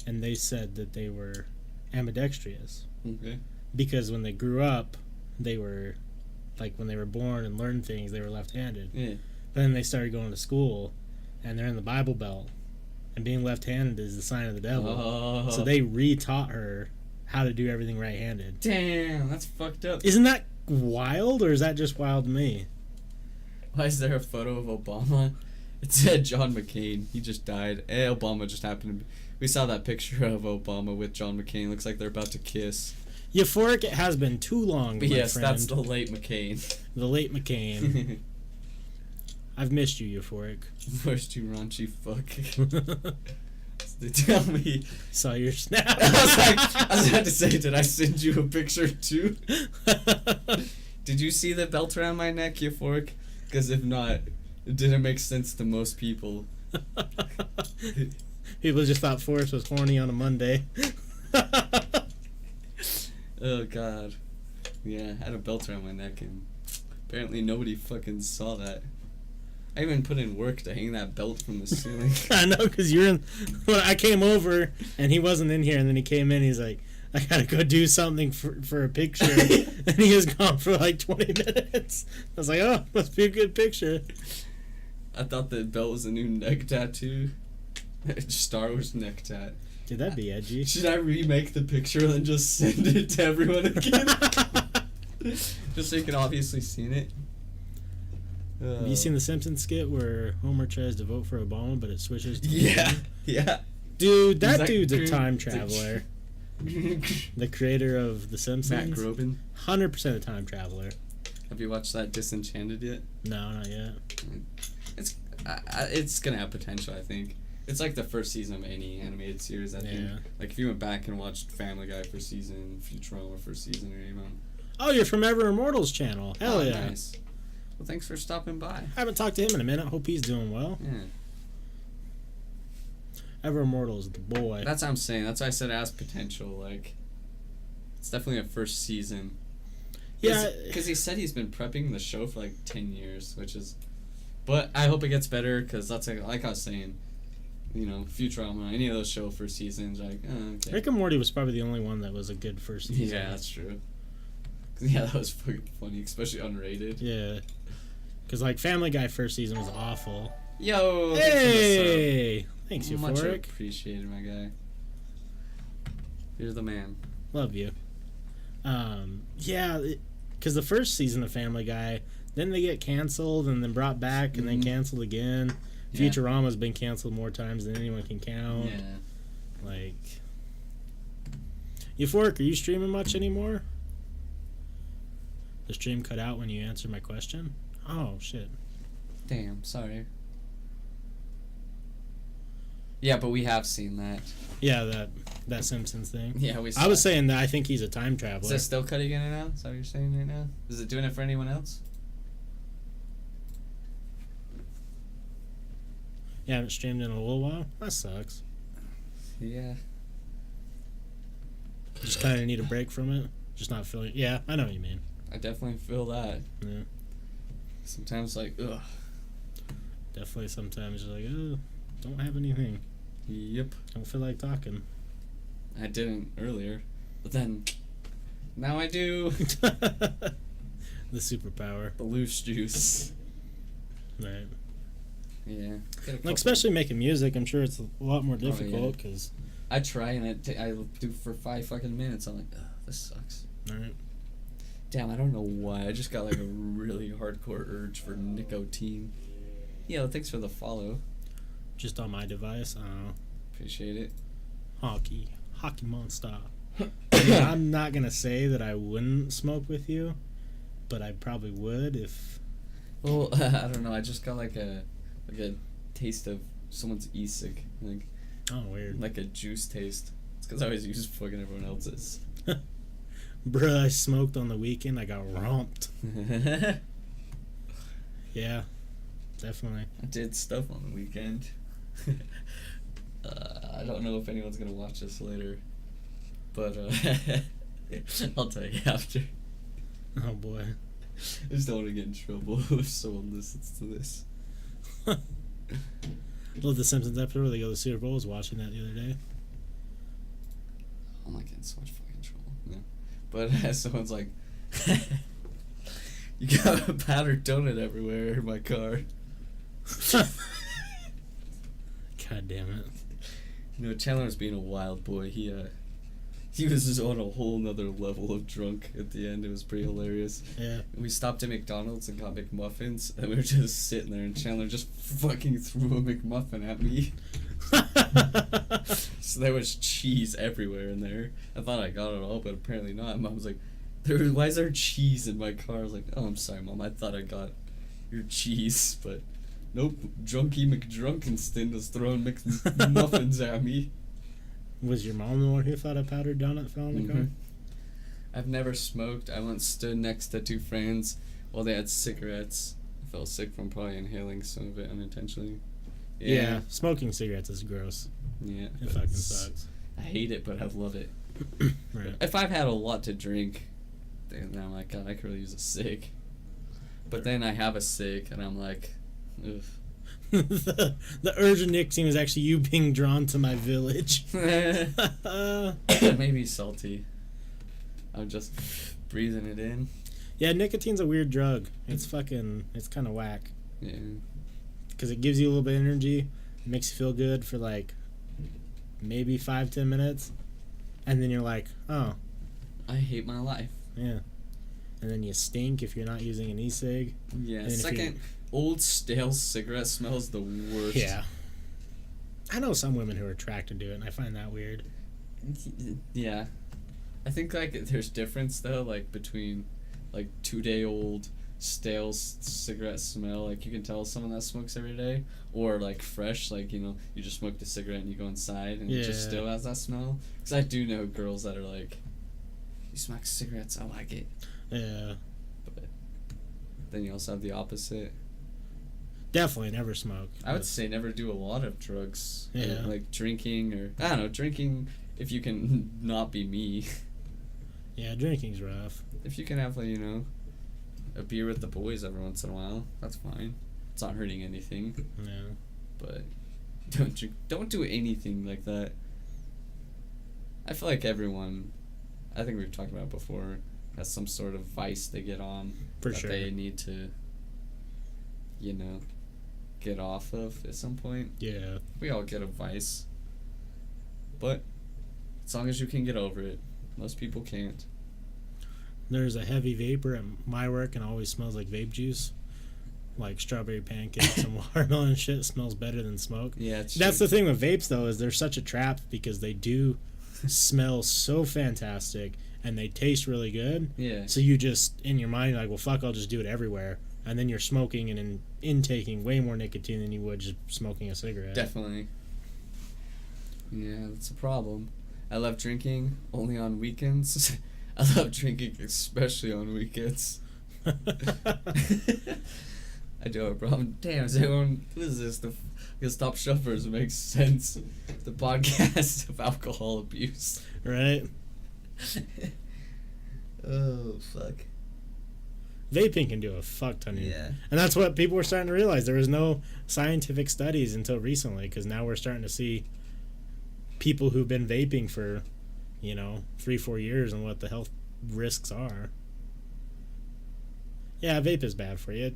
and they said that they were ambidextrous. Okay. Because when they grew up, they were, like, when they were born and learned things, they were left-handed. Yeah. Then they started going to school, and they're in the Bible Belt, and being left-handed is the sign of the devil. Oh. So they re-taught her how to do everything right-handed. Damn, that's fucked up. Isn't that wild, or is that just wild to me? Why is there a photo of Obama? It said John McCain. He just died. Obama just happened to be... We saw that picture of Obama with John McCain. Looks like they're about to kiss. Euphoric, it has been too long, But my yes, friend. that's the late McCain. The late McCain. I've missed you, Euphoric. First you raunchy fuck. They tell me. Saw your snap. I was about to say, did I send you a picture too? Did you see the belt around my neck, Euphoric? Because if not, it didn't make sense to most people. People just thought Forrest was horny on a Monday. Oh god. Yeah, I had a belt around my neck and apparently nobody fucking saw that. I even put in work to hang that belt from the ceiling. I know, because you're in... When I came over, and he wasn't in here, and then he came in, he's like, I gotta go do something for a picture. And he was gone for like 20 minutes. I was like, oh, must be a good picture. I thought the belt was a new neck tattoo. Star Wars neck tat. Dude, that'd be edgy. Should I remake the picture and then just send it to everyone again? Just so you can obviously seen it. Have you seen the Simpsons skit where Homer tries to vote for Obama, but it switches to Yeah, Clinton? yeah. Dude, that Is that dude's a true? time traveler. The creator of The Simpsons. Matt Groban. 100% a time traveler. Have you watched that Disenchanted yet? No, not yet. It's gonna have potential, I think. It's like the first season of any animated series, I think. Yeah. Like if you went back and watched Family Guy first season, Futurama first season, or even. Oh, you're from Ever Immortals channel. Hell yeah. Nice. Well, thanks for stopping by. I haven't talked to him in a minute. Hope he's doing well. Yeah. Ever Immortals, the boy. That's what I'm saying. That's why I said it has potential. Like, it's definitely a first season. Yeah. Because he said he's been prepping the show for like 10 years, which is. But I hope it gets better because that's like I was saying. You know, Futurama, any of those show first seasons, like, okay. Rick and Morty was probably the only one that was a good first season. Yeah, that's true. Yeah, that was fucking funny, especially unrated. Yeah. Because, like, Family Guy first season was awful. Yo! Hey! Thanks, Much Euphoric. appreciated, my guy. You're the man. Love you. Yeah, because the first season of Family Guy, then they get canceled and then brought back and then canceled again. Yeah. Futurama's been canceled more times than anyone can count. Yeah. Like, Euphoric, are you streaming much anymore? The stream cut out when you answered my question? Oh, shit. Damn, sorry. Yeah, but we have seen that. Yeah, that Simpsons thing. Yeah, we saw I was it. saying that I think he's a time Is traveler. it still cutting in and out? Is that what you're saying right now? Is it doing it for anyone else? You haven't streamed in a little while? That sucks. Yeah. Just kind of need a break from it. Just not feeling... Yeah, I know what you mean. I definitely feel that. Yeah. Sometimes, like, ugh. Definitely sometimes you're like, oh, don't have anything. Yep. Don't feel like talking. I didn't earlier. But then, now I do. The superpower. The loose juice. Right. Yeah. Like, especially making music, I'm sure it's a lot more difficult, yeah. because... I try and I do for 5 fucking minutes. I'm like, ugh, this sucks. Alright. Damn, I don't know why. I just got like a really hardcore urge for nicotine. Yeah, thanks for the follow. Just on my device. I don't know. Appreciate it. Hockey monster. I mean, I'm not gonna say that I wouldn't smoke with you, but I probably would if. Well, I don't know. I just got like a taste of someone's e-cig, like. Oh, weird. Like a juice taste. It's because I always use fucking everyone else's. Bruh, I smoked on the weekend. I got romped. Yeah, definitely. I did stuff on the weekend. I don't know if anyone's gonna watch this later, but I'll tell you after. Oh boy. I just don't want to get in trouble if someone listens to this. I love the Simpsons episode where they go to the Super Bowl. I was watching that the other day. I'm not getting so much fucking trouble. Yeah. But someone's like, you got a powdered donut everywhere in my car. God damn it. You know, Chandler was being a wild boy. He was just on a whole nother level of drunk at the end. It was pretty hilarious. Yeah. We stopped at McDonald's and got McMuffins, and we were just sitting there, and Chandler just fucking threw a McMuffin at me. So there was cheese everywhere in there. I thought I got it all, but apparently not. And Mom was like, why is there cheese in my car? I was like, oh, I'm sorry, Mom. I thought I got your cheese, but nope. Drunky McDrunkenston was throwing McMuffins at me. Was your mom the one who thought a powdered donut fell in the car? I've never smoked. I once stood next to two friends while they had cigarettes. I felt sick from probably inhaling some of it unintentionally. Yeah, smoking cigarettes is gross. Yeah. It fucking sucks. I hate it, but I love it. Right. If I've had a lot to drink, then I'm like, God, I could really use a cig. But then I have a cig, and I'm like, ugh. the urge of nicotine was actually you being drawn to my village. Maybe salty. I'm just breathing it in. Yeah, nicotine's a weird drug. It's kind of whack. Yeah. Because it gives you a little bit of energy, it makes you feel good for like maybe 5-10 minutes, and then you're like, oh, I hate my life. Yeah. And then you stink if you're not using an e-cig. Yeah, second, old stale cigarette smells the worst. Yeah. I know some women who are attracted to it, and I find that weird. Yeah. I think, like, there's difference, though, like, between, like, 2-day-old stale cigarette smell, like, you can tell someone that smokes every day, or, like, fresh, like, you know, you just smoked a cigarette and you go inside and it just still has that smell. Because I do know girls that are like, you smoke cigarettes, I like it. Yeah. But then you also have the opposite. Definitely never smoke. I would say never do a lot of drugs. Yeah. Like drinking or, I don't know, drinking if you can not be me. Yeah, drinking's rough. If you can have, like, you know, a beer with the boys every once in a while, that's fine. It's not hurting anything. Yeah. But don't do anything like that. I feel like everyone, I think we've talked about it before, has some sort of vice they get on. For that sure. They need to, you know, get off of at some point. Yeah. We all get a vice. But as long as you can get over it. Most people can't. There's a heavy vapor at my work and it always smells like vape juice. Like strawberry pancakes and watermelon and shit smells better than smoke. Yeah, it's That's true. the thing with vapes, though, is they're such a trap because they do smell so fantastic and they taste really good. Yeah. So you just, in your mind, you're like, well, fuck, I'll just do it everywhere. And then you're smoking and intaking way more nicotine than you would just smoking a cigarette. Definitely. Yeah, that's a problem. I love drinking only on weekends. I love drinking especially on weekends. I do have a problem. Damn, is everyone, who is this? Because Topshelfers makes sense. The podcast of alcohol abuse. Right? Oh, fuck. Vaping can do a fuck ton of you. Yeah. And that's what people were starting to realize. There was no scientific studies until recently because now we're starting to see people who've been vaping for, 3-4 years and what the health risks are. Yeah, vape is bad for you.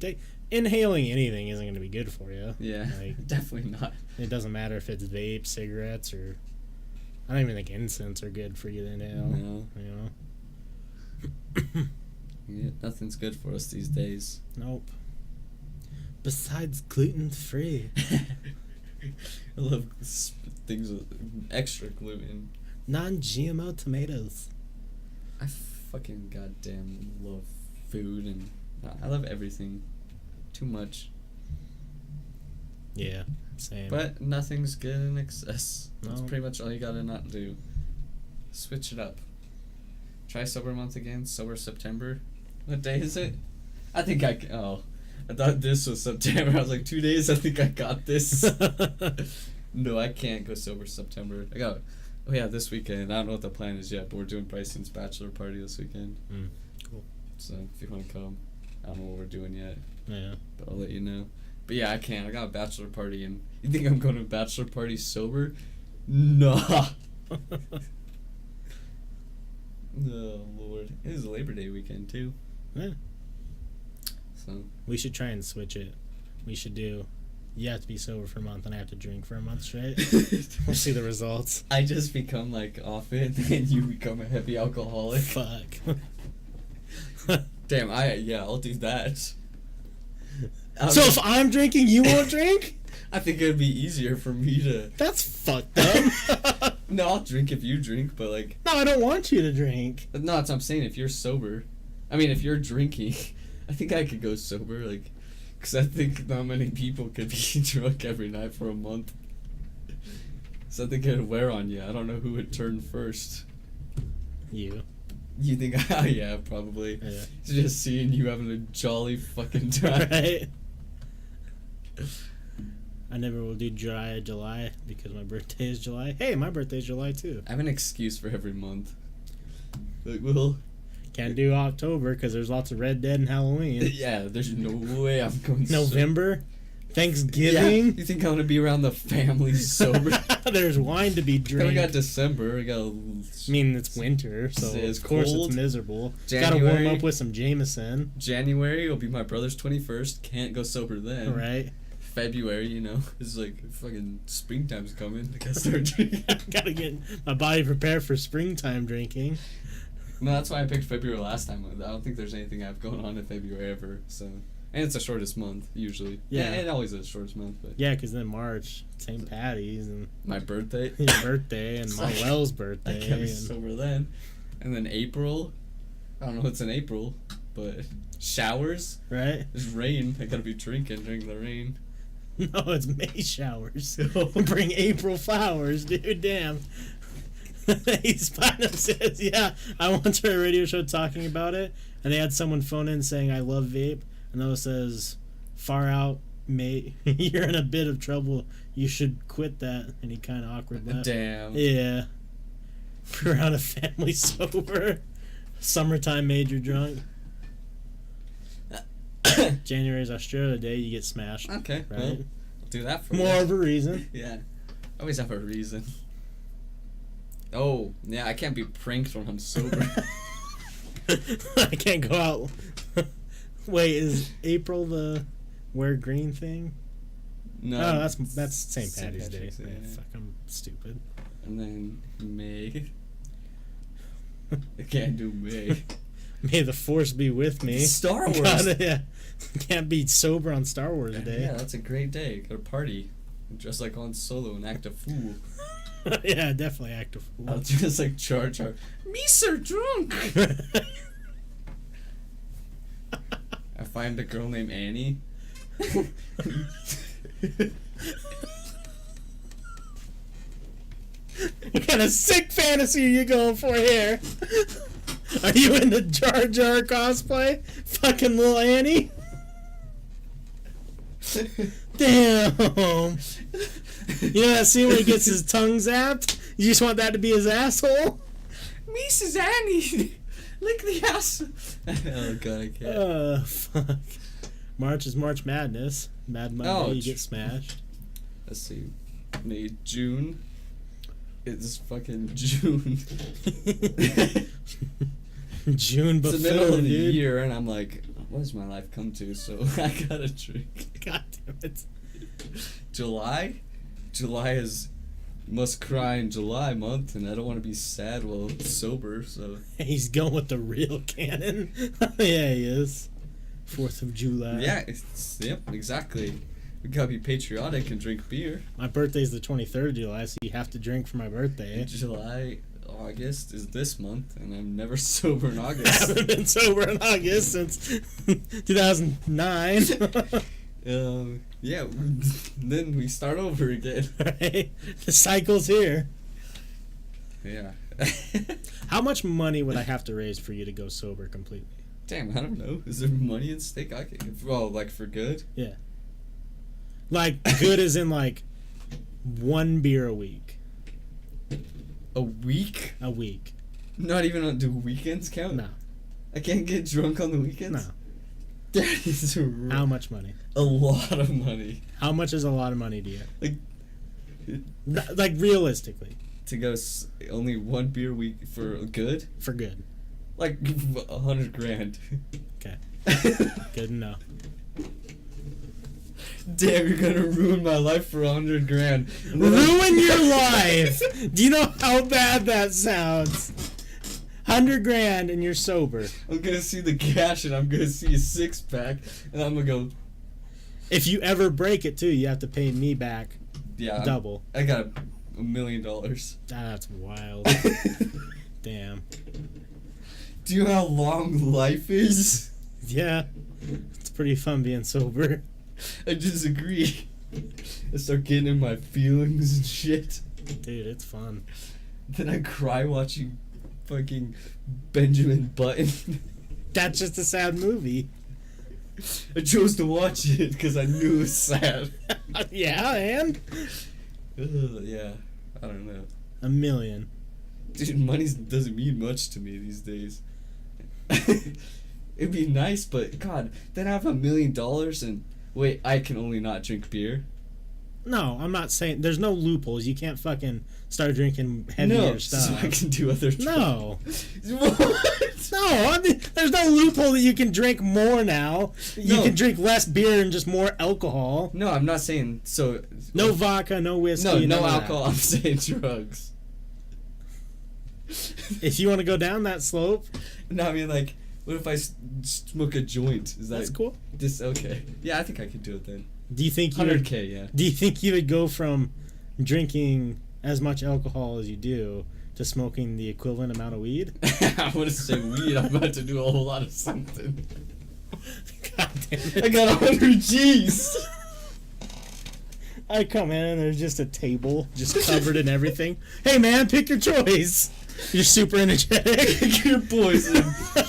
Inhaling anything isn't going to be good for you. Yeah, definitely not. It doesn't matter if it's vape, cigarettes, or I don't even think incense are good for you to inhale. No. Yeah, nothing's good for us these days. Nope. Besides gluten-free. I love things with extra gluten. Non-GMO tomatoes. I fucking goddamn love food, and I love everything. Too much. Yeah, same. But nothing's good in excess. That's No. pretty much all you gotta not do. Switch it up. Try sober month again. Sober September. What day is it? I think I thought this was September. I was like, 2 days. I think I got this. No, I can't go sober September. Oh yeah, this weekend. I don't know what the plan is yet, but we're doing Bryson's bachelor party this weekend. Cool. So if you want to come, I don't know what we're doing yet. Yeah. But I'll let you know. But yeah, I can't. I got a bachelor party, and you think I'm going to a bachelor party sober? Nah. Oh Lord, it is Labor Day weekend too. Yeah. So We should try and switch it. We should do. You have to be sober for a month, and I have to drink for a month straight. We'll see the results. I just become like off it, and you become a heavy alcoholic. Fuck. Damn, I'll do that. So if I'm drinking, you won't drink? I think it'd be easier for me to. That's fucked up. No, I'll drink if you drink, but like. No, I don't want you to drink. No, that's what I'm saying. If you're sober, I mean, if you're drinking, I think I could go sober, like, because I think not many people could be drunk every night for a month. So I think it'd wear on you. I don't know who would turn first. You. You think? Yeah, probably. Yeah. Just seeing you having a jolly fucking time. Right? I never will do dry July because my birthday is July. Hey, my birthday's July too. I have an excuse for every month. Like, well, Can't do October because there's lots of Red Dead and Halloween. yeah, there's no way I'm going November, Yeah, Thanksgiving. you think I'm gonna be around the family sober? There's wine to be Then drank. we got December. We got. I mean, it's winter, so It's of course cold. it's miserable. Gotta January. warm up with some Jameson. January will be my brother's 21st. Can't go sober then. Right? February, it's like fucking springtime's coming. I gotta start drinking. Gotta get my body prepared for springtime drinking. No, that's why I picked February last time. I don't think there's anything I have going on in February ever. So, and it's the shortest month usually. Yeah. It always is the shortest month. But Yeah, because then March, St. Patty's, and my birthday. your birthday, and It's my like, Wells I birthday. can't be And sober then. And then April. I don't know what's in April, but showers. right? There's rain. I gotta be drinking during the rain. No, it's May showers. Bring April flowers, dude. Damn. Spino says, yeah, I once heard a radio show talking about it, and they had someone phone in saying, I love vape, and though it says, far out, mate, you're in a bit of trouble, you should quit that, and he kind of awkward laughed. Damn. Yeah. Around a family sober. Summertime major drunk. January's Australia Day, you get smashed. Okay. Right? Well, I'll do that for More you. of a reason. Yeah. I always have a reason. Oh, yeah, I can't be pranked when I'm sober. I can't go out. Wait, is April the wear green thing? No. Oh, that's St. Patty's Day. Patrick's Day, Man, yeah. fuck, I'm stupid. And then May. I can't do May. May the force be with me. Star Wars. God, yeah. Can't be sober on Star Wars Day. Yeah, that's a great day. Go to party. Dress like Han Solo and act a fool. Yeah, definitely act a fool. I'll just like Jar Jar. Me so drunk. I find a girl named Annie. What kind of sick fantasy are you going for here? Are you in the Jar Jar cosplay? Fucking little Annie? Damn. You know that scene where he gets his tongue zapped? You just want that to be his asshole? Mrs. Annie. Lick the ass. Oh god, I can't. Fuck. March is March Madness. Mad Monday, you get smashed. Let's see. May, June. It's fucking June. June It's before, the middle of the dude. year, and I'm like, what does my life come to? So I gotta drink. God damn it. July is must cry in July month, and I don't want to be sad while sober, so. He's going with the real canon. Yeah, he is. 4th of July. Yeah, yep, exactly. We gotta be patriotic and drink beer. My birthday's the 23rd of July, so you have to drink for my birthday. July, August is this month, and I'm never sober in August. I haven't been sober in August since 2009. Yeah, then we start over again. Right? The cycle's here. Yeah. How much money would I have to raise for you to go sober completely? Damn, I don't know. Is there money at stake? I can, well, like for good? Yeah. Like, good as in, like, 1 beer a week. A week? A week. Not even on, do weekends count? No. I can't get drunk on the weekends? No. That is How much money? a lot of money. How much is a lot of money to you? Like, realistically. to go only 1 beer a week for good? For good. Like, 100 grand. Okay. Good enough. Damn, you're gonna ruin my life for 100 grand. Ruin your life! Do you know how bad that sounds? 100 grand and you're sober. I'm gonna see the cash and I'm gonna see a 6-pack and I'm gonna go. If you ever break it too, you have to pay me back. Yeah. Double. I got $1 million. That's wild. Damn. Do you know how long life is? Yeah. It's pretty fun being sober. I disagree. I start getting in my feelings and shit. Dude, it's fun. Then I cry watching fucking Benjamin Button. That's just a sad movie. I chose to watch it because I knew it was sad. Yeah, and? Yeah, I don't know. $1 million. Dude, money doesn't mean much to me these days. It'd be nice, but God, then I have $1 million and wait, I can only not drink beer. No, I'm not saying there's no loopholes. You can't fucking start drinking heavier stuff. So I can do other drugs. No. What? No, I mean, there's no loophole that you can drink more now. You No. can drink less beer and just more alcohol. No, I'm not saying so. No vodka, no whiskey. No none of that. alcohol. I'm saying drugs. If you want to go down that slope, No, I mean like, what if I smoke a joint? Is that that's cool. Just okay? Yeah, I think I could do it then. Do you think you would, 100K, yeah. Do you think you would go from drinking as much alcohol as you do to smoking the equivalent amount of weed? I want to say weed. I'm about to do a whole lot of something. God damn it. I got 100 G's. I come in and there's just a table just covered in everything. Hey man, pick your choice. You're super energetic. You're poison.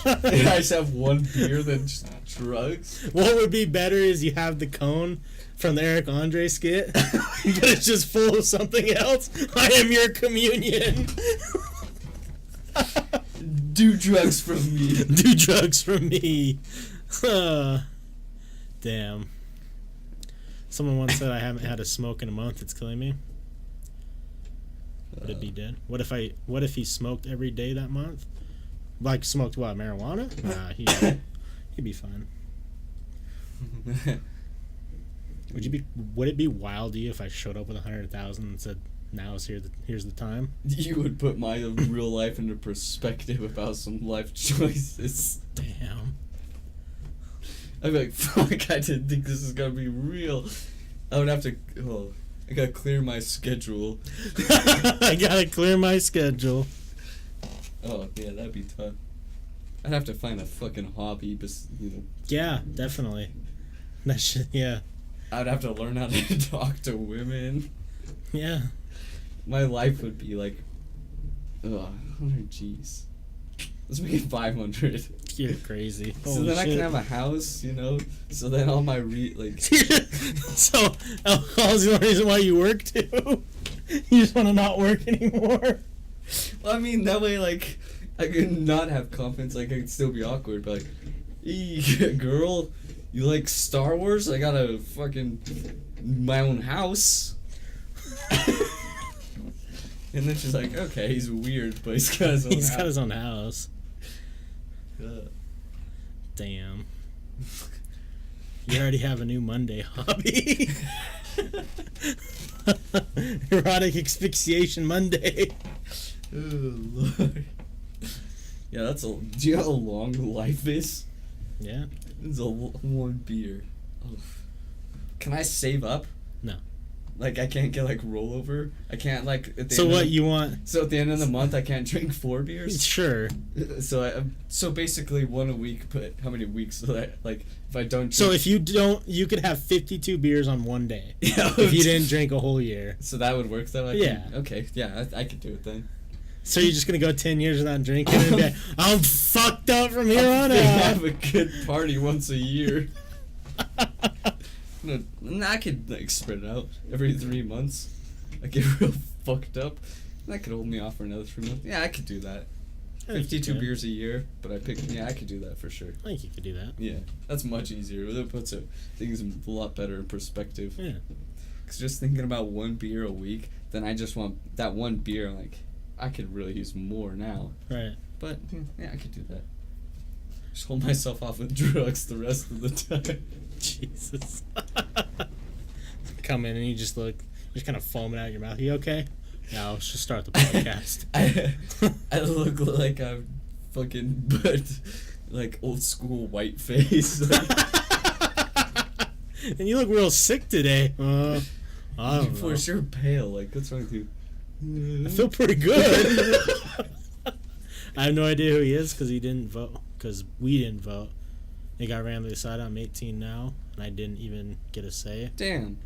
And I just have 1 beer, then just drugs. What would be better is you have the cone from the Eric Andre skit, but it's just full of something else. I am your communion. Do drugs from me. Do drugs from me. Damn. Someone once said I haven't had a smoke in a month. It's killing me. Would it be dead? What if he smoked every day that month? Like smoked what? Marijuana? Nah, he'd be fine. Would it be wild to you if I showed up with 100,000 and said, "Now is here's the time"? You would put my real life into perspective about some life choices. Damn. I'd be like, fuck, I didn't think this is gonna be real. I would have to. Oh, I gotta clear my schedule. I gotta clear my schedule. Oh yeah, that'd be tough. I'd have to find a fucking hobby, but Yeah, definitely. That shit. Yeah. I'd have to learn how to talk to women. Yeah. My life would be like, 100 G's. Let's make it 500. You're crazy. So Holy then I shit. can have a house, So then all my So alcohol's the only reason why you work too. You just want to not work anymore. Well, I mean that way, like, I could not have confidence. Like I could still be awkward, but like, hey, girl, you like Star Wars? I got a fucking my own house. And then she's like, okay, he's weird, but he's got his own He's house. got his own house. Ugh. Damn. You already have a new Monday hobby. Erotic asphyxiation Monday. Oh Lord. Yeah, that's a. Do you know how long life is? Yeah. It's one beer. Oh. Can I save up? No. Like I can't get like rollover. I can't like. At the So end what of, you want? So at the end of the month, I can't drink 4 beers. Sure. So basically one a week. But how many weeks? So that like if I don't. Drink, So if you don't, you could have 52 beers on one day. Yeah. If you didn't drink a whole year. So that would work though. Yeah. Okay. Yeah, I could do it then. So you're just gonna go 10 years without drinking and be like, I'm fucked up from here on I out. have a good party once a year. No, I could like spread it out every 3 months. I get real fucked up. That could hold me off for another 3 months. Yeah, I could do that. 52 beers a year, but I could do that for sure. I think you could do that. Yeah, that's much easier. It puts things a lot better in perspective. Yeah. Cause just thinking about 1 beer a week, then I just want that 1 beer. Like, I could really use more now. Right. But yeah, I could do that. Just hold myself off with drugs the rest of the time. Jesus. Come in and you just look, you're kind of foaming out your mouth. You okay? Yeah, let's just start the podcast. I look like I'm fucking, but like old school white face. And you look real sick today. I don't know. You're pale. Like, what's wrong with you? I feel pretty good. I have no idea who he is because he didn't vote. Because we didn't vote. They got randomly decided. I'm 18 now, and I didn't even get a say. Damn.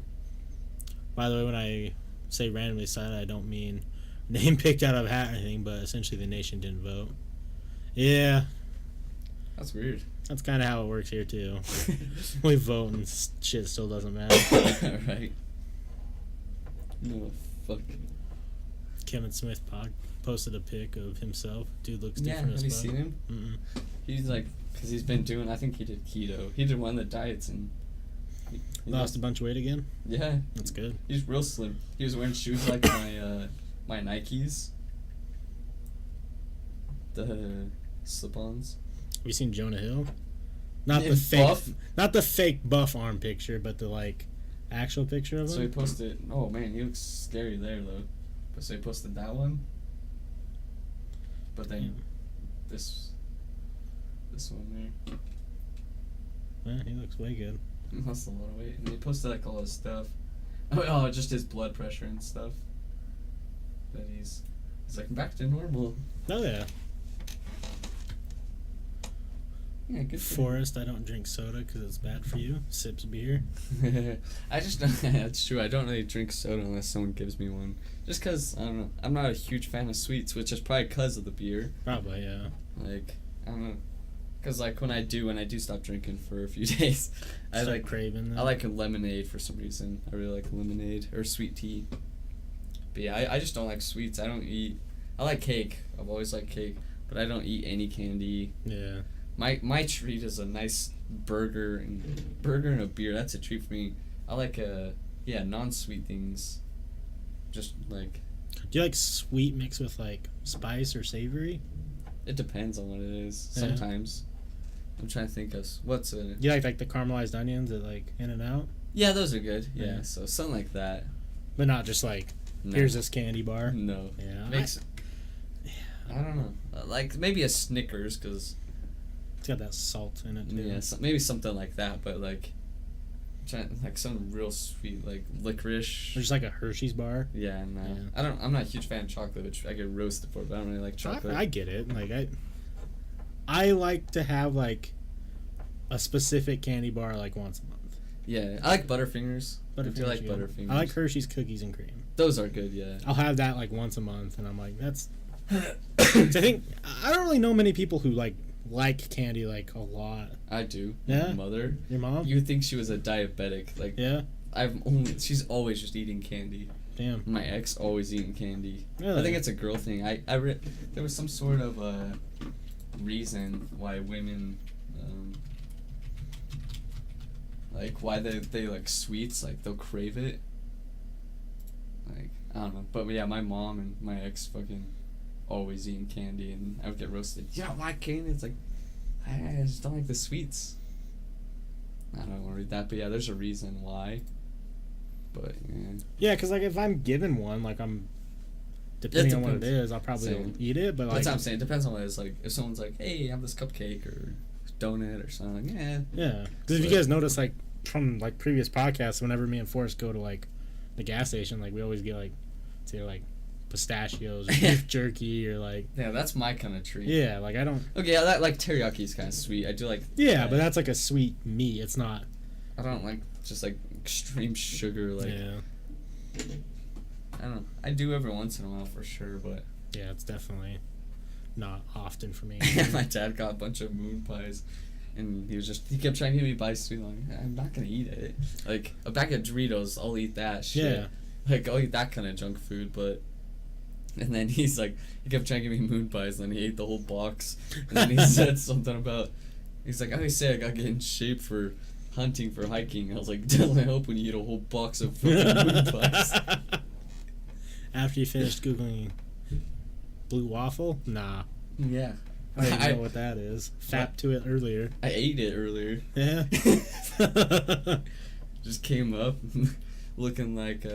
By the way, when I say randomly decided, I don't mean name picked out of a hat or anything, but essentially the nation didn't vote. Yeah. That's weird. That's kind of how it works here, too. We vote and shit still doesn't matter. Right. No, fuck. Kevin Smith posted a pic of himself. Dude looks different as fuck. Have you seen him? Mm-mm. He's like, because he's been doing, I think he did keto. He did one of the diets and... He Lost a bunch of weight again? Yeah. That's good. He's real slim. He was wearing shoes like my Nikes. The slip-ons. Have you seen Jonah Hill? Not Yeah, the fake, buff? not the fake buff arm picture, but the like actual picture of him. So he posted. Oh man, he looks scary there though. But so he posted that one. But then Yeah. this one there. Yeah, he looks way good. He lost a lot of weight, and he posted like all his stuff. Oh, just his blood pressure and stuff. But he's like back to normal. Oh yeah. Yeah, good for Forrest, I don't drink soda because it's bad for you. Sips beer. him. I just that's true. I don't really drink soda unless someone gives me one. Just because I don't know. I'm not a huge fan of sweets, which is probably because of the beer. Probably, yeah. Like I don't know. Because like when I do stop drinking for a few days, I Start like craving that. I like a lemonade for some reason. I really like lemonade or sweet tea. But yeah, I just don't like sweets. I don't eat. I like cake. I've always liked cake, but I don't eat any candy. Yeah. My treat is a nice burger and a beer. That's a treat for me. I like non-sweet things. Just like. Do you like sweet mixed with like spice or savory? It depends on what it is. Yeah. Sometimes. I'm trying to think of what's in it. Do you like the caramelized onions at like In-N-Out? Yeah, those are good. Yeah, Yeah. so something like that. But not just like, No. here's this candy bar. No. Yeah. I don't know. Like maybe a Snickers because It's got that salt in it too. yeah, maybe something like that. But like, like some real sweet like licorice. Or just like a Hershey's bar. Yeah, no. Yeah. I'm not a huge fan of chocolate, which I get roasted for. But I don't really like chocolate. I get it. Like I like to have like a specific candy bar like once a month. Yeah, I like Butterfingers. I do like yeah. Butterfingers. I like Hershey's cookies and cream. Those are good. Yeah. I'll have that like once a month, and I'm like, that's. I think I don't really know many people who like candy like a lot. I do. Yeah? My mother. Your mom? You would think she was a diabetic. Like Yeah. She's always just eating candy. Damn. My ex always eating candy. Really? I think it's a girl thing. There was some sort of reason why women like why they like sweets, like they'll crave it. Like I don't know, but yeah, my mom and my ex fucking always eating candy, and I would get roasted. You don't like candy? It's like I just don't like the sweets. I don't want to read that, but yeah, there's a reason why. but yeah. Yeah, because like if I'm given one, like depending on what it is, I'll probably eat it. But like, that's what I'm saying. It depends on what it is. Like if someone's like, "Hey, have this cupcake or donut or something," yeah. Yeah, because if you guys notice, like from like previous podcasts, whenever me and Forrest go to like the gas station, like we always get like, say like pistachios or beef jerky or like. Yeah, that's my kind of treat. Yeah, like I don't. Okay, yeah, that like teriyaki is kind of sweet. I do like. Yeah, but that's like a sweet meat. It's not. I don't like just like extreme sugar. Like. Yeah. I don't know. I do every once in a while for sure, but. Yeah, it's definitely not often for me. My dad got a bunch of moon pies. And he kept trying to get me to buy sweet. Like, I'm not gonna eat it. Like a bag of Doritos, I'll eat that shit. Yeah. Like I'll eat that kind of junk food, but. And then he kept trying to give me moon pies, and then he ate the whole box. And then he said something about, he's like, I always say I gotta get in shape for hunting, for hiking. I was like, doesn't help when you eat a whole box of fucking moon pies. After you finished Googling blue waffle? Nah. Yeah. I don't even know what that is. Fap to it earlier. I ate it earlier. Yeah. Just came up looking like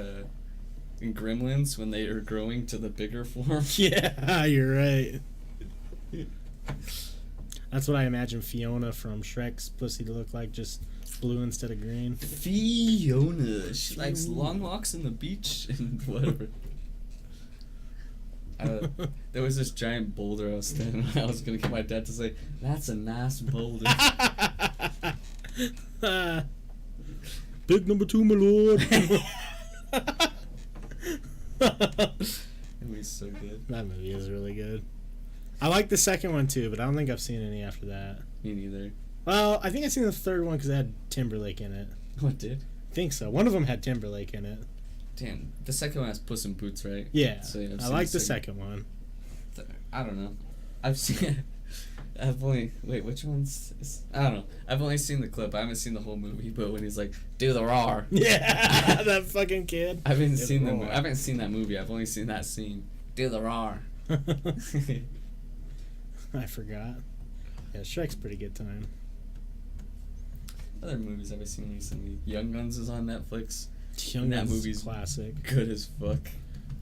in Gremlins when they are growing to the bigger form. Yeah, you're right. That's what I imagine Fiona from Shrek's pussy to look like, just blue instead of green. Fiona. She likes long walks on the beach and whatever. There was this giant boulder I was standing on. I was going to get my dad to say, that's a nice boulder. Big number 2, my lord. That movie's so good. That movie is really good. I like the second one too, but I don't think I've seen any after that. Me neither. Well, I think I've seen the third one because it had Timberlake in it. What did? I think so. One of them had Timberlake in it. Damn, the second one has Puss in Boots, right? Yeah, so, yeah I like the second one. I don't know. I've seen. I've only which one's? I don't know. I've only seen the clip. I haven't seen the whole movie. But when he's like, "Do the roar," yeah, that fucking kid. I haven't seen the. I haven't seen that movie. I've only seen that scene. Do the roar. I forgot. Yeah, Shrek's pretty good time. Other movies I've seen recently. Young Guns is on Netflix. Young Guns that movie's classic. Good as fuck.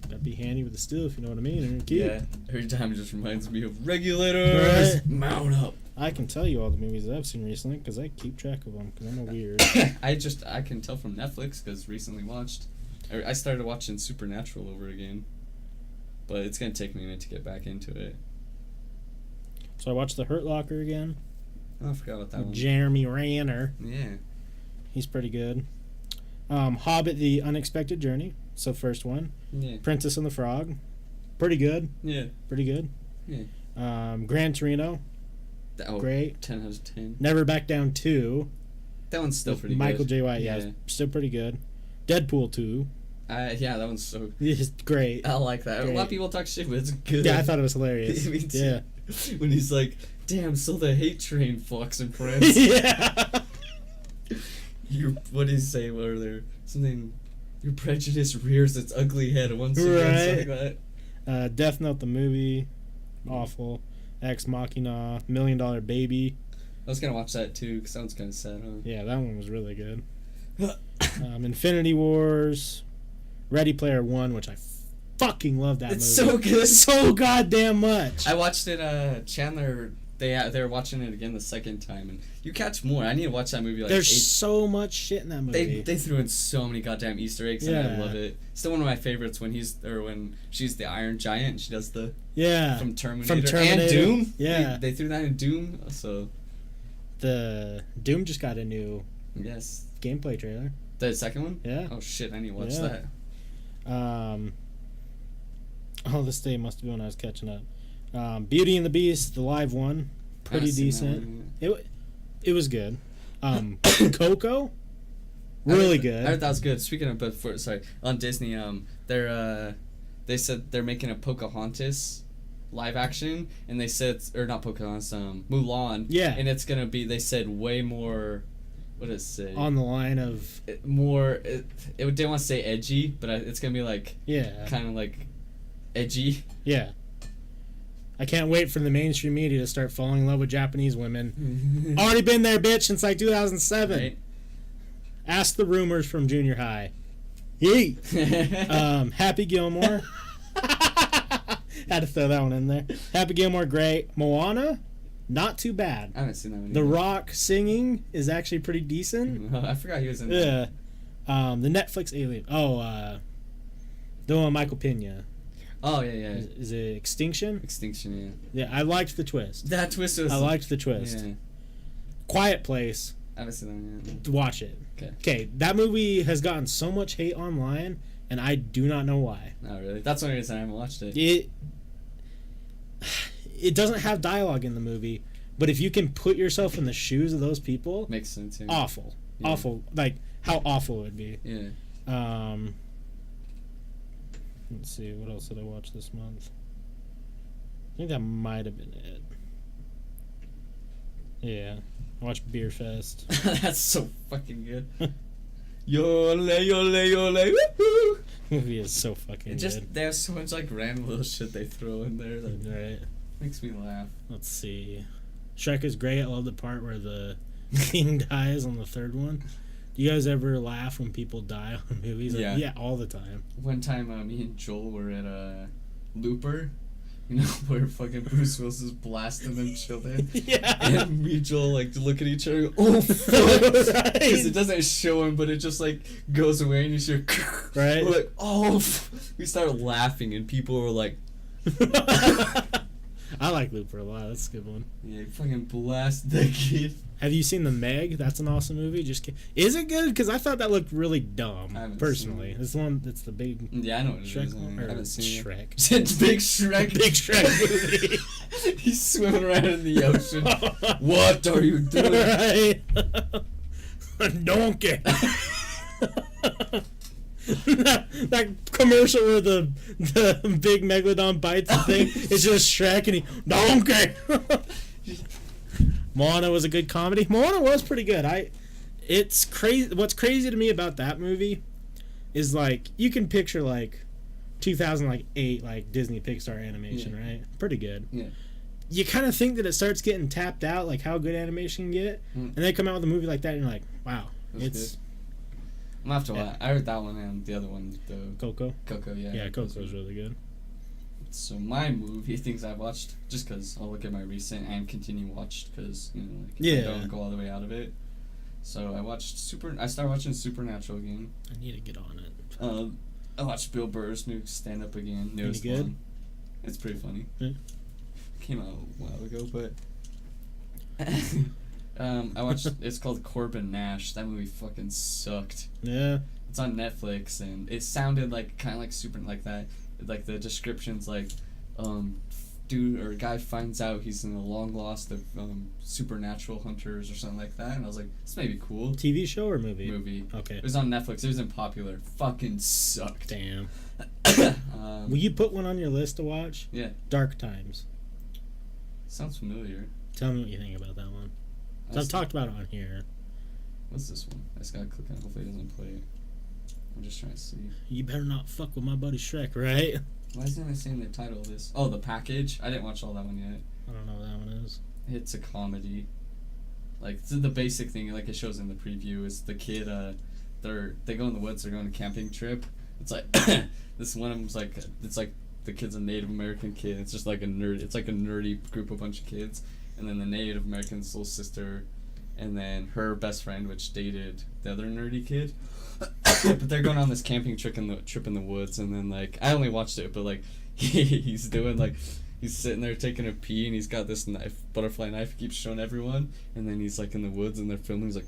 That'd be handy with the still, if you know what I mean. Yeah, every time it just reminds me of Regulators. Right. Mount up. I can tell you all the movies that I've seen recently because I keep track of them because I'm a weird. I can tell from Netflix because recently I started watching Supernatural over again, but it's gonna take me a minute to get back into it. So I watched The Hurt Locker again. Oh, I forgot about that one. Jeremy Renner. Yeah. He's pretty good. Hobbit: The Unexpected Journey. So first one. Yeah. Princess and the Frog. Pretty good. Yeah. Pretty good. Yeah. Gran Torino. Great. 10 out of 10. Never Back Down 2. That one's still pretty Michael good. J. White. Yeah. Still pretty good. Deadpool 2. Yeah, that one's so. It's great. I like that. Great. A lot of people talk shit, but it's good. Yeah, I thought it was hilarious. Me too. Yeah. When he's like, "Damn, so the hate train fucks in France." Yeah. What did he say? What are there? Something. Your prejudice rears its ugly head once again. Right. Like that. Death Note the movie, awful. Ex Machina, $1 Million Baby. I was gonna watch that too because that one's kind of sad, huh? Yeah, that one was really good. Infinity Wars, Ready Player One, which I fucking love that movie. It's so good, so goddamn much. I watched it. Chandler. They're watching it again the second time, and you catch more. I need to watch that movie. There's so much shit in that movie. They threw in so many goddamn Easter eggs, and I love it. Still one of my favorites when when she's the Iron Giant and she does the from Terminator and Doom. Yeah, they threw that in Doom. So the Doom just got a new gameplay trailer. The second one. Yeah. Oh shit! I need to watch that. This day must have been when I was catching up. Beauty and the Beast, the live one, pretty decent. It was good. Coco, really good. I heard that was good. Speaking of, on Disney, they said they're making a Pocahontas live action, and they said, or not Pocahontas, Mulan. Yeah. And it's gonna be, they said, way more. What does it say? On the line of more. They want to say edgy, but it's gonna be like kind of like edgy. Yeah. I can't wait for the mainstream media to start falling in love with Japanese women. Already been there, bitch, since like 2007. Right. Ask the rumors from junior high. Hey. Happy Gilmore. Had to throw that one in there. Happy Gilmore, great. Moana, not too bad. I haven't seen that one. The Rock singing is actually pretty decent. I forgot he was in Yeah. The Netflix Alien. Oh, the one with Michael Pena. Oh, yeah. Is it Extinction? Extinction, Yeah, I liked the twist. That twist was... I liked the twist. Yeah. Quiet Place. I haven't seen that one yet. Watch it. Okay, that movie has gotten so much hate online, and I do not know why. Oh, really? That's one reason I haven't watched it. It doesn't have dialogue in the movie, but if you can put yourself in the shoes of those people... Makes sense, yeah. Awful. Yeah. Awful. Like, how awful it would be. Yeah. Let's see, what else did I watch this month? I think that might have been it. Yeah. I watched Beer Fest. That's so fucking good. Yole, yole, yole, woohoo! Movie is so fucking good. They have so much like random little shit they throw in there that right. makes me laugh. Let's see. Shrek is great. I love the part where the king dies on the third one. Do you guys ever laugh when people die on movies? Yeah. Yeah, all the time. One time, me and Joel were at Looper, you know, where fucking Bruce Willis is blasting them children. Yeah. And me and Joel, like, look at each other and go, oh, fuck. Because Right. it doesn't show him, but it just, like, goes away and you hear, Right. we're like, oh, we started laughing and people were like, I like Looper a lot. That's a good one. yeah, fucking blast that kid. Have you seen The Meg? That's an awesome movie. Is it good? Because I thought that looked really dumb. I haven't personally, seen it. it's the one that's the big Yeah, I know what it Shrek is. I haven't seen Shrek. it. Big Shrek. Big Shrek movie. He's swimming around in the ocean. What are you doing? Right. Donkey. that commercial where the big megalodon bites the thing, it's just Shrek and he donkey. Moana was a good comedy. Moana was pretty good. It's crazy. What's crazy to me about that movie is like you can picture like 2008 like Disney Pixar animation, right? Pretty good. Yeah. You kind of think that it starts getting tapped out, like how good animation can get, and they come out with a movie like that, and you're like, wow, That's it's. good. I'm gonna have to watch. I heard that one and the other one, the Coco. Coco, yeah. Yeah, Coco's really good. So my movie things I've watched, just because I'll look at my recent and continue watched, because you know, like I don't go all the way out of it. So I started watching Supernatural again. I need to get on it. I watched Bill Burr's new stand up again. Newest Any good? one. It's pretty funny. Yeah. Came out a while ago, but I watched. It's called Corbin Nash. That movie fucking sucked. Yeah. It's on Netflix, and it sounded like kind of like super like that. Like the description's like, dude or guy finds out he's in a long lost of supernatural hunters or something like that, and I was like, this may be cool. TV show or movie? Movie. Okay. It was on Netflix. It was unpopular. Fucking sucked. Damn. Will you put one on your list to watch? Yeah. Dark Times. Sounds familiar. Tell me what you think about that one. I've talked about it on here. What's this one? I just gotta click on it. Hopefully it doesn't play it. I'm just trying to see. You better not fuck with my buddy Shrek, right? Why isn't it saying the title of this? Oh, The Package. I didn't watch all that one yet. I don't know what that one is. It's a comedy. Like the basic thing, like it shows in the preview, is the kid. They go in the woods. They're going on a camping trip. It's like this one of them's like it's like the kid's a Native American kid. It's just like a nerd. It's like a nerdy group of bunch of kids, and then the Native American's little sister, and then her best friend, which dated the other nerdy kid. But they're going on this camping trip in the woods, and then like I only watched it, but like he's doing like he's sitting there taking a pee, and he's got this butterfly knife he keeps showing everyone, and then he's like in the woods and they're filming. He's like,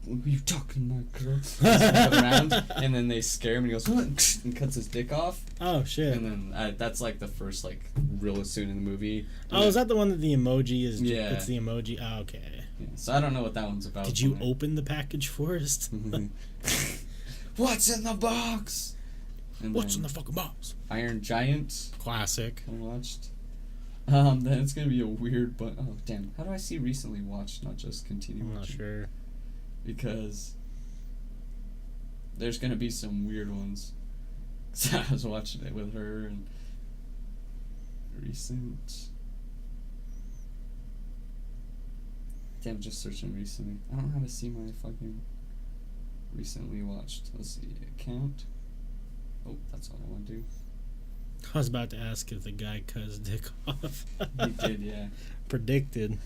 "What are you talking about, girl?" He's looking around, and then they scare him, and he goes, "What?" and cuts his dick off. Oh shit! And then that's like the first like real soon in the movie. Oh, is that the one that the emoji is? Yeah. It's the emoji. Oh, okay. Yeah, so I don't know what that one's about. Did you open the package first? What's in the box? And What's in the fucking box? Iron Giant. Classic. I watched. Then it's gonna be a weird, but oh damn, how do I see recently watched, not just continue I'm not watching? sure. Because there's gonna be some weird ones. So I was watching it with her and recent. Damn, just searching recently. I don't know how to see my fucking recently watched. Let's see, account. Oh, that's all I want to do. I was about to ask if the guy cut his dick off. He did, yeah. Predicted.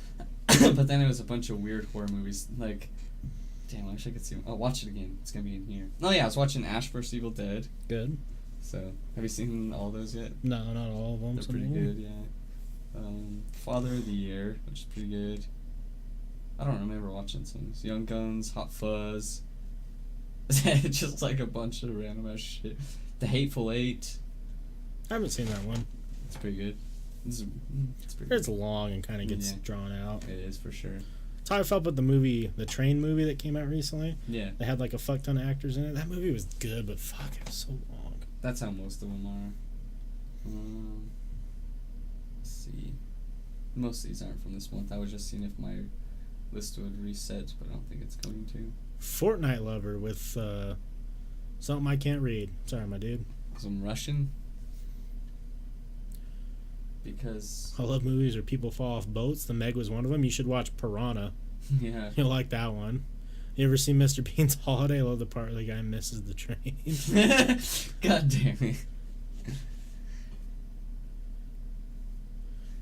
But then it was a bunch of weird horror movies. Like, damn, I wish I could see. I'll watch it again. It's gonna be in here. Oh yeah, I was watching Ash vs. Evil Dead. Good. So, have you seen all those yet? No, not all of them. They're pretty good, yeah. Father of the Year, which is pretty good. I don't remember watching some. Young Guns, Hot Fuzz. Just like a bunch of random ass shit. The Hateful Eight. I haven't seen that one. It's pretty good. It's pretty It's good. long and kind of gets drawn out. It is, for sure. That's how I felt with the Train movie that came out recently. Yeah. They had like a fuck ton of actors in it. That movie was good, but fuck, it was so long. That's how most of them are. Let's see. Most of these aren't from this month. I was just seeing if my list would reset, but I don't think it's going to. Fortnite Lover with something I can't read. Sorry, my dude. Some Russian. Because I love movies where people fall off boats. The Meg was one of them. You should watch Piranha. yeah. You'll like that one. You ever seen Mr. Bean's Holiday? I love the part where the guy misses the train. God damn it.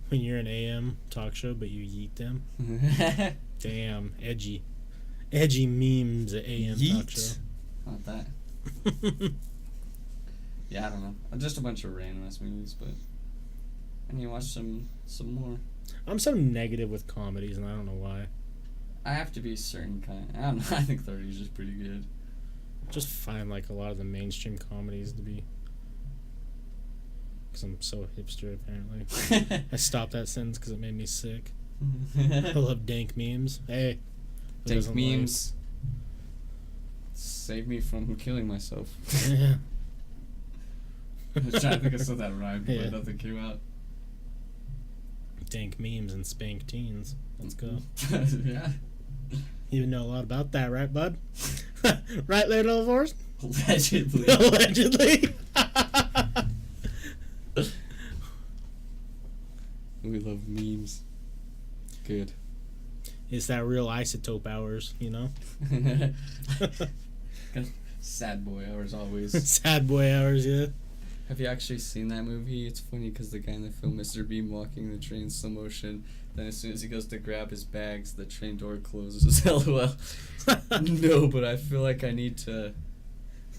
When you're an AM talk show, but you yeet them. Damn, edgy. Edgy memes at AM talk show. Not that. Yeah, I don't know. Just a bunch of random ass movies, but I need to watch some more. I'm so negative with comedies, and I don't know why. I have to be a certain kind. I don't know. I think 30 is just pretty good. Just find like a lot of the mainstream comedies to be. Because I'm so hipster, apparently. I stopped that sentence because it made me sick. I love dank memes. Hey. Dank memes. Save me from killing myself. Yeah. I was trying to think of something that rhymed, Yeah. but nothing came out. Dank memes and spank teens. Let's go. Yeah. You know a lot about that, right, bud? Right there, little horse? Allegedly. Allegedly. We love memes. Good. It's that real isotope hours, you know? Sad boy hours always. Sad boy hours, yeah. Have you actually seen that movie? It's funny because the guy in the film, Mr. Bean, walking the train in slow motion. Then as soon as he goes to grab his bags, the train door closes. LOL. No, but I feel like I need to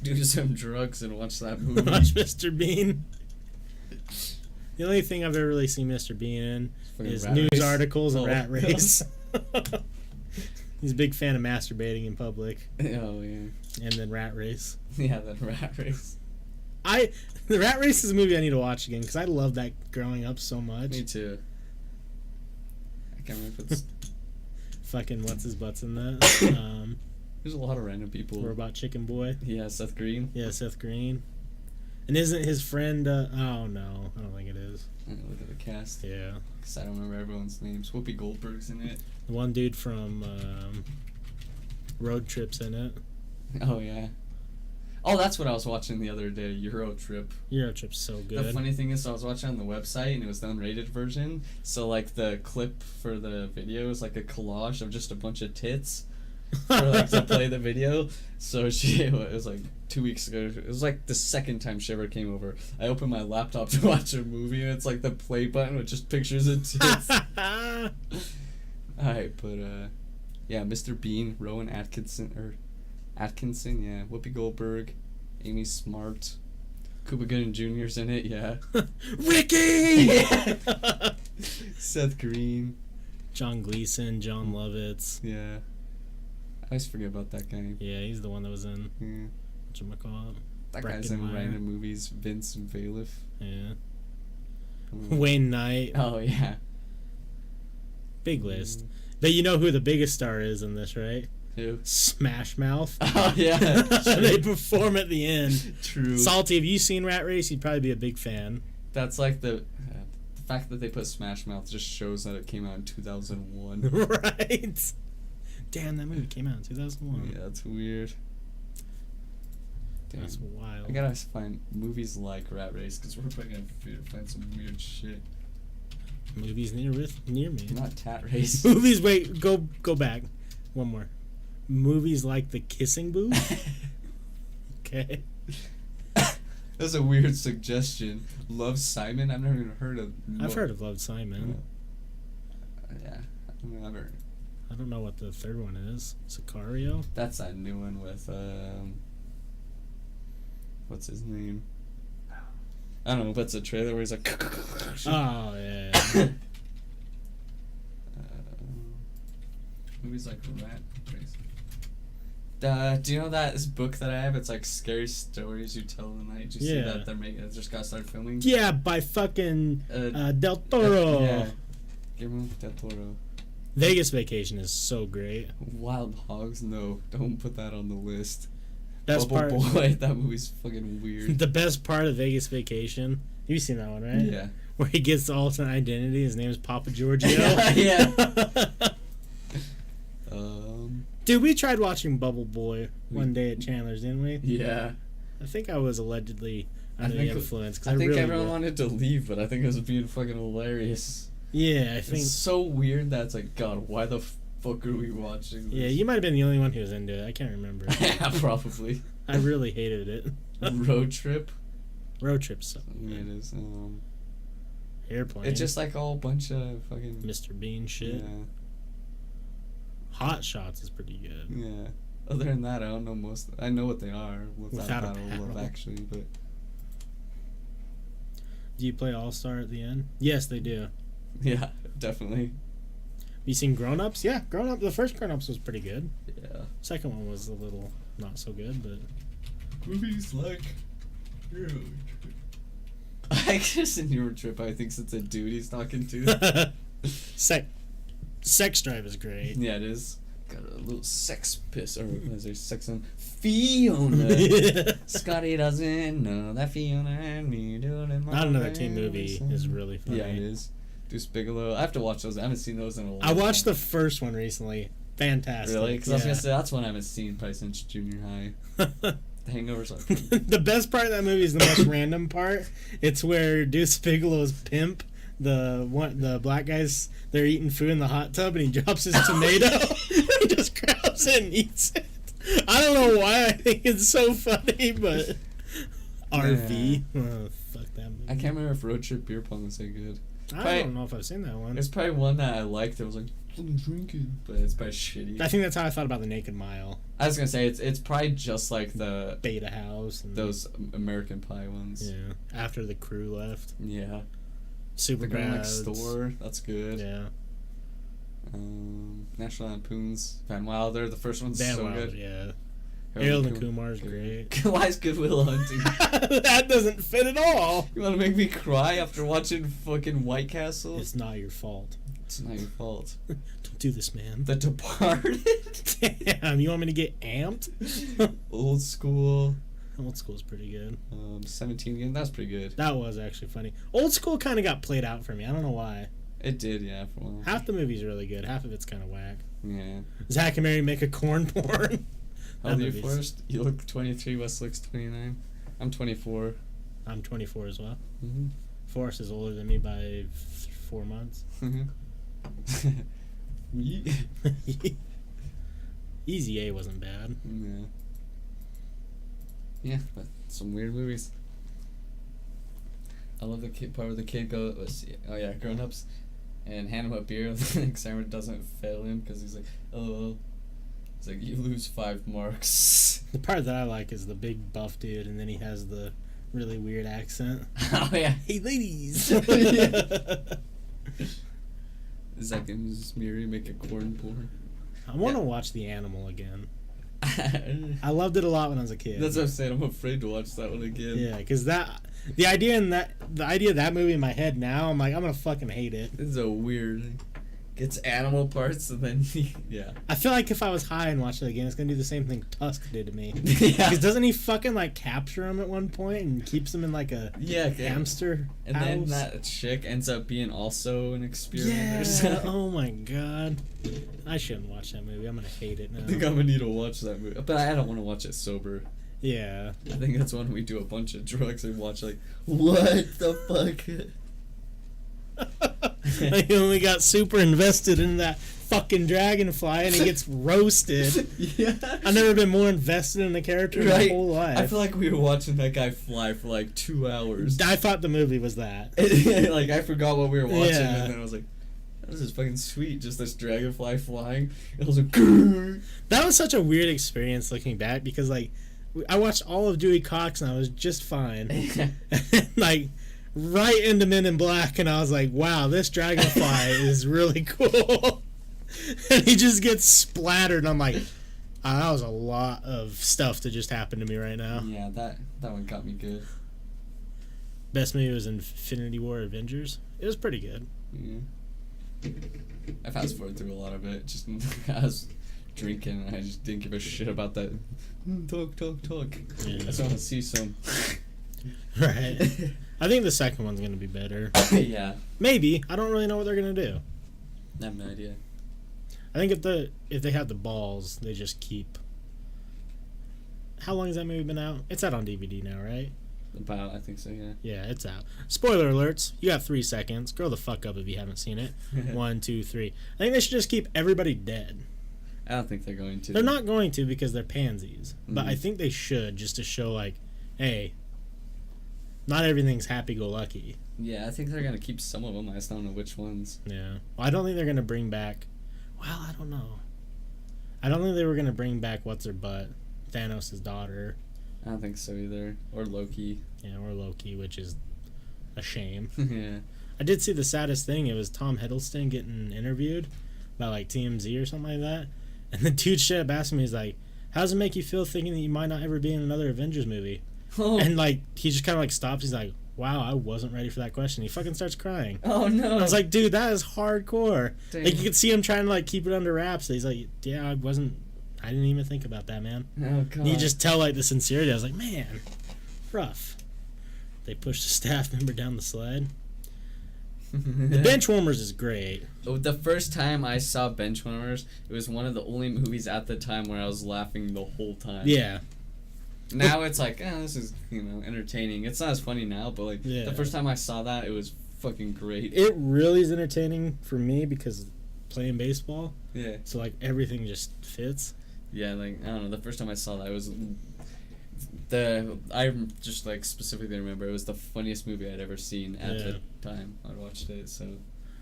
do some drugs and watch that movie. Watch Mr. Bean. The only thing I've ever really seen Mr. Bean in is news Race. articles and Oh. Rat Race. He's a big fan of masturbating in public. Oh, yeah. And then Rat Race. Yeah, the Rat Race. The Rat Race is a movie I need to watch again because I loved that growing up so much. Me too. I can't remember if it's... Fucking what's his butts in that? There's a lot of random people. Robot Chicken Boy. Yeah, Seth Green. Yeah, Seth Green. And isn't his friend? Oh no, I don't think it is. Look at the cast. Yeah, Because I don't remember everyone's names. Whoopi Goldberg's in it. the one dude from Road Trip's in it. Oh, yeah. Oh, that's what I was watching the other day, Euro Trip. Euro Trip's so good. The funny thing is, I was watching on the website, and it was the unrated version. So, like, the clip for the video is like a collage of just a bunch of tits for, like, to play the video. So it was like 2 weeks ago. It was like the second time she ever came over. I opened my laptop to watch a movie, and it's like the play button with just pictures of tits. Alright, but, yeah, Mr. Bean, Rowan Atkinson, yeah, Whoopi Goldberg, Amy Smart, Cuba Gooding Jr.'s in it, yeah. Ricky! Yeah. Seth Green. John Gleason, John Lovitz. Yeah. I always forget about that guy. Yeah, he's the one that was in Yeah. whatchamacallit. That guy's in Breckenmeyer. random movies. Vince and Bailiff. Yeah. Mm. Wayne Knight. Oh, yeah. Big list. But you know who the biggest star is in this, right? Who? Smash Mouth. Oh, yeah. They perform at the end. True. Salty, have you seen Rat Race? You'd probably be a big fan. That's like the fact that they put Smash Mouth just shows that it came out in 2001. Right? Damn, that movie came out in 2001. Yeah, that's weird. Damn. That's wild. I gotta find movies like Rat Race because we're probably gonna find some weird shit. Movies near me. Not Tat Race. Movies, wait, go back. One more. Movies like The Kissing Booth? Okay. That's a weird suggestion. Love Simon? I've never even heard of. I've heard of Love Simon. Yeah, I mean, I've heard. I don't know what the third one is. Sicario? That's that new one with what's his name? I don't know, but it's a trailer where he's like. Oh yeah. Movies like Rat Race. Do you know this book that I have? It's like Scary Stories You Tell in the Night. Did you see that they just got started filming? Yeah, by fucking Del Toro. Yeah. Guillermo del Toro. Vegas Vacation is so great. Wild Hogs? No, don't put that on the list. Best Bubble part. Boy, that movie's fucking weird. The best part of Vegas Vacation. You've seen that one, right? Yeah. Where he gets the alternate identity. His name is Papa Giorgio. Yeah. Dude, we tried watching Bubble Boy one day at Chandler's, didn't we? Yeah. I think I was allegedly under the influence. I think really everyone wanted to leave, but I think it was being fucking hilarious. Yeah, I think. It's so weird that it's like, God, why the fuck are we watching this? Yeah, you might have been the only one who was into it. I can't remember. Yeah, probably. I really hated it. Road Trip? Road Trip sucked. Yeah, it is. Airplane. It's just like a whole bunch of fucking... Mr. Bean shit. Yeah. Hot Shots is pretty good. Yeah. Other than that, I don't know most... I know what they are. Without a Battle of Actually, but... Do you play All-Star at the end? Yes, they do. Yeah, definitely. You seen Grown Ups? Yeah, Grown Ups. The first Grown Ups was pretty good. Yeah. Second one was a little not so good, but... Movies like... I guess in Euro Trip, I think it's a dude he's talking to. Sex Drive is great. Yeah, it is. Got a little sex piss, or is there sex on Fiona? Scotty doesn't know that Fiona and me doing it. Not Another Teen movie is really funny. Yeah, it is. Deuce Bigelow. I have to watch those. I haven't seen those in a while. I watched the first one recently. Fantastic. Really? Because I was gonna say that's one I haven't seen probably since junior high. The Hangover's like the best part of that movie is the most random part. It's where Deuce Bigelow's pimp, the black guys, they're eating food in the hot tub and he drops his tomato. He just grabs it and eats it. I don't know why I think it's so funny, but RV. Oh, fuck that movie. I can't remember if Road Trip Beer Pong was so good. I don't know if I've seen that one. There's probably one that I liked that was like drinking, but it's probably shitty. I think that's how I thought about The Naked Mile. I was gonna say it's probably just like the Beta House and those American Pie ones. Yeah. After the crew left. Yeah. Super Next Door. That's good. Yeah. National Lampoon's Van Wilder. The first one's Van so Wilder, good. yeah. Harold and Kumar's great. Why is Good Will Hunting? That doesn't fit at all. You want to make me cry after watching fucking White Castle? It's not your fault. It's not your fault. Don't do this, man. The Departed. Damn, you want me to get amped? Old School. Old School's pretty good. 17 again. That's pretty good. That was actually funny. Old School kind of got played out for me. I don't know why. It did, yeah. For a while. Half the movie's really good. Half of it's kind of whack. Yeah. Zach and Mary make a corn porn. How old are you, Forrest? You look 23. Westlake's 29. I'm 24. I'm 24 as well. Mm-hmm. Forrest is older than me by 4 months. Easy A wasn't bad. Yeah. Yeah, but some weird movies. I love the kid part where the kid goes, oh yeah, Grown Ups, and hand him a beer, and Cameron doesn't fail him because he's like, oh. It's like, you lose 5 marks. The part that I like is the big buff dude, and then he has the really weird accent. Oh, yeah. Hey, ladies! Zach and Mrs. Miri make a corn porn. I want to watch The Animal again. I loved it a lot when I was a kid. That's what I'm saying. I'm afraid to watch that one again. Yeah, because the idea of that movie in my head now, I'm like, I'm gonna fucking hate it. It's a weird. Gets animal parts and then yeah. I feel like if I was high and watched it again, it's gonna do the same thing Tusk did to me. Yeah. Because doesn't he fucking like capture him at one point and keeps him in like a hamster and house? then that chick ends up being also an experiment. Yeah. Or something. Oh my god. I shouldn't watch that movie. I'm gonna hate it now. I think I'm gonna need to watch that movie, but I don't want to watch it sober. Yeah. I think that's when we do a bunch of drugs and watch like, what the fuck? I only got super invested in that fucking dragonfly and he gets roasted. Yeah. I've never been more invested in the character in my whole life. I feel like we were watching that guy fly for like 2 hours. I thought the movie was that. Like, I forgot what we were watching, Yeah. and then I was like, this is fucking sweet, just this dragonfly flying. It was like, grrr. That was such a weird experience looking back because, like, I watched all of Dewey Cox and I was just fine. And, like, right into Men in Black, and I was like, wow, this dragonfly is really cool. And he just gets splattered, and I'm like, that was a lot of stuff that just happened to me right now. Yeah, that one got me good. Best movie was Infinity War Avengers. It was pretty good. Yeah. I fast forward through a lot of it. Just I was drinking and I just didn't give a shit about that. Talk. Yeah. I just want to see some. Right. I think the second one's gonna be better. Yeah. Maybe. I don't really know what they're gonna do. I have no idea. I think if they have the balls, they just keep. How long has that movie been out? It's out on DVD now, right? About, I think so, yeah. Yeah, it's out. Spoiler alerts. You got 3 seconds. Grow the fuck up if you haven't seen it. 1, 2, 3. I think they should just keep everybody dead. I don't think they're going to. They're not going to because they're pansies. But Mhm. I think they should just to show, like, hey, not everything's happy-go-lucky. Yeah, I think they're going to keep some of them. I just don't know which ones. Yeah. Well, I don't think they're going to bring back. Well, I don't know. I don't think they were going to bring back what's-her-butt, Thanos' daughter. I don't think so either. Or Loki. Yeah, or Loki, which is a shame. Yeah. I did see the saddest thing. It was Tom Hiddleston getting interviewed by, like, TMZ or something like that. And the dude straight up asked me, he's like, how does it make you feel thinking that you might not ever be in another Avengers movie? Oh. And, like, he just kind of, like, stops. He's like, wow, I wasn't ready for that question. He fucking starts crying. Oh, no. I was like, dude, that is hardcore. Dang. Like, you could see him trying to, like, keep it under wraps. He's like, yeah, I didn't even think about that, man. Oh, God. And you just tell, like, the sincerity. I was like, man, rough. They pushed a staff member down the slide. The Benchwarmers is great. The first time I saw Benchwarmers, it was one of the only movies at the time where I was laughing the whole time. Yeah. Now it's like, this is, entertaining. It's not as funny now, but, like, Yeah. the first time I saw that, it was fucking great. It really is entertaining for me because playing baseball, Yeah. so, like, everything just fits. Yeah, like, I don't know, the first time I saw that, it was I just, like, specifically remember it was the funniest movie I'd ever seen at the time I watched it, so.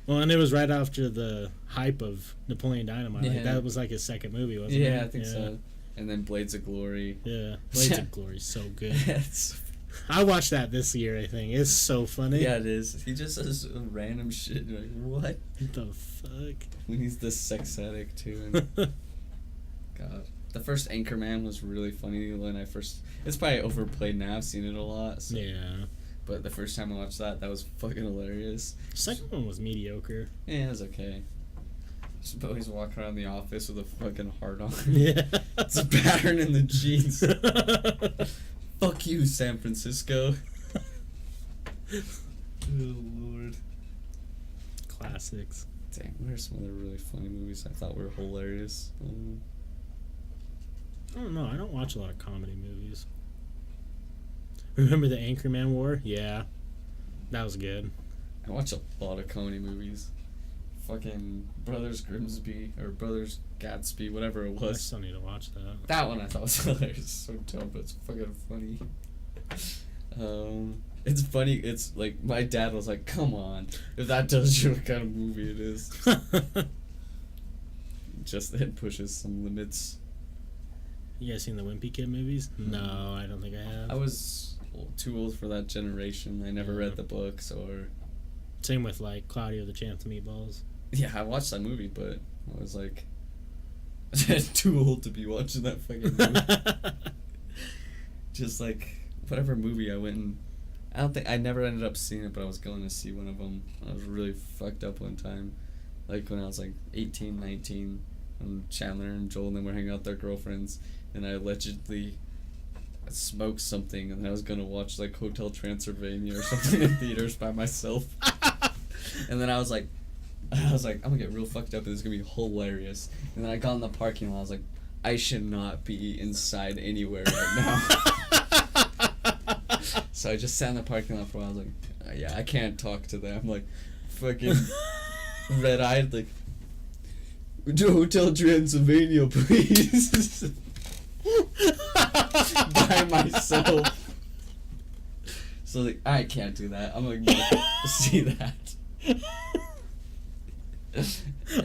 Well, and it was right after the hype of Napoleon Dynamite. Like, Yeah. that was, like, his second movie, wasn't it? Yeah, I think so. And then Blades of Glory. Yeah. Blades of Glory is so good. It's, I watched that this year, I think. It's so funny. yeah, it is. He just says random shit. You're like, what? What the fuck? When he's the sex addict, too. And God. The first Anchorman was really funny when I first... It's probably overplayed now. I've seen it a lot. So. Yeah. But the first time I watched that was fucking hilarious. The second one was mediocre. Yeah, it was okay. Just always walking around the office with a fucking heart on. Yeah. It's a pattern in the jeans. Fuck you, San Francisco. Oh, Lord. Classics. Dang, what are some other really funny movies I thought were hilarious? I don't know. I don't watch a lot of comedy movies. Remember the Anchorman War? Yeah. That was good. I watch a lot of comedy movies. Fucking Brothers Grimsby, or Brothers Gatsby, whatever it I was. still need to watch that. That one I thought was hilarious. So dumb, but it's fucking funny. It's funny. It's like my dad was like, "Come on, if that tells you what kind of movie it is." Just it pushes some limits. You guys seen the Wimpy Kid movies? No, I don't think I have. I was too old for that generation. I never read the books or. Same with like Claudio the Champ of Meatballs. Yeah, I watched that movie, but I was like too old to be watching that fucking movie. Just like whatever movie I went and I never ended up seeing it, but I was going to see one of them. I was really fucked up one time, like when I was like 18, 19, and Chandler and Joel and them were hanging out with their girlfriends, and I allegedly smoked something, and then I was gonna watch like Hotel Transylvania or something in theaters by myself. And then I was like, I'm gonna get real fucked up and it's gonna be hilarious. And then I got in the parking lot, I was like, I should not be inside anywhere right now. So I just sat in the parking lot for a while. I was like, yeah, I can't talk to them. Like, fucking red-eyed, like, Hotel Transylvania, please. By myself. So like, I can't do that. I'm like, see that.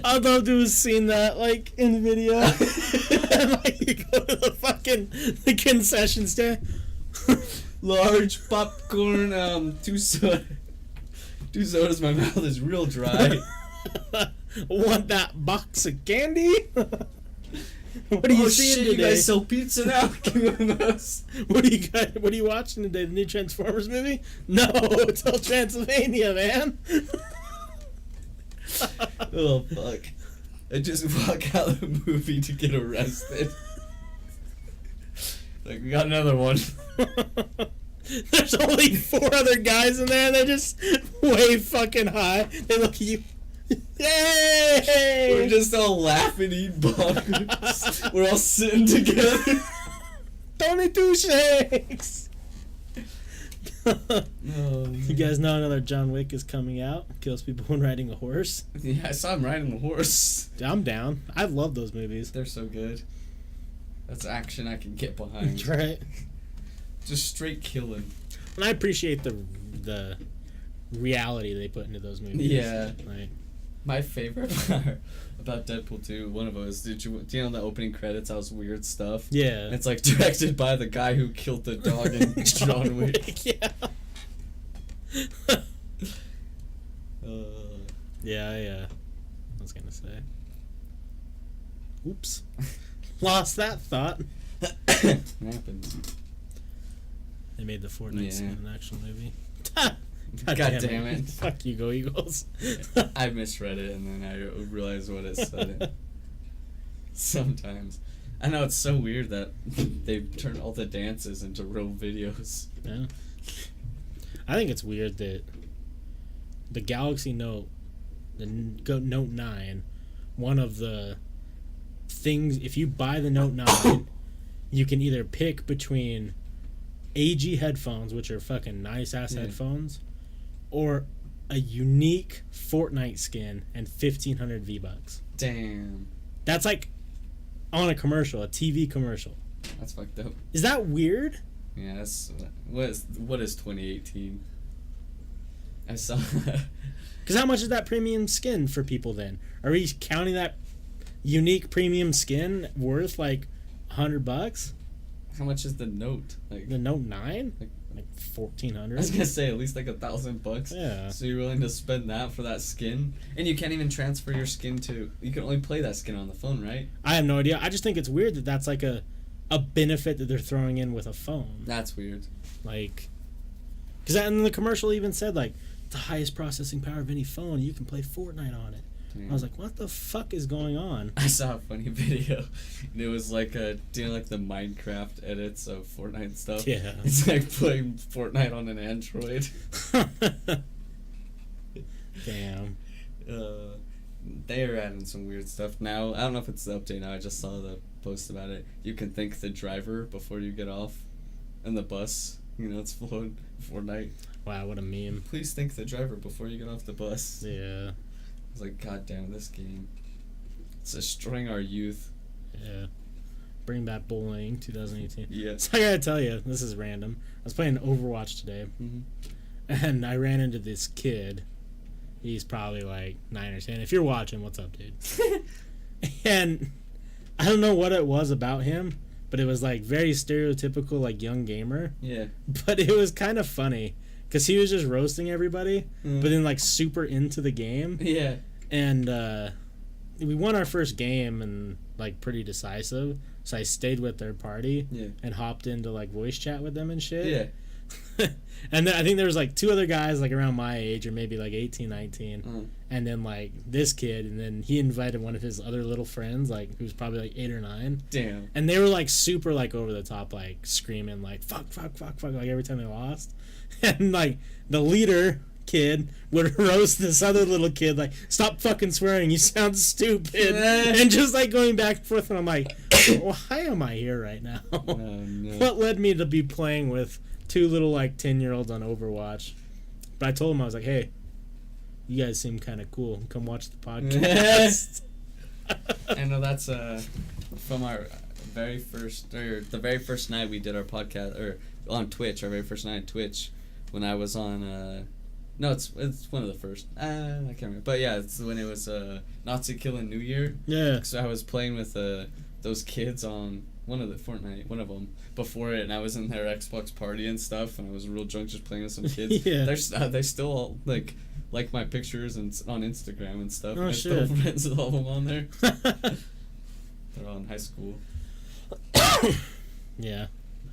I'd love to have seen that, like, in video. And, like, you go to the concession stand. Large popcorn, two sodas. My mouth is real dry. Want that box of candy? What are you seeing today? You guys sell pizza now? What are you watching today? The new Transformers movie? No, it's all Transylvania, man. Oh fuck! I just walk out of the movie to get arrested. Like, we got another one. There's only 4 other guys in there, and they're just way fucking high. They look at you. Yay! We're just all laughing, eating buns. We're all sitting together. Tony Two Shakes. You guys know another John Wick is coming out. Kills people when riding a horse. Yeah, I saw him riding the horse. I'm down. I love those movies. They're so good. That's action I can get behind. Right. Just straight killing. And I appreciate the reality they put into those movies. Yeah. Like, my favorite part about Deadpool 2, one of them is, do you know the opening credits, that was weird stuff? Yeah. It's like directed by the guy who killed the dog in John Wick. Yeah. Yeah, I was gonna say. Oops. Lost that thought. Happens. They made the Fortnite scene an actual movie. God damn it. Fuck you, Go Eagles. I misread it and then I realized what it said. Sometimes. I know, it's so weird that they've turned all the dances into real videos. Yeah. I think it's weird that the Galaxy Note, the Note 9, one of the things, if you buy the Note 9, you can either pick between AG headphones, which are fucking nice-ass headphones, or a unique Fortnite skin and 1,500 V-Bucks. Damn. That's like on a commercial, a TV commercial. That's fucked up. Is that weird? Yeah, that's... What is 2018? I saw... Because how much is that premium skin for people then? Are we counting that unique premium skin worth like $100? How much is the Note? Like the Note 9? Like I 1,400. was gonna say at least like $1,000. Yeah. So you're willing to spend that for that skin, and you can't even transfer your skin to. You can only play that skin on the phone, right? I have no idea. I just think it's weird that that's like a benefit that they're throwing in with a phone. That's weird. Like, because in the commercial even said like the highest processing power of any phone. You can play Fortnite on it. I was like, what the fuck is going on? I saw a funny video. And it was like doing like the Minecraft edits of Fortnite stuff. Yeah. It's like playing Fortnite on an Android. Damn. They are adding some weird stuff now. I don't know if it's the update now. I just saw the post about it. You can thank the driver before you get off in the bus. You know, it's flowing Fortnite. Wow, what a meme. Please thank the driver before you get off the bus. Yeah. I was like, God damn, this game. It's destroying our youth. Yeah. Bring back bullying, 2018. Yeah. So I gotta tell you, this is random. I was playing Overwatch today, and I ran into this kid. He's probably like 9 or 10. If you're watching, what's up, dude? And I don't know what it was about him, but it was like very stereotypical, like young gamer. Yeah. But it was kind of funny because he was just roasting everybody, but then like super into the game. Yeah. And we won our first game and like pretty decisive. So I stayed with their party and hopped into like voice chat with them and shit. Yeah. And then I think there was like 2 other guys like around my age or maybe like 18, 19. And then like this kid, and then he invited one of his other little friends, like who was probably like 8 or 9. Damn. And they were like super like over the top, like screaming like fuck like every time they lost. And like the leader kid would roast this other little kid like, stop fucking swearing, you sound stupid. And just like going back and forth, and I'm like, why am I here right now? Oh, no. What led me to be playing with 2 little like 10-year-olds on Overwatch? But I told him, I was like, hey, you guys seem kind of cool, come watch the podcast. I know that's from our the very first night we did our podcast, or on Twitch, our very first night on Twitch, when I was on, no, it's one of the first, I can't remember, but yeah, it's when it was, Nazi Killing New Year. Yeah. So I was playing with, those kids on one of them, before it, and I was in their Xbox party and stuff, and I was real drunk just playing with some kids. Yeah. They still all, like my pictures and on Instagram and stuff. Oh, and I'm shit. still friends with all of them on there. They're all in high school. Yeah.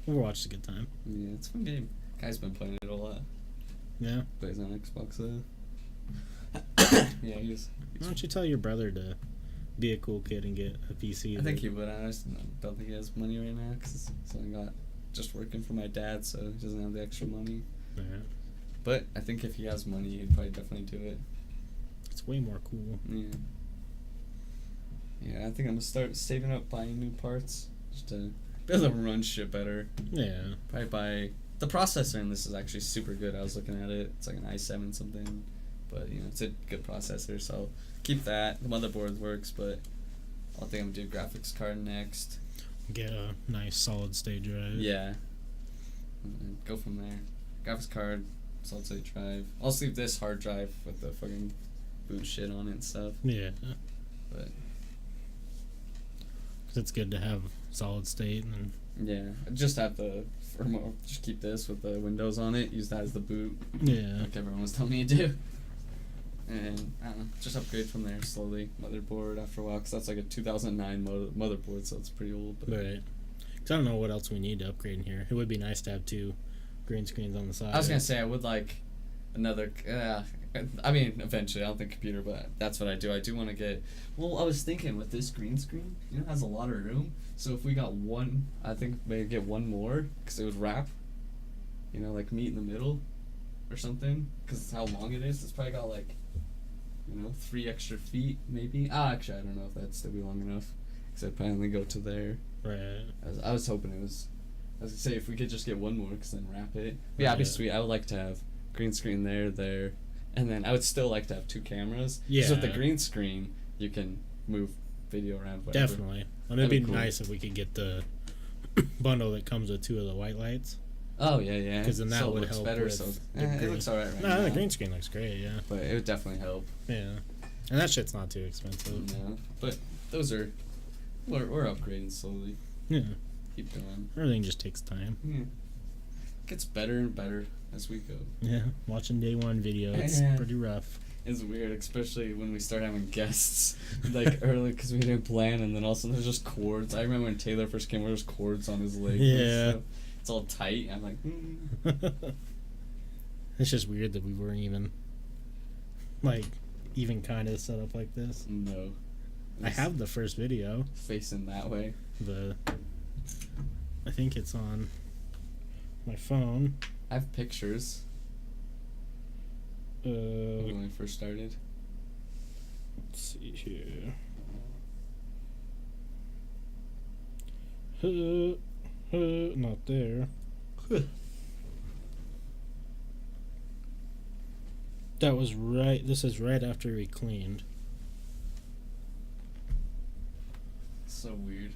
Overwatch is a good time. Yeah, it's a fun game. Guy's been playing it a lot. Yeah. Plays on Xbox, yeah, he's Why don't you tell your brother to be a cool kid and get a PC? I think he would. I just don't think he has money right now because he's only got just working for my dad, so he doesn't have the extra money. Yeah. But I think if he has money, he'd probably definitely do it. It's way more cool. Yeah. Yeah, I think I'm gonna start saving up buying new parts just to be able to run shit better. Yeah. Probably buy the processor in this is actually super good. I was looking at it. It's like an i7 something, but you know it's a good processor, so I'll keep that. The motherboard works, but I think I'm gonna do graphics card next. Get a nice solid state drive. Yeah. And go from there. Graphics card, solid state drive. I'll leave this hard drive with the fucking boot shit on it and stuff. Yeah. But 'cause it's good to have solid state and. yeah, I just have the firmware. Just keep this with the Windows on it. Use that as the boot. Yeah. Like everyone was telling me to do. And I don't know, just upgrade from there slowly. Motherboard after a while, because that's like a 2009 motherboard, so it's pretty old. But Right. Because I don't know what else we need to upgrade in here. It would be nice to have 2 green screens on the side. I was gonna say I would like another. I mean, eventually, I don't think computer, but that's what I do. I do want to get. Well, I was thinking with this green screen, you know, it has a lot of room. So if we got one, I think maybe get one more, because it would wrap. You know, like meet in the middle, or something. Because how long it is, it's probably got like, you know, 3 extra feet maybe. Actually, I don't know if that'd still be long enough, because I'd probably only go to there. Right. I was hoping it was. I was gonna say if we could just get one more, because then wrap it. But yeah, it'd be sweet. I would like to have green screen there, and then I would still like to have 2 cameras. Yeah. Because with the green screen, you can move video around. Whatever. Definitely. And it'd be cool. nice if we could get the bundle that comes with 2 of the white lights. Oh yeah. Because then that so would it looks help. better. With So the it green. looks alright right No, now. the green screen looks great. Yeah. But it would definitely help. Yeah. And that shit's not too expensive. No, but those are we're upgrading slowly. Yeah. Keep going. Everything just takes time. Yeah. Gets better and better as we go. Yeah. Watching day 1 video, it's Yeah. pretty rough. It's weird, especially when we start having guests, like early, because we didn't plan, and then also there's just cords. I remember when Taylor first came, there was cords on his leg. Yeah. It's all tight. I'm like, It's just weird that we weren't even, like, even kind of set up like this. No. I have the first video. Facing that way. I think it's on my phone. I have pictures when we first started. Let's see here. Not there. That was right. This is right after we cleaned. So weird.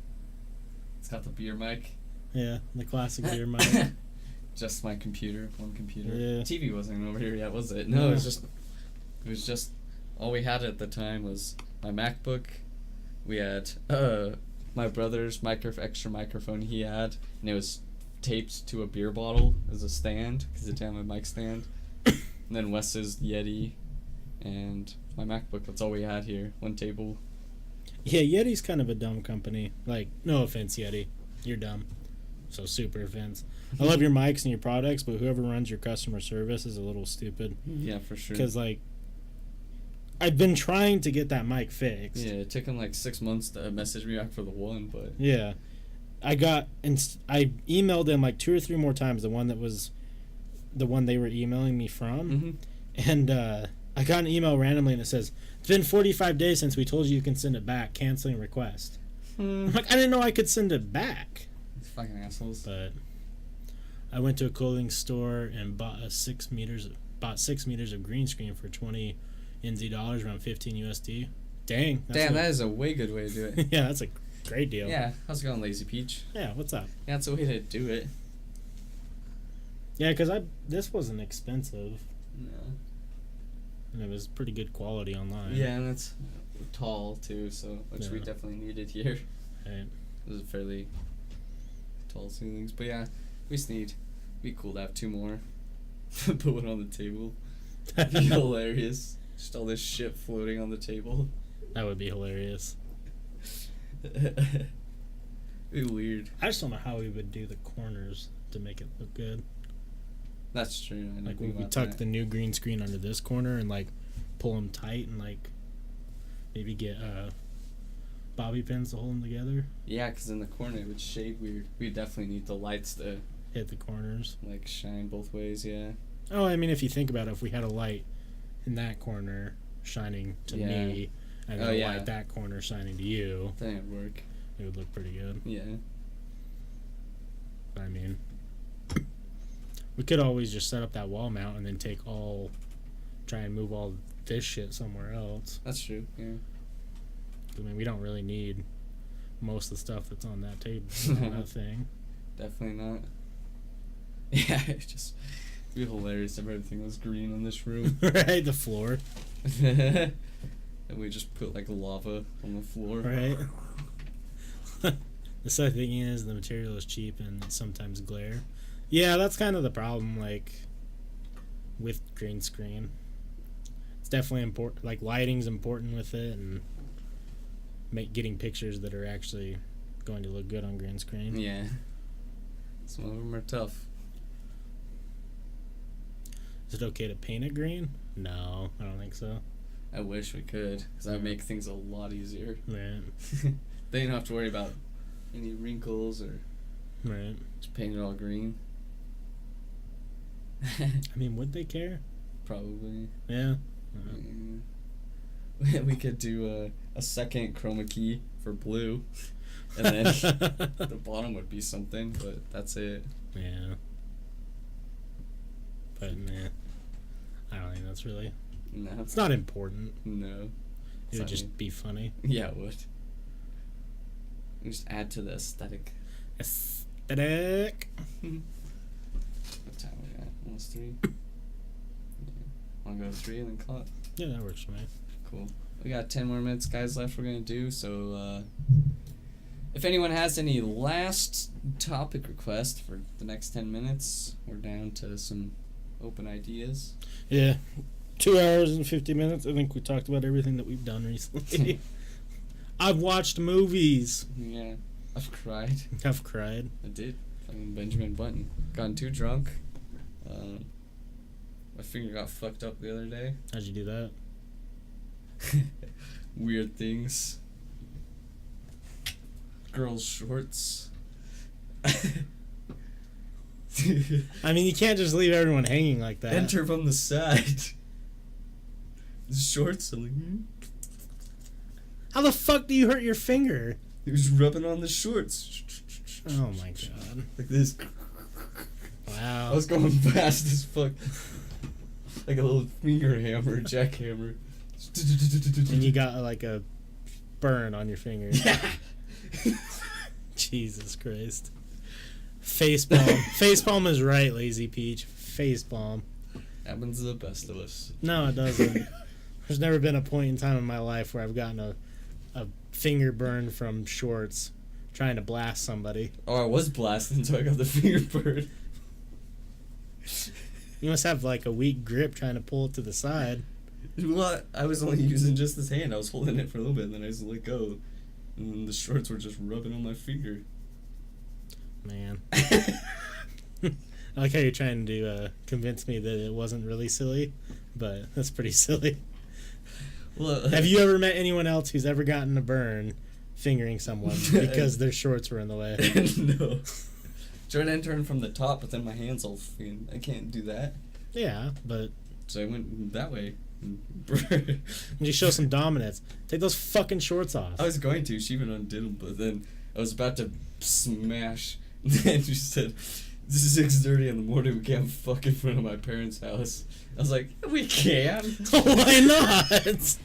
It's got the beer mic. Yeah, the classic beer mic. Just my computer, one computer. Yeah. TV wasn't even over here yet, was it? No, No. it was just all we had at the time was my MacBook. We had my brother's extra microphone he had, and it was taped to a beer bottle as a stand because it didn't have a mic stand. And then Wes's Yeti and my MacBook. That's all we had here. One table. Yeah, Yeti's kind of a dumb company. Like, no offense, Yeti. You're dumb. So super offense. I love your mics and your products, but whoever runs your customer service is a little stupid. Yeah, for sure. Because, like, I've been trying to get that mic fixed. Yeah, it took him like 6 months to message me back for the one, but... Yeah. I emailed them like 2 or 3 more times, the one that was the one they were emailing me from. Mm-hmm. And I got an email randomly and it says, it's been 45 days since we told you can send it back, canceling request. I'm like, I didn't know I could send it back. These fucking assholes. But I went to a clothing store and bought 6 meters of green screen for 20 NZ dollars, around 15 USD. Dang. Damn, that is a way good way to do it. Yeah, that's a great deal. Yeah, how's it going, Lazy Peach? Yeah, what's up? Yeah, that's a way to do it. Yeah, because this wasn't expensive. No. And it was pretty good quality online. Yeah, and it's tall, too, so which we definitely needed here. Right. It was fairly tall ceilings. But yeah, we just need... It'd be cool to have 2 more. Put one on the table. That'd be hilarious. Just all this shit floating on the table. That would be hilarious. It'd be weird. I just don't know how we would do the corners to make it look good. That's true. I Like, we tuck the new green screen under this corner and, like, pull them tight and, like, maybe get bobby pins to hold them together. Yeah, because in the corner it would shade weird. We definitely need the lights to... Hit the corners. Like, shine both ways, yeah. Oh, I mean, if you think about it, if we had a light in that corner shining to me, and then a light that corner shining to you, then it'd work. It would look pretty good. Yeah. I mean, we could always just set up that wall mount and then try and move all this shit somewhere else. That's true, yeah. I mean, we don't really need most of the stuff that's on that table, on that thing. Definitely not. Yeah, it'd just be hilarious if everything was green in this room. Right, the floor. And we just put, like, lava on the floor. Right. The sad thing is the material is cheap and sometimes glare. Yeah, that's kind of the problem, like, with green screen. It's definitely important. Like, lighting's important with it, and getting pictures that are actually going to look good on green screen. Yeah. Some of them are tough. Is it okay to paint it green? No, I don't think so. I wish we could, because that would make things a lot easier. Right. They don't have to worry about any wrinkles or right. Just paint it all green. I mean, would they care? Probably. Yeah. We could do a second chroma key for blue, and then the bottom would be something, but that's it. Yeah. But nah, I don't think that's really. No. It's not important. No. It would just be funny. Yeah, it would. We just add to the aesthetic. Aesthetic. What time are we at? Almost 3. Yeah. Want to go 3 and then call it? Yeah, that works for me. Cool. We got 10 more minutes, guys, left we're going to do, so if anyone has any last topic request for the next 10 minutes, we're down to some open ideas. Yeah. 2 hours and 50 minutes. I think we talked about everything that we've done recently. I've watched movies. Yeah. I've cried. I've cried. I did. Fucking Benjamin Button. Gotten too drunk. My finger got fucked up the other day. How'd you do that? Weird things. Girls' shorts. I mean, you can't just leave everyone hanging like that. Enter from the side. The shorts. I'm like, How the fuck do you hurt your finger? He was rubbing on the shorts. Oh my god. Like this. Wow. I was going fast as fuck. Like a little finger hammer, jackhammer. And you got like a burn on your finger. Yeah. Jesus Christ. Facepalm. Facepalm is right, Lazy Peach. Facepalm. Happens to the best of us. No, it doesn't. There's never been a point in time in my life where I've gotten a finger burn from shorts trying to blast somebody. Oh, I was blasting, so I got the finger burn. You must have like a weak grip trying to pull it to the side. Well, I was only using just this hand. I was holding it for a little bit, and then I just let go. And then the shorts were just rubbing on my finger. Man. I like how you're trying to convince me that it wasn't really silly, but that's pretty silly. Well, have you ever met anyone else who's ever gotten a burn fingering someone because their shorts were in the way? No. Tried to enter from the top, but then my hands all I can't do that. Yeah, but... So I went that way. You show some dominance. Take those fucking shorts off. I was going to. She even undid them, but then I was about to smash. And she said, "This is 6:30 in the morning. We can't fuck in front of my parents' house." I was like, "We can." Why not?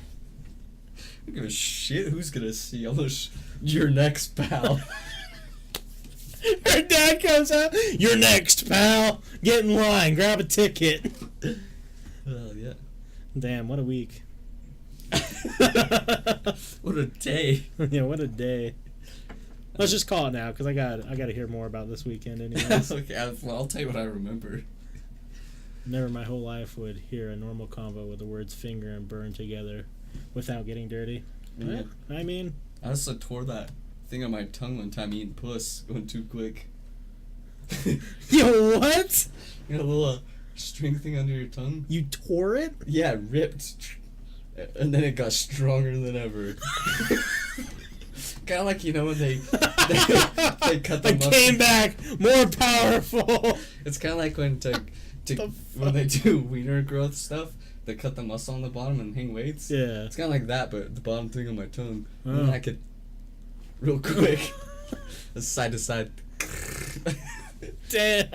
don't give a shit who's gonna see. Almost your next pal. Her dad comes out. You're next, pal. Get in line. Grab a ticket. Oh yeah. Damn, what a week. What a day. Yeah, what a day. Let's just call it now, because I got to hear more about this weekend anyways. Okay, I'll tell you what I remember. Never my whole life would hear a normal convo with the words finger and burn together without getting dirty. Yeah. I mean... I also tore that thing on my tongue one time eating puss, going too quick. Yo, what? You got a little string thing under your tongue? You tore it? Yeah, it ripped. And then it got stronger than ever. Kind of like, you know, when they cut the muscle. Came back more powerful. It's kind of like when when they do wiener growth stuff, they cut the muscle on the bottom and hang weights. Yeah. It's kind of like that, but the bottom thing on my tongue. Oh. And I could, real quick, side to side. Damn.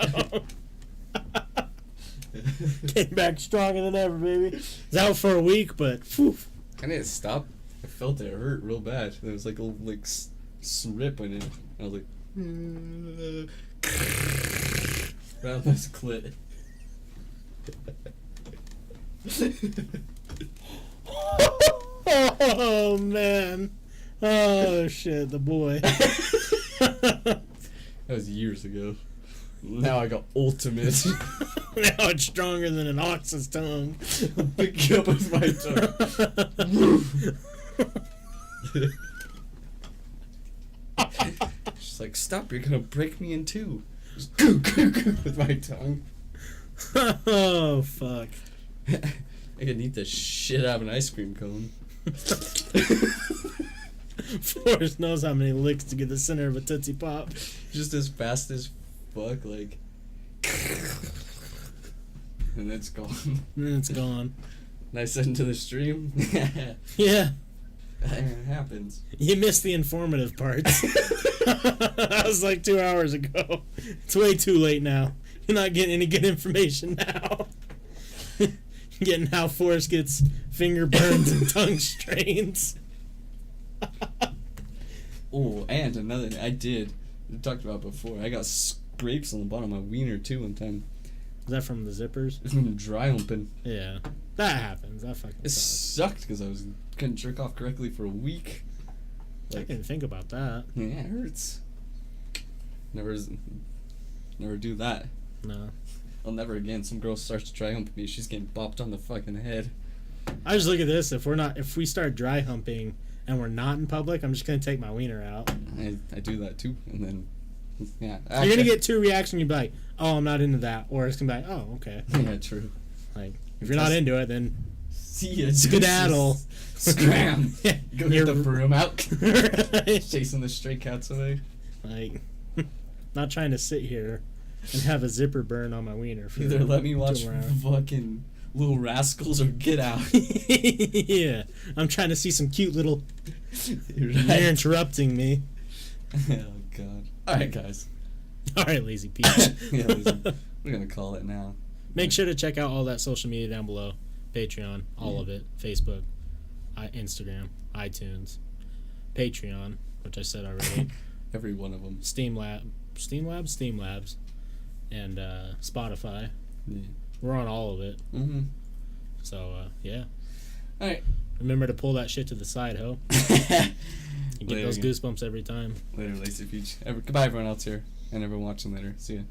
Came back stronger than ever, baby. It's out for a week, but whew. I need to stop. I felt it hurt real bad. There was like a little rip in it. I was like, right on this clit. Oh man. Oh shit, the boy. That was years ago. Now I got ultimate. Now it's stronger than an ox's tongue. Pick you up with my tongue. She's like, stop, you're gonna break me in two. Just goo goo goo with my tongue. Oh fuck. I could eat the shit out of an ice cream cone. Forrest knows how many licks to get the center of a Tootsie Pop. Just as fast as fuck, like. And it's gone. And then it's gone. Nice into the stream. Yeah. It happens. You missed the informative parts. That was like 2 hours ago. It's way too late now. You're not getting any good information now. Getting how Forrest gets finger burns and tongue strains. Oh, and another thing I did. We talked about before. I got scrapes on the bottom of my wiener too one time. Is that from the zippers? From dry humping. Yeah. That happens. That fucking It sucks. sucked because I couldn't jerk off correctly for a week. I didn't think about that. Yeah, it hurts. Never do that. No. I'll never again. Some girl starts to dry hump me. She's getting bopped on the fucking head. I just look at this. If we start dry humping and we're not in public, I'm just gonna take my wiener out. I do that too, and then yeah. You're gonna get two reactions. You'd be like, "Oh, I'm not into that," or it's gonna be like, "Oh, okay." Yeah, true. Like, if you're not into it, then see ya. skedaddle. Scram. Go get the broom out. Right. Chasing the stray cats away. Like, not trying to sit here and have a zipper burn on my wiener. For Either let me watch 2 hours. fucking Little Rascals or get out. Yeah, I'm trying to see some cute little. You're interrupting me. Oh god. All right, guys. All right, Lazy Peach. Yeah, listen, we're gonna call it now. Make sure to check out all that social media down below. Patreon, all of it. Facebook, Instagram, iTunes, Patreon, which I said already. Every one of them. Steam Labs, and Spotify. Yeah. We're on all of it. Mm-hmm. So, yeah. All right. Remember to pull that shit to the side, ho. You get Later, those again. goosebumps every time. Later, Lacy Peach. Goodbye, everyone else here, and everyone watching later. See ya.